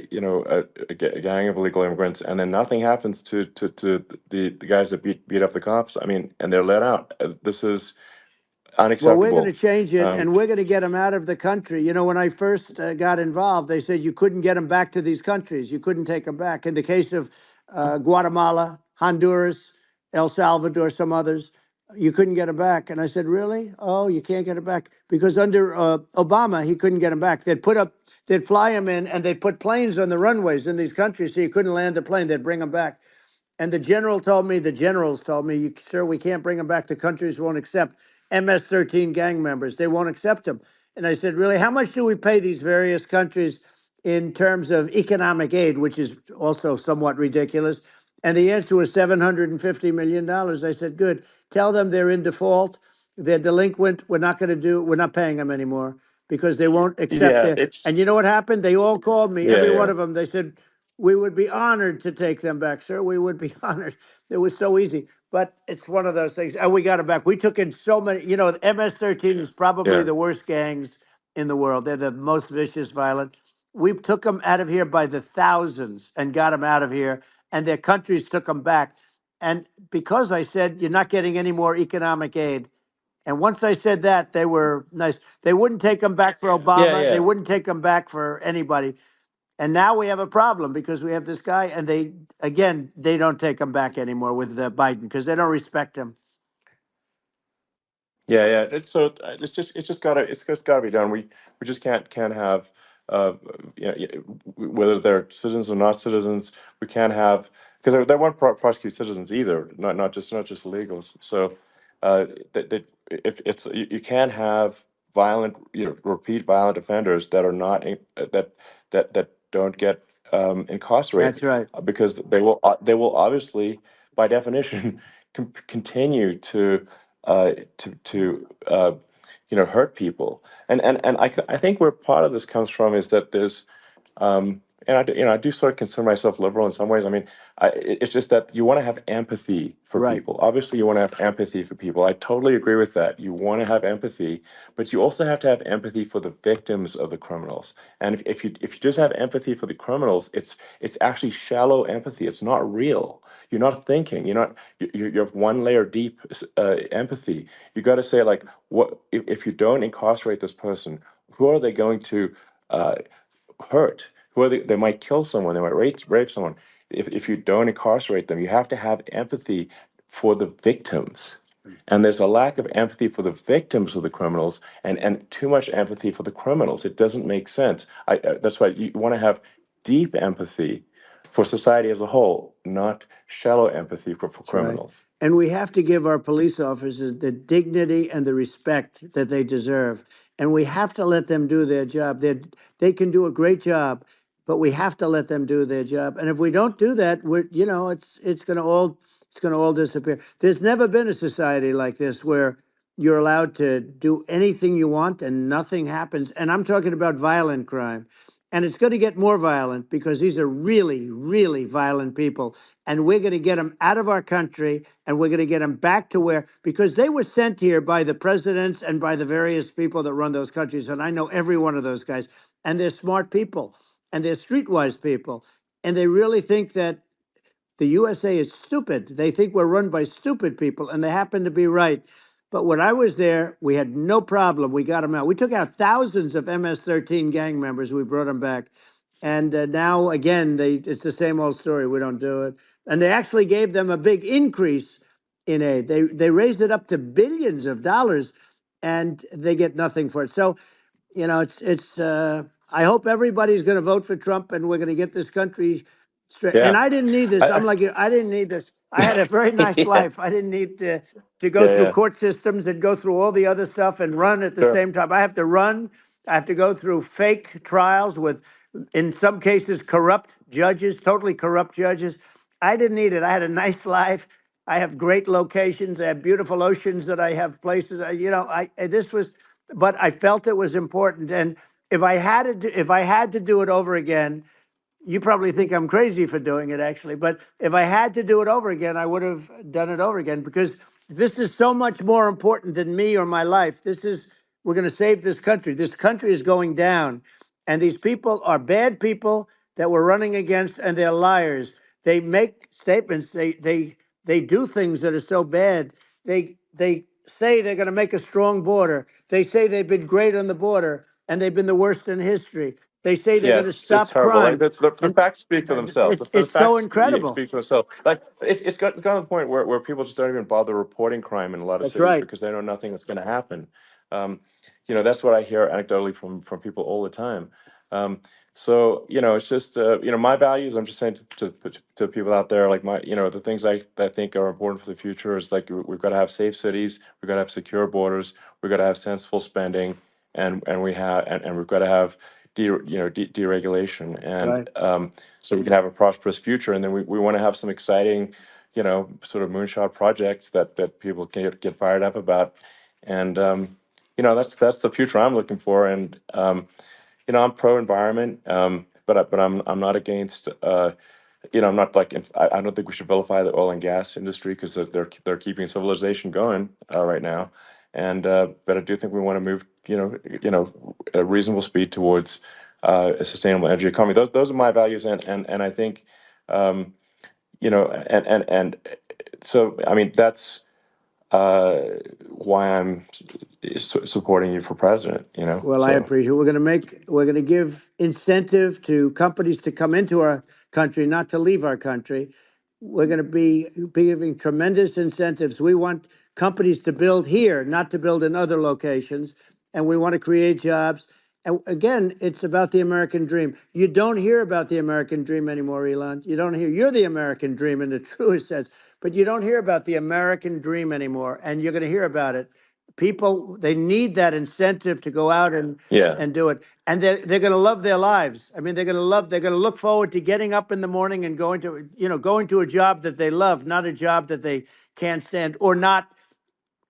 a gang of illegal immigrants, and then nothing happens to the guys that beat up the cops. I mean, and they're let out. This is Well, we're going to unacceptable. change it, Um, and we're going to get them out of the country. When I first got involved, they said you couldn't get them back to these countries. You couldn't take them back. In the case of Guatemala, Honduras, El Salvador, some others, you couldn't get them back. And I said, really? Oh, you can't get them back because under Obama, he couldn't get them back. They'd fly them in, and they'd put planes on the runways in these countries, so you couldn't land a plane. They'd bring them back. And the generals told me, sir, we can't bring them back. The countries won't accept MS-13 gang members. They won't accept them. And I said, really, how much do we pay these various countries in terms of economic aid, which is also somewhat ridiculous? And the answer was $750 million. I said, good. Tell them they're in default. They're delinquent. We're not paying them anymore because they won't accept yeah, it. it's And you know what happened? They all called me, yeah, every one yeah, of them. They said, we would be honored to take them back, sir. We would be honored. It was so easy. But it's one of those things. And we got them back. We took in so many, the MS-13 is probably yeah, the worst gangs in the world. They're the most vicious, violent. We took them out of here by the thousands and got them out of here. And their countries took them back. And because I said, you're not getting any more economic aid. And once I said that, they were nice. They wouldn't take them back for yeah, Obama. They yeah. wouldn't take them back for anybody. And now we have a problem because we have this guy, and they don't take him back anymore with Biden because they don't respect him. Yeah, yeah. It's just gotta be done. We just can't have whether they're citizens or not citizens. We can't have because they won't prosecute citizens either. Not just illegals. So that if you can't have violent repeat violent offenders that are not that don't get That's incarcerated right. because they will obviously by definition continue to hurt people. And I think where part of this comes from is that there's and I do sort of consider myself liberal in some ways. I mean, it's just that you want to have empathy for Right. people. Obviously, you want to have empathy for people. I totally agree with that. You want to have empathy, but you also have to have empathy for the victims of the criminals. And if you just have empathy for the criminals, it's actually shallow empathy. It's not real. You're not thinking. You have one layer deep empathy. You got to say like, what if you don't incarcerate this person? Who are they going to? Hurt? Who are they might kill someone, they might rape someone. If you don't incarcerate them, you have to have empathy for the victims. And there's a lack of empathy for the victims of the criminals and too much empathy for the criminals. It doesn't make sense. That's why you want to have deep empathy for society as a whole, not shallow empathy for That's right. criminals. And we have to give our police officers the dignity and the respect that they deserve. And we have to let them do their job. They can do a great job, but we have to let them do their job. And if we don't do that, it's going to all disappear. There's never been a society like this where you're allowed to do anything you want and nothing happens. And I'm talking about violent crime. And it's going to get more violent because these are really, really violent people, and we're going to get them out of our country, and we're going to get them back to where, because they were sent here by the presidents and by the various people that run those countries, and I know every one of those guys, and they're smart people, and they're streetwise people, and they really think that the USA is stupid. They think we're run by stupid people, and they happen to be right. But when I was there, we had no problem. We got them out. We took out thousands of MS-13 gang members. We brought them back. And now, again, it's the same old story. We don't do it. And they actually gave them a big increase in aid. They raised it up to billions of dollars, and they get nothing for it. So it's. I hope everybody's going to vote for Trump, and we're going to get this country straight. And Yeah. I didn't need this. I, I'm I like you. I didn't need this. I had a very nice yeah. life. I didn't need to go Yeah, through yeah. court systems and go through all the other stuff and run at the Sure. same time. I have to run. I have to go through fake trials with, in some cases, corrupt judges, totally corrupt judges. I didn't need it. I had a nice life. I have great locations. I have beautiful oceans that I have places. This was, but I felt it was important. And if I had to do it over again, you probably think I'm crazy for doing it, actually. But if I had to do it over again, I would have done it over again, because this is so much more important than me or my life. We're going to save this country. This country is going down. And these people are bad people that we're running against, and they're liars. They make statements. They do things that are so bad. They say they're going to make a strong border. They say they've been great on the border, and they've been the worst in history. They say they're Yeah, going to it's stop horrible. Like crime, the and facts speak for themselves. The it's so facts incredible. speak for themselves. Like it's gotten to the point where people just don't even bother reporting crime in a lot of That's cities right. because they know nothing is going to happen. Um, that's what I hear anecdotally from people all the time. Um, so it's just my values. I'm just saying to people out there, like the things I think are important for the future is like we've got to have safe cities, we've got to have secure borders, we've got to have sensible spending, and we've got to have deregulation, and Right. so we can have a prosperous future. And then we want to have some exciting, sort of moonshot projects that people can get fired up about. And that's the future I'm looking for. And I'm pro environment, but I'm not against. I'm not like I don't think we should vilify the oil and gas industry because they're keeping civilization going right now, and but I do think we want to move at a reasonable speed towards a sustainable energy economy. Those are my values, and I think and so I mean that's uh, why I'm supporting you for president. Well, I So appreciate it. We're going to give incentive to companies to come into our country, not to leave our country. We're going to be giving tremendous incentives. We want companies to build here, not to build in other locations. And we want to create jobs. And again, it's about the American dream. You don't hear about the American dream anymore, Elon. You don't hear. You're the American dream in the truest sense, but you don't hear about the American dream anymore. And you're going to hear about it. People, they need that incentive to go out yeah, and do it, and they're going to love their lives. I mean, they're going to look forward to getting up in the morning and going to a job that they love, not a job that they can't stand, or not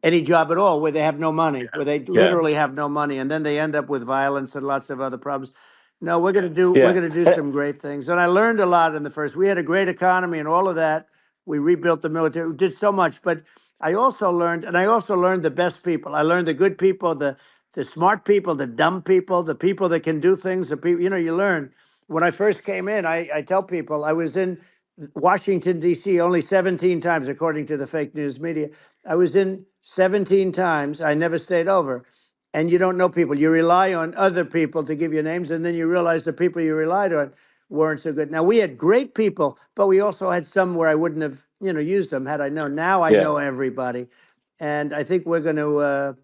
any job at all, where they have no money, where they yeah, literally have no money, and then they end up with violence and lots of other problems. No, we're Yeah. gonna do some great things. And I learned a lot in the first. We had a great economy and all of that. We rebuilt the military. We did so much, but I also learned the best people. I learned the good people, the smart people, the dumb people, the people that can do things. The people, you learn. When I first came in, I tell people I was in Washington D.C. only 17 times, according to the fake news media. I was in 17 times. I never stayed over, and you don't know people. You rely on other people to give you names, and then you realize the people you relied on weren't so good. Now we had great people, but we also had some where I wouldn't have, used them had I known. Now I Yeah. know everybody, and I think we're going to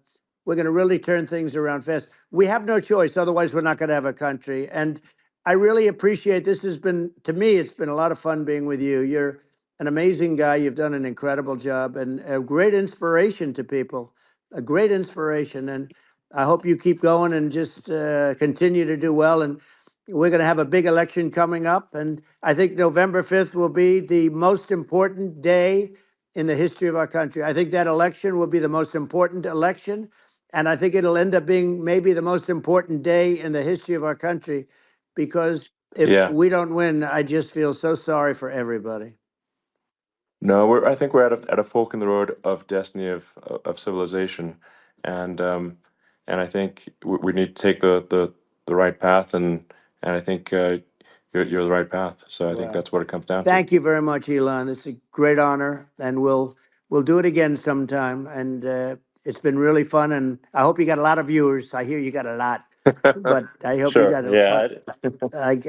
really turn things around fast. We have no choice, otherwise we're not going to have a country. And I really appreciate this. Has been to me, it's been a lot of fun being with you. You're an amazing guy. You've done an incredible job and a great inspiration to people. A great inspiration, and I hope you keep going and just continue to do well. And we're going to have a big election coming up, and I think November 5th will be the most important day in the history of our country. I think that election will be the most important election, and I think it'll end up being maybe the most important day in the history of our country, because if Yeah. we don't win, I just feel so sorry for everybody. No, I think we're at a fork in the road of destiny of civilization, and I think we need to take the right path, and I think you're the right path. So I think Well, that's what it comes down to. thank you very much, Elon. It's a great honor, and we'll do it again sometime. And it's been really fun, and I hope you got a lot of viewers. I hear you got a lot, but I hope you Sure. got Yeah.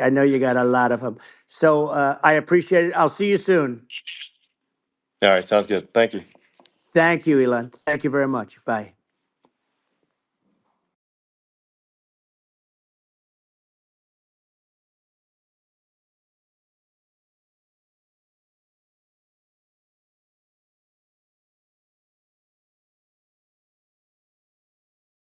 I know you got a lot of them. So I appreciate it. I'll see you soon. All right. Sounds good. Thank you. Thank you, Elon. Thank you very much. Bye.